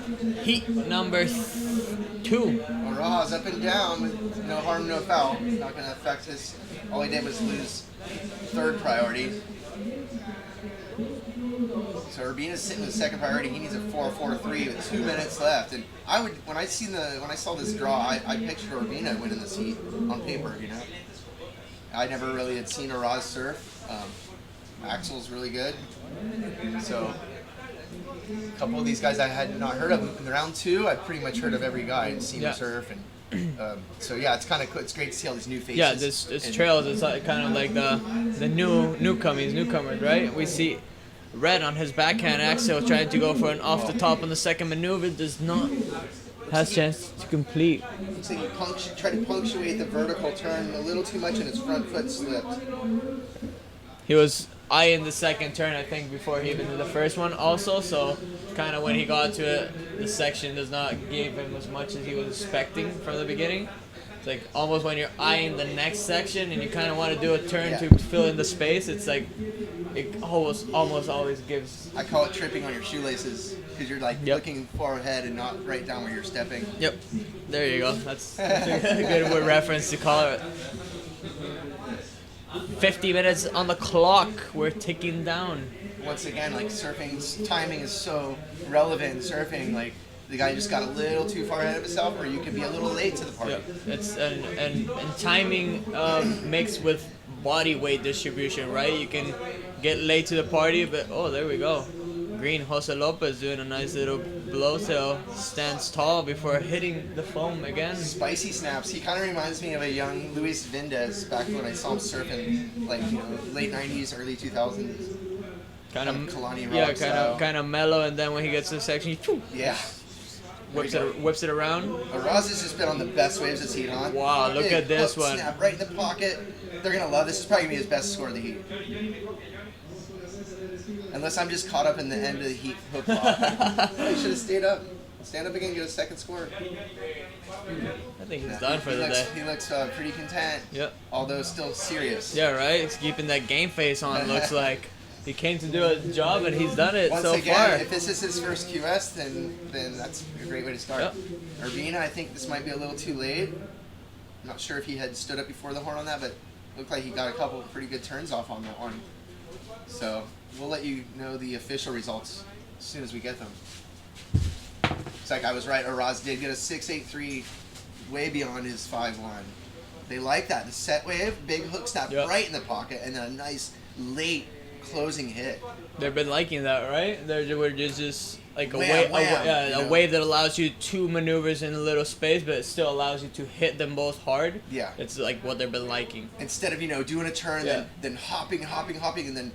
Heat number 2. Ra's up and down with no harm, no foul. Not going to affect his. All he did was lose 3rd priority. So Urbina's sitting with 2nd priority. He needs a 4-4-3 with 2 minutes left. And when I saw this draw, I pictured Urbina winning this heat on paper. You know, I never really had seen Raz surf. Axel's really good. So a couple of these guys I had not heard of. In round 2, I pretty much heard of every guy and seen them surf. And so yeah, it's kind of cool. It's great to see all these new faces. Yeah, this trails is kind of like the newcomers, right? We see Red on his backhand, Axel trying to go for an off the top on the second maneuver, does not has chance to complete. So he tried to punctuate the vertical turn a little too much and his front foot slipped. He was eyeing the second turn, I think, before he even did the first one also, so kind of when he got to it, the section does not give him as much as he was expecting from the beginning. It's like almost when you're eyeing the next section and you kind of want to do a turn Yeah. to fill in the space. It's like it almost always gives. I call it tripping on your shoelaces because you're like Yep. looking far ahead and not right down where you're stepping. Yep, there you go. That's a good word reference to call it. 50 minutes on the clock. We're ticking down. Once again, like surfing's timing is so relevant in surfing. Like the guy just got a little too far ahead of himself, or you could be a little late to the party. Yeah, it's and timing mixed with body weight distribution, right? You can get late to the party, but oh, there we go. Green Jose Lopez doing a nice little blow tail, stands tall before hitting the foam again. Spicy snaps. He kind of reminds me of a young Luis Vindez back when I saw him surfing, like late '90s, early 2000s. Kind of Kalani Rock yeah, style. kind of mellow, and then when he gets to the section, he Yeah. whips it around. Raz has just been on the best waves this heat, huh? Wow, look Big at this hook one. Snap right in the pocket. They're gonna love this. Is probably gonna be his best score of the heat. Unless I'm just caught up in the end of the heat hook lock. He should have stayed up. Stand up again and get a second score. I think he's done for the day. He looks pretty content. Yep. Although still serious. Yeah, right. He's keeping that game face on. Looks like he came to do a job and he's done it Once so again, far. if this is his first QS, then that's a great way to start. Yep. Urbina, I think this might be a little too late. I'm not sure if he had stood up before the horn on that, but looked like he got a couple of pretty good turns off on that one. So we'll let you know the official results as soon as we get them. Looks like I was right. Araz did get a 6.83, way beyond his 5.1. They like that. The set wave, big hook snap Yep. right in the pocket, and then a nice late closing hit. They've been liking that, right? They're just like a Wham, wave, wham, you a know. wave that allows you two maneuvers in a little space, but it still allows you to hit them both hard. Yeah. It's like what they've been liking. Instead of doing a turn, Yeah. then hopping, and then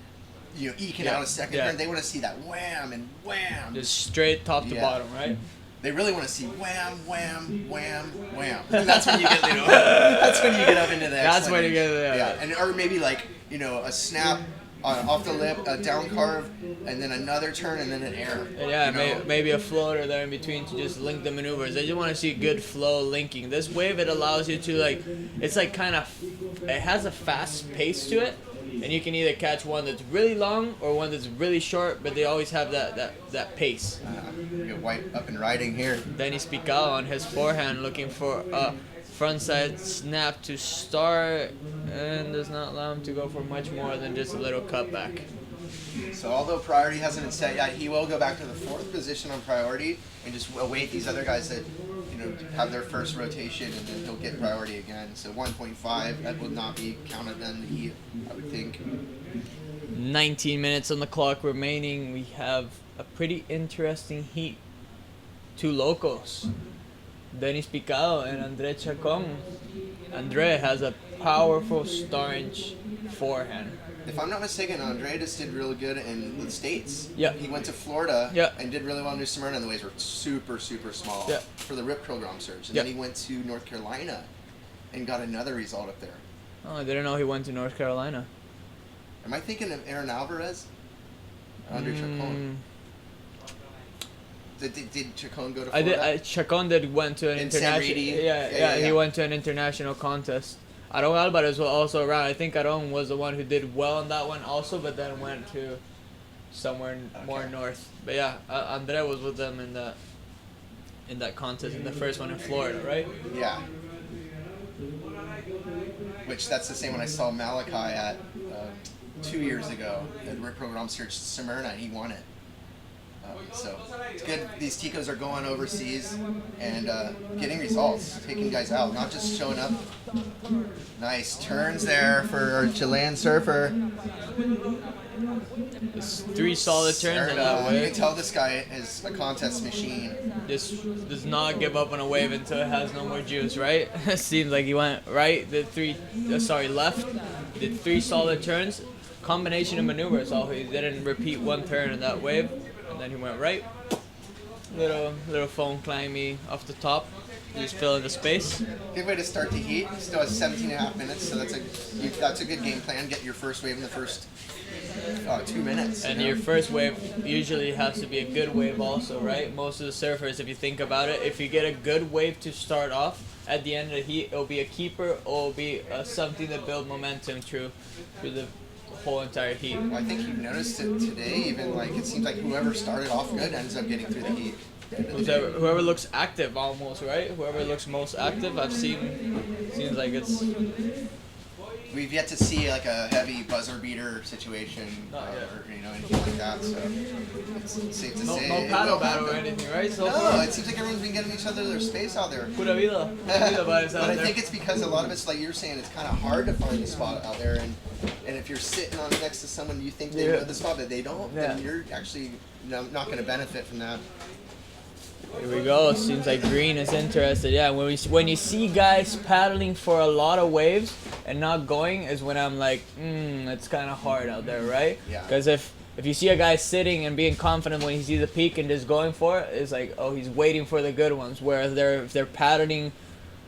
eking Yeah. out a second Yeah. turn. They want to see that wham and wham. Just straight top to Yeah. bottom, right? They really want to see wham, wham, wham, wham. And that's when you get, that's when you get up into the That's excellent when you range. get, yeah. And or maybe like a snap off the lip, a down carve, and then another turn, and then an air. Yeah, you know? maybe a floater there in between to just link the maneuvers. They just want to see good flow linking. This wave, it allows you to it's like kind of, it has a fast pace to it, and you can either catch one that's really long or one that's really short, but they always have that pace. We get White up and riding here. Dennis Picao on his forehand looking for a frontside snap to start, and does not allow him to go for much more than just a little cutback. So although priority hasn't been set yet, he will go back to the 4th position on priority and just await these other guys that have their first rotation, and then he'll get priority again. So 1.5, that would not be counted then, he, I would think. 19 minutes on the clock remaining. We have a pretty interesting heat. Two locals, Dennis Picao and Andre Chacon. Andre has a powerful star-inch forehand. If I'm not mistaken, Andre just did really good in the States. Yeah. He went to Florida Yeah. and did really well in New Smyrna, and the waves were super, super small Yeah. for the Rip Curl Grom Surge. And Yeah. then he went to North Carolina and got another result up there. Oh, I didn't know he went to North Carolina. Am I thinking of Aaron Alvarez? Andre Chacon. Did Chacon go to I Florida? did. Chacon did went to an In San international. Redi? Yeah, he Yeah. went to an international contest. Aron Alvarez was also around. I think Aron was the one who did well on that one also, but then went to somewhere more Okay. north. But yeah, Andre was with them in that contest, in the first one in Florida, right? Yeah. Which that's the same one I saw Malachi at 2 years ago at Rip Program Search Smyrna, and he won it. So it's good. These Ticos are going overseas and getting results, taking guys out, not just showing up. Nice turns there for our Chilean surfer. It's 3 solid turns on that You can wave. tell this guy is a contest machine. Just does not give up on a wave until it has no more juice, right? It seems like he went right, left, did 3 solid turns, combination of maneuvers. So he didn't repeat one turn in that wave, and then he went right. Little foam climby off the top, just filling the space. Good way to start the heat. Still has 17.5 minutes, so that's a good game plan. Get your first wave in the first 2 minutes. And you know? your first wave usually has to be a good wave also, right? Most of the surfers, if you think about it, if you get a good wave to start off, at the end of the heat, it'll be a keeper, or it'll be something to build momentum through the whole entire heat. I think you noticed it today. Even like it seems like whoever started off good ends up getting through the heat. Whoever looks active, almost, right? Whoever looks most active, I've seen. Seems like it's. We've yet to see like a heavy buzzer beater situation Not yet. or anything like that. So it's safe to say. No it paddle will battle or happen. anything, right? So No, far. it seems like everyone's been getting each other their space out there. Pura vida. Pura vida vibes But out I there. think it's because a lot of it's like you're saying, it's kind of hard to find the spot out there, and if you're sitting on next to someone you think they know the spot but they don't, then you're actually not going to benefit from that. Here we go. Seems like Green is interested. Yeah, when you see guys paddling for a lot of waves and not going is when I'm like, it's kind of hard out there, right? Yeah. Because if you see a guy sitting and being confident when he sees the peak and just going for it, it's like, oh, he's waiting for the good ones. Whereas if they're paddling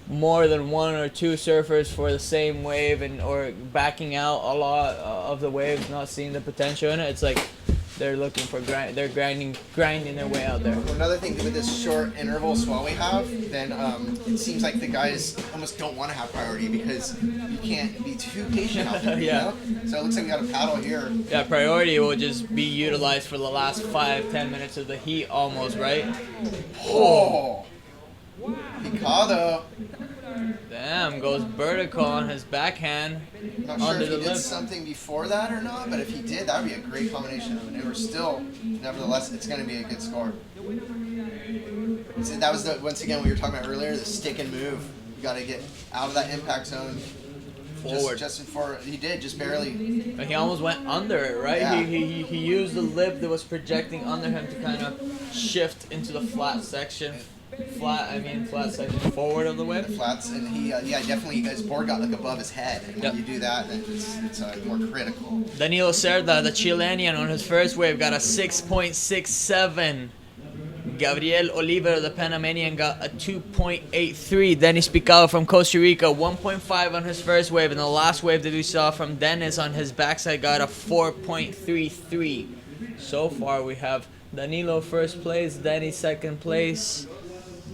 more than one or two surfers for the same wave or backing out a lot of the waves, not seeing the potential in it, it's like they're looking for they're grinding their way out there. Well, another thing with this short interval swell we have, then it seems like the guys almost don't want to have priority because you can't be too patient out there. Yeah. You know? So it looks like we got a paddle here. Yeah, priority will just be utilized for the last 5-10 minutes of the heat almost, right? Oh, Picado. Damn, goes vertical on his backhand. Not sure Under if he the did lip. something before that or not, but if he did, that would be a great combination of maneuvers. Still, nevertheless, it's going to be a good score. So that was once again what we were talking about earlier, the stick and move. You got to get out of that impact zone. Forward. Just before he did, just barely. But he almost went under it, right? Yeah. He used the lip that was projecting under him to kind of shift into the flat section. Flat section forward of the The wave. flats, and he, definitely his board got like above his head, and Yep. when you do that, then it's more critical. Danilo Cerda, the Chilean, on his first wave got a 6.67. Gabriel Oliver, the Panamanian, got a 2.83. Dennis Picado from Costa Rica, 1.5 on his first wave, and the last wave that we saw from Dennis on his backside got a 4.33. So far, we have Danilo first place, Denny second place,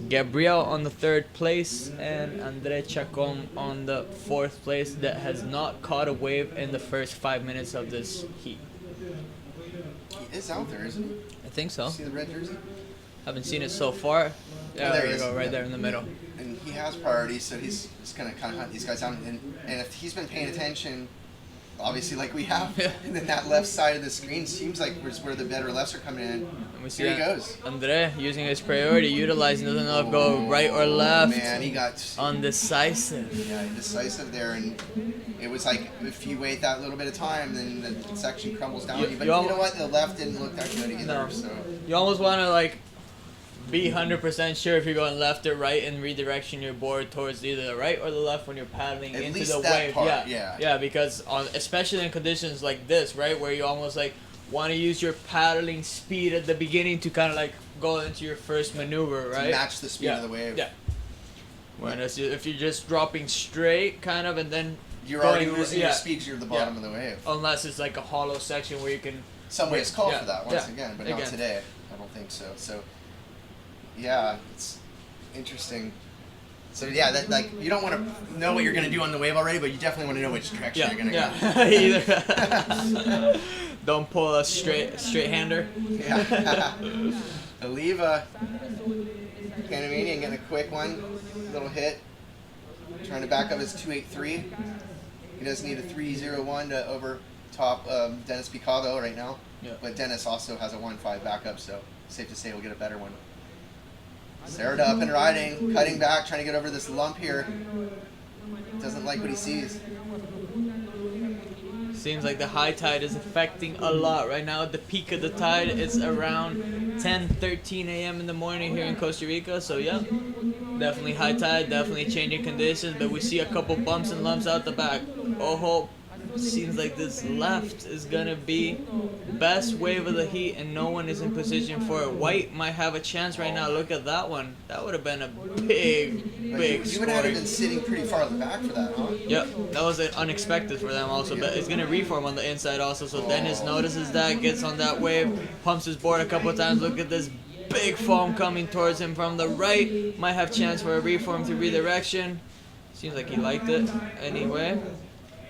Gabriel on the third place, and Andre Chacon on the fourth place that has not caught a wave in the first 5 minutes of this heat. He is out there, isn't he? I think so. See the red jersey? Haven't seen it so far. Yeah, there there he you is. go, right Yeah. there in the middle. And he has priority, so he's gonna kind of hunt these guys down. And if he's been paying attention, obviously like we have, Yeah. and then that left side of the screen seems like where the better lefts are coming in. And we see Here he goes. Andre using his priority, utilizing, doesn't know if go right or left. Man, he got Undecisive. indecisive there, and it was like if you wait that little bit of time, then the section crumbles down. You- on you. But you you al- know what? The left didn't look that good either. No. So You almost want to like be 100% sure if you're going left or right and redirection your board towards either the right or the left when you're paddling At into least the that wave. part, Yeah, because especially in conditions like this, right, where you almost like want to use your paddling speed at the beginning to kind of like go into your first maneuver, right? to match the speed Yeah. of the wave. Yeah. Whereas if you're just dropping straight, kind of, and then You're already going- losing yeah. your speed 'cause you're at the bottom of the wave. unless it's like a hollow section where you can. Some ways call Yeah, for that once yeah, again, but not again. today. I don't think so. So, yeah, it's interesting. So yeah, that like you don't want to know what you're gonna do on the wave already, but you definitely want to know which direction Yeah, you're gonna yeah. Either don't pull a straight hander. go. Yeah. Oliva, Panamanian getting a quick one, little hit, trying to back up his 283. He does need a 301 to overtop Dennis Picado right now. Yeah. But Dennis also has a 1.5 backup, so safe to say we'll get a better one. Sarah up and riding, cutting back, trying to get over this lump here. Doesn't like what he sees. Seems like the high tide is affecting a lot right now. At the peak of the tide, it's around 10:13 a.m. in the morning here in Costa Rica. So yeah, definitely high tide, definitely changing conditions. But we see a couple bumps and lumps out the back. Ojo, seems like this left is gonna be best wave of the heat, and no one is in position for it. White might have a chance right now. Look at that one. That would have been a big You would have scoring. been sitting pretty far at the back for that, huh? Yep, that was unexpected for them also, but it's gonna reform on the inside also. So Dennis notices that, gets on that wave, pumps his board a couple of times. Look at this big foam coming towards him from the right. Might have chance for a reform to redirection. Seems like he liked it anyway.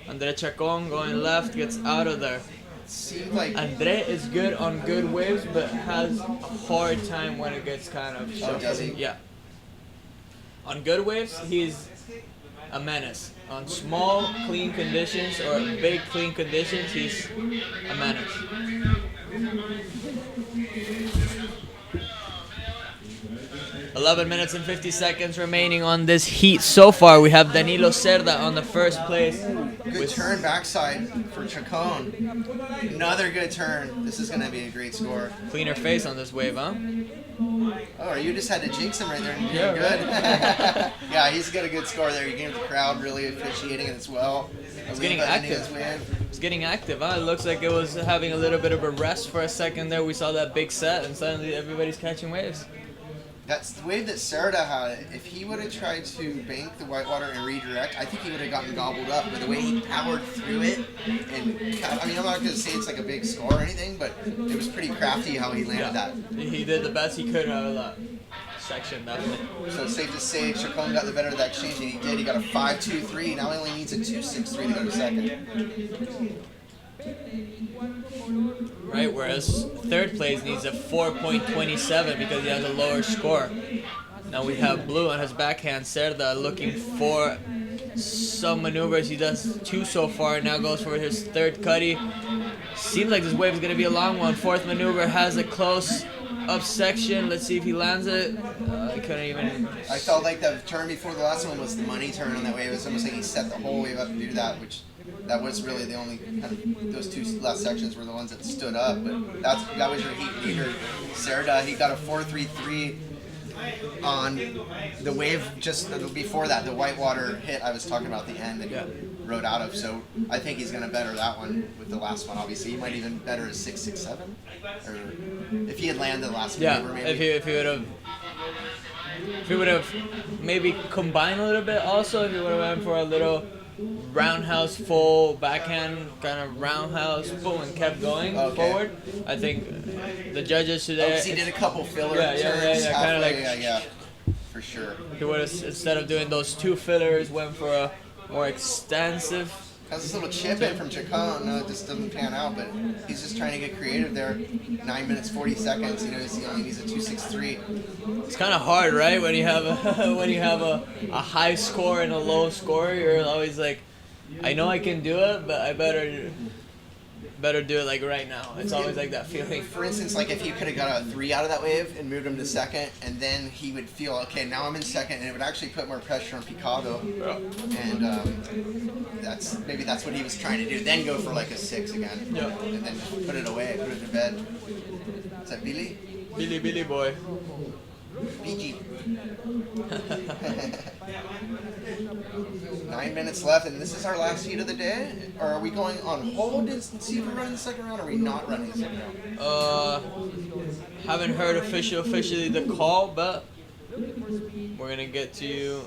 Andre Chacon going left, gets out of there. Seemed like Andre is good on good waves, but has a hard time when it gets kind of shuffled. does he? Yeah. On good waves, he's a menace. On small, clean conditions or big, clean conditions, he's a menace. 11 minutes and 50 seconds remaining on this heat so far. We have Danilo Cerda on the first place. good turn backside for Chacon. Another good turn. This is going to be a great score. Cleaner face on this wave, huh? Oh, you just had to jinx him right there. And Yeah, good. Yeah, he's got a good score there. You gave the crowd really officiating as well. He's getting active. It's getting active, huh? It looks like it was having a little bit of a rest for a second there. We saw that big set, and suddenly everybody's catching waves. That's the wave that Serta had. If he would have tried to bank the whitewater and redirect, I think he would have gotten gobbled up. But the way he powered through it, and I mean, I'm not going to say it's like a big score or anything, but it was pretty crafty how he landed that. He did the best he could out of that section, definitely. So it's safe to say Chacon got the better of that exchange, and he did. He got a 5-2-3. Now he only needs a 2-6-3 to go to second. Right, whereas third place needs a 4.27 because he has a lower score. Now we have Blue on his backhand, Cerda, looking for some maneuvers. He does two so far, now goes for his third cutty. Seems like this wave is going to be a long one. Fourth maneuver has a close up section. Let's see if he lands it. He couldn't even... I felt like the turn before the last one was the money turn on that wave. It was almost like he set the whole wave up to do that, which... That was really the only kind of, those two last sections were the ones that stood up, but that was your heat leader, Cerda. He got a 4-3-3 on the wave just before that, the whitewater hit I was talking about at the end that he rode out of. So I think he's going to better that one with the last one. Obviously, he might even better his 6-6-7, or if he had landed the last maneuver, maybe. if he would have maybe combined a little bit. Also, if he would have went for a little roundhouse full backhand kind of roundhouse boom and kept going forward. I think the judges today. He did a couple filler turns kind of like yeah, for sure. He would have, instead of doing those two fillers, went for a more extensive. Has this little chip in from Chacon. No, it just doesn't pan out, but he's just trying to get creative there. 9 minutes 40 seconds. You know, he only needs a 2-6-3. It's kind of hard, right? When you have a high score and a low score, you're always like, I know I can do it, but I better do it like right now. It's always like that feeling. For instance, like if he could have got a 3 out of that wave and moved him to second, and then he would feel, okay, now I'm in second, and it would actually put more pressure on Picado. And maybe that's what he was trying to do. Then go for like a 6 again, and then put it away, put it to bed. Is that Billy? Billy boy. BG. 9 minutes left, and this is our last heat of the day? Or are we going on hold to see if we're running the second round, or are we not running the second round? Haven't heard officially the call, but we're going to get to you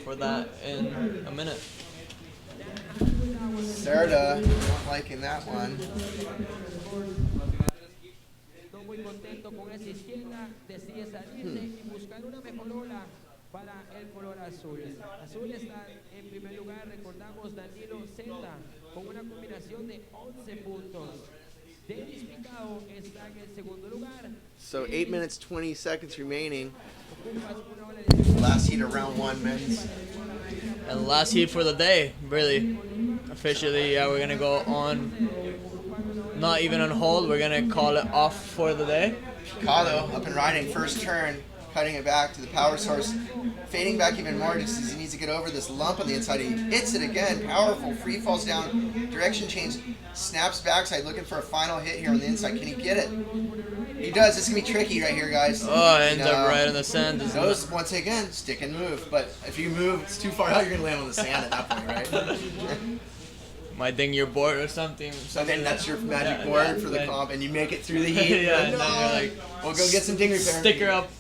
for that in a minute. Serta, not liking that one. Muy contento con esa izquierda, decide salirse y buscar una mejor ola para el color azul. Azul está en primer lugar, recordamos Danilo Cerda con una combinación de 11 puntos. Dennis Picado está en el segundo lugar. So 8 minutes 20 seconds remaining. Last heat of round 1, men's. And last heat for the day, really. Officially, we're going to go on. Not even on hold, we're going to call it off for the day. Picado up and riding, first turn, cutting it back to the power source, fading back even more just as he needs to get over this lump on the inside. He hits it again, powerful, free falls down, direction change, snaps backside, looking for a final hit here on the inside. Can he get it? He does. It's going to be tricky right here, guys. Oh, it ends up right in the sand. Goes, once again, stick and move. But if you move, it's too far out, you're going to land on the sand at that point, right? might think you're bored or something. So then that's your magic Yeah, board yeah, for the then- comp, and you make it through the heat. Yeah, no, and then you're like, we'll go get some ding repair. Sticker up.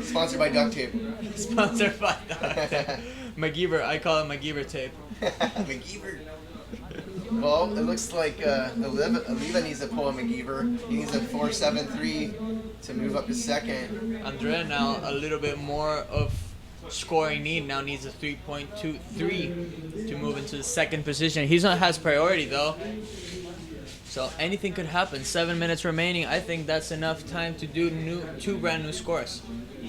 Sponsored by duct tape. Sponsored by MacGyver. I call it MacGyver tape. MacGyver. Well, it looks like Oliva needs to pull a MacGyver. He needs a 4.73 to move up to second. Andrea now a little bit more of scoring need. Now needs a 3.23 to move into the second position. He's not has priority though. So anything could happen. 7 minutes remaining. I think that's enough time to do two brand new scores.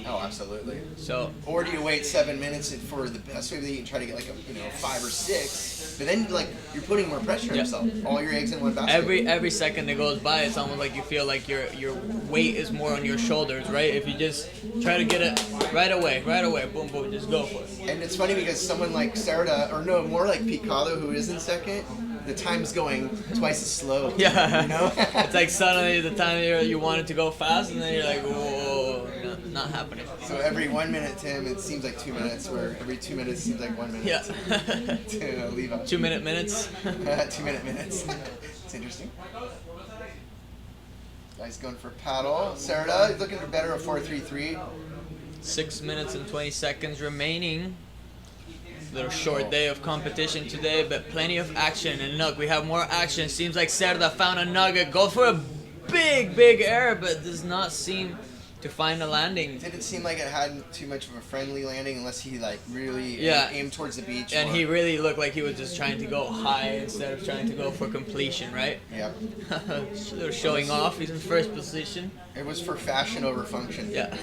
Oh, absolutely. So Or do you wait 7 minutes for the best wave that you can try to get like a 5 or 6? But then like you're putting more pressure on Yeah. yourself. All your eggs in one basket. every second that goes by, it's almost like you feel like your weight is more on your shoulders, right? If you just try to get it right away, boom, boom, just go for it. And it's funny because someone like Sarda, or no, more like Picado, who is in second, the time's going twice as slow. Yeah, You know? it's like suddenly the time you want it to go fast, and then you're like, whoa, no, not happening. So every 1 minute to him, it seems like 2 minutes, where every 2 minutes seems like 1 minute Yeah. to Oliva. 2 minute minutes. 2 minute minutes. It's interesting. Guy's going for paddle. Sarda, looking for better, a 4.33. 6 minutes and 20 seconds remaining. Little short day of competition today, but plenty of action. And look, we have more action. Seems like Cerda found a nugget. Goes for a big air, but does not seem to find a landing. Didn't seem like it had too much of a friendly landing unless he like really Yeah. aimed towards the beach. And more. he really looked like he was just trying to go high instead of trying to go for completion, right? Yep. Little showing off. He's in first position. It was for fashion over function. Yeah.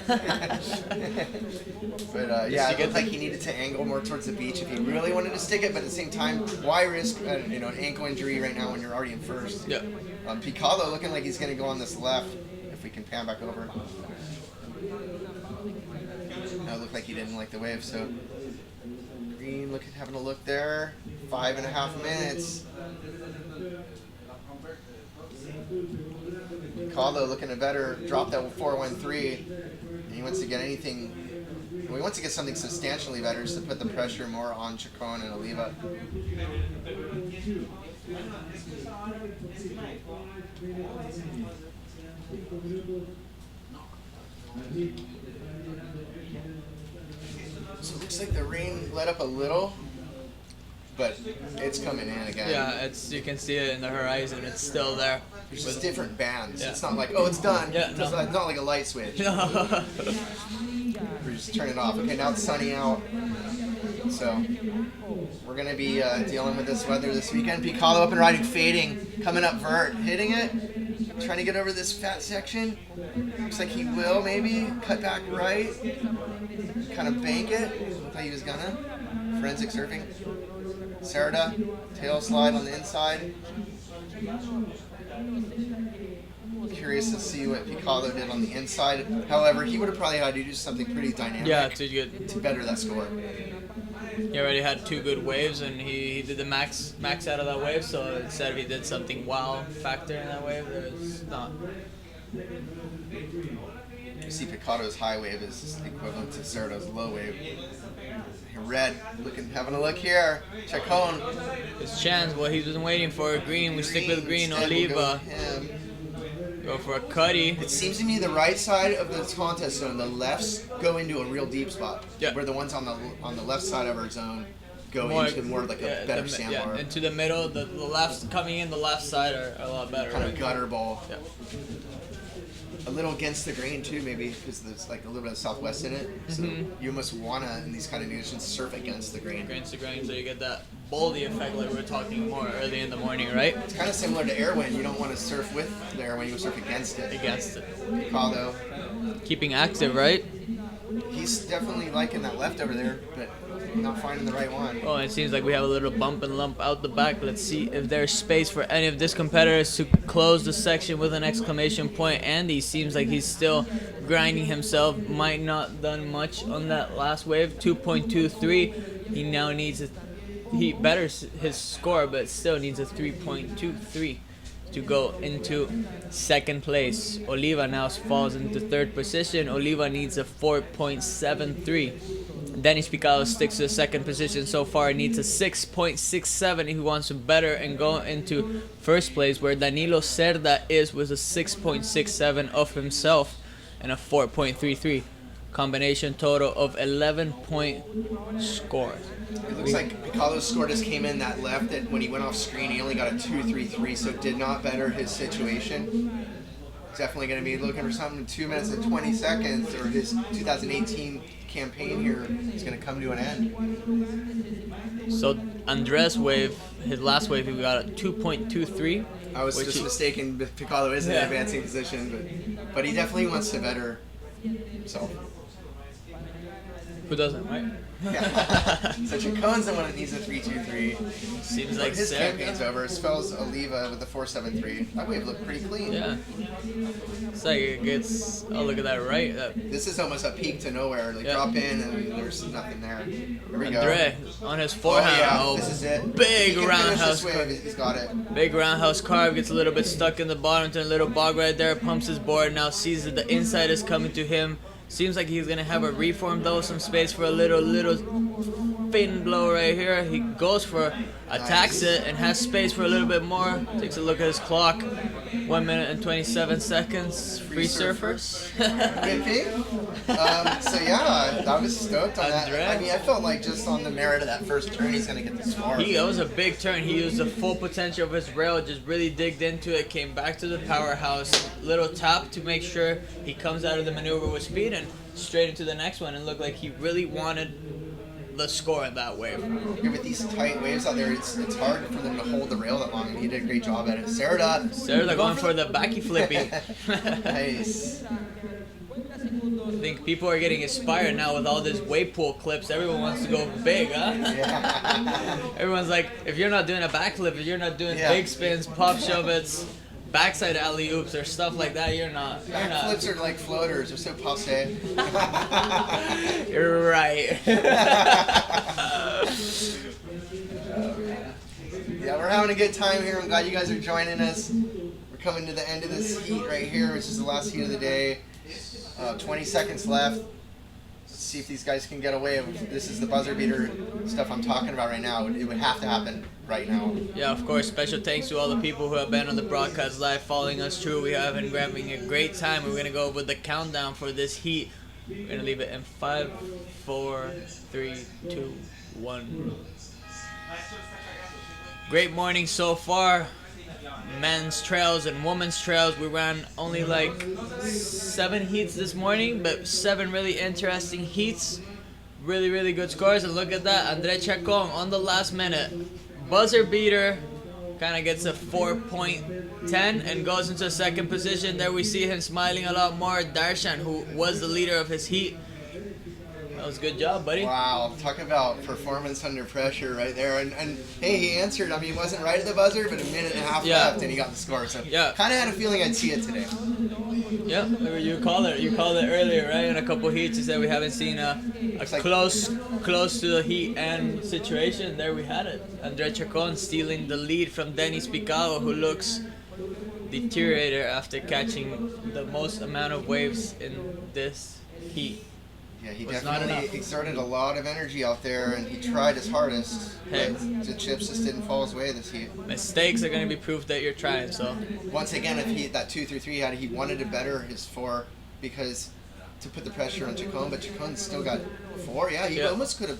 But yeah, to it get looked like he needed to angle more towards the beach if he really wanted to stick it. But at the same time, why risk an ankle injury right now when you're already in first? Yeah. Picado looking like he's going to go on this left if we can pan back over. No, it looked like he didn't like the wave, so Green having a look there. 5.5 minutes. Picado looking at better. Dropped that 4.13. And he wants to get anything. Well, he wants to get something substantially better just to put the pressure more on Chacon and Oliva. So it looks like the rain let up a little, but it's coming in again. Yeah, you can see it in the horizon. It's still there. There's just different bands. Yeah. It's not like, oh, it's done. Yeah, It's no. not like a light switch. We just turn it off. Okay, now it's sunny out. So we're going to be dealing with this weather this weekend. Picado up and riding, fading, coming up vert, hitting it, trying to get over this fat section. Looks like he will maybe cut back right, kind of bank it. Looked like he was gonna. Forensic surfing. Sarda, tail slide on the inside. Curious to see what Picado did on the inside. However, he would have probably had to do something pretty dynamic Yeah, to get. to better that score. He already had 2 good waves, and he did the max out of that wave. So instead of he did something wow factor in that wave, there's not. You see Picado's high wave is equivalent to Sarda's low wave. Red, having a look here. Chacon. His chance, what he's been waiting for. Green, we stick with green. Instead, we'll go Oliva, with him. go for a cutty. It seems to me the right side of the contest zone, the lefts go into a real deep spot. Yeah. Where the ones on the left side of our zone go into more like a better sandbar. Into the middle, the left coming in the left side are a lot better. Kind right? of gutter ball. Yeah. A little against the grain too, maybe, because there's like a little bit of southwest in it. So you almost wanna, in these kind of conditions, surf against the grain. Grains to grain, so you get that boldy effect like we were talking more early in the morning, right? It's kind of similar to air wind. You don't want to surf with the air wind, you surf against it. Against it. Picado, Keeping active, right? he's definitely liking that left over there, but not finding the right one. Oh, it seems like we have a little bump and lump out the back. Let's see if there's space for any of these competitors to close the section with an exclamation point. Andy seems like he's still grinding himself. Might not done much on that last wave. 2.23. He now needs he betters his score, but still needs a 3.23 to go into second place. Oliva now falls into third position. Oliva needs a 4.73. Dennis Picado sticks to the second position so far. He needs a 6.67 if he wants to better and go into first place, where Danilo Cerda is with a 6.67 of himself and a 4.33. Combination total of 11-point score. It looks like Picado's score just came in that left. That when he went off screen, he only got a 2.33, so it did not better his situation. Definitely going to be looking for something in 2 minutes and 20 seconds, or his 2018 campaign here is going to come to an end. So Andres wave, his last wave, he got a 2.23. I was just mistaken. Picado is in an advancing position, but he definitely wants to better himself. Who doesn't, right? Yeah. So Chacon's the one that needs a 3.23. Seems like his campaign's over. Spells Oliva with a 4.73. That wave looked pretty clean. Yeah. It's like it gets. Oh, look at that, right? This is almost a peak to nowhere. Like drop in and there's nothing there. Here we go. Andre on his forehand. Oh, yeah. This is it. Big roundhouse carve. He's got it. Big roundhouse carve. Gets a little bit stuck in the bottom to a little bog right there. Pumps his board. Now sees that the inside is coming to him. Seems like he's gonna have a reform though, some space for a little fin blow right here. He goes for, attacks it, and has space for a little bit more. Takes a look at his clock. 1 minute and 27 seconds. Free surfers. Good pick. So yeah, I was stoked on that. I mean, I felt like just on the merit of that first turn, he's gonna get the score. That was a big turn. He used the full potential of his rail, just really digged into it, came back to the powerhouse. Little tap to make sure he comes out of the maneuver with speed and straight into the next one, and looked like he really wanted the score in that wave. Yeah, with these tight waves out there, it's hard for them to hold the rail that long, and he did a great job at it. Cerda going for the backy flippy. Nice. I think people are getting inspired now with all these wave pool clips. Everyone wants to go big, huh? Yeah. Everyone's like, if you're not doing a backflip, if you're not doing big spins, pop shove-its, backside alley-oops or stuff like that, you're not. Flips are like floaters. They're so passe. You're right. Yeah, we're having a good time here. I'm glad you guys are joining us. We're coming to the end of this heat right here, which is the last heat of the day. 20 seconds left. Let's see if these guys can get away. This is the buzzer beater stuff I'm talking about right now. It would have to happen right now. Yeah, of course. Special thanks to all the people who have been on the broadcast live following us through. We have been having a great time. We're going to go with the countdown for this heat. We're going to leave it in 5, 4, 3, 2, 1. Great morning so far. Men's trails and women's trails. We ran only like 7 heats this morning, but 7 really interesting heats. Really, really good scores. And look at that, Andre Chacon on the last minute. Buzzer beater, kind of gets a 4.10 and goes into second position. There we see him smiling a lot more. Darshan, who was the leader of his heat. That was a good job, buddy. Wow, talk about performance under pressure right there. And hey, he answered. I mean, he wasn't right at the buzzer, but a minute and a half left, and he got the score. So kind of had a feeling I'd see it today. Yeah, you called it. You called it earlier, right? In a couple heats, you said we haven't seen a close to the heat end situation. There we had it. Andre Chacon stealing the lead from Dennis Picado, who looks deteriorated after catching the most amount of waves in this heat. Yeah, he definitely exerted a lot of energy out there, and he tried his hardest. Hey. But the chips just didn't fall his way this heat. Mistakes are going to be proof that you're trying, so. Once again, if that 2-3-3 had, he wanted to better his 4 because to put the pressure on Chacon, but Chacon still got 4. Yeah, he almost could have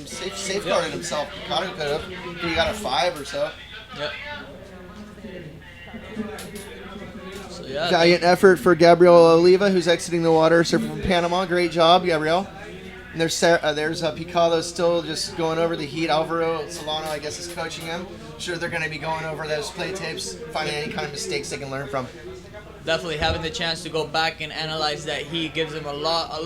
safeguarded himself. Picado could have. He got a 5 or so. Yep. Valiant effort for Gabriel Oliva, who's exiting the water, surfing from Panama. Great job, Gabriel. And there's Picado still just going over the heat. Alvaro Solano, I guess, is coaching him. I'm sure they're going to be going over those play tapes, finding any kind of mistakes they can learn from. Definitely having the chance to go back and analyze that heat gives them a lot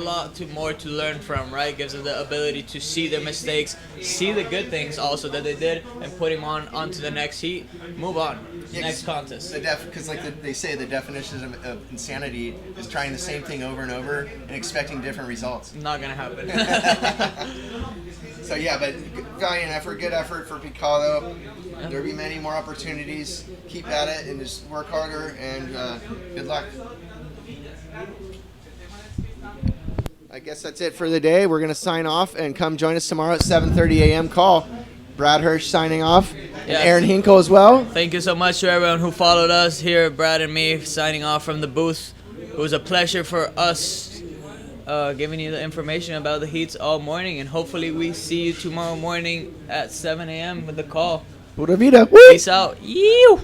more to learn from, right? Gives them the ability to see their mistakes, see the good things also that they did, and put him onto the next heat. Move on. Next contest. Because they say the definition of insanity is trying the same thing over and over and expecting different results. Not gonna happen. So yeah, but valiant effort, good effort for Picado. There'll be many more opportunities. Keep at it and just work harder, and good luck. guess that's it for the day. We're going to sign off and come join us tomorrow at 7:30 a.m. call. Brad Hirsch signing off. And Aaron Hinkle as well. Thank you so much to everyone who followed us here. Brad and me signing off from the booth. It was a pleasure for us giving you the information about the heats all morning. And hopefully we see you tomorrow morning at 7 a.m. with the call. Pura vida. Peace out. Yew.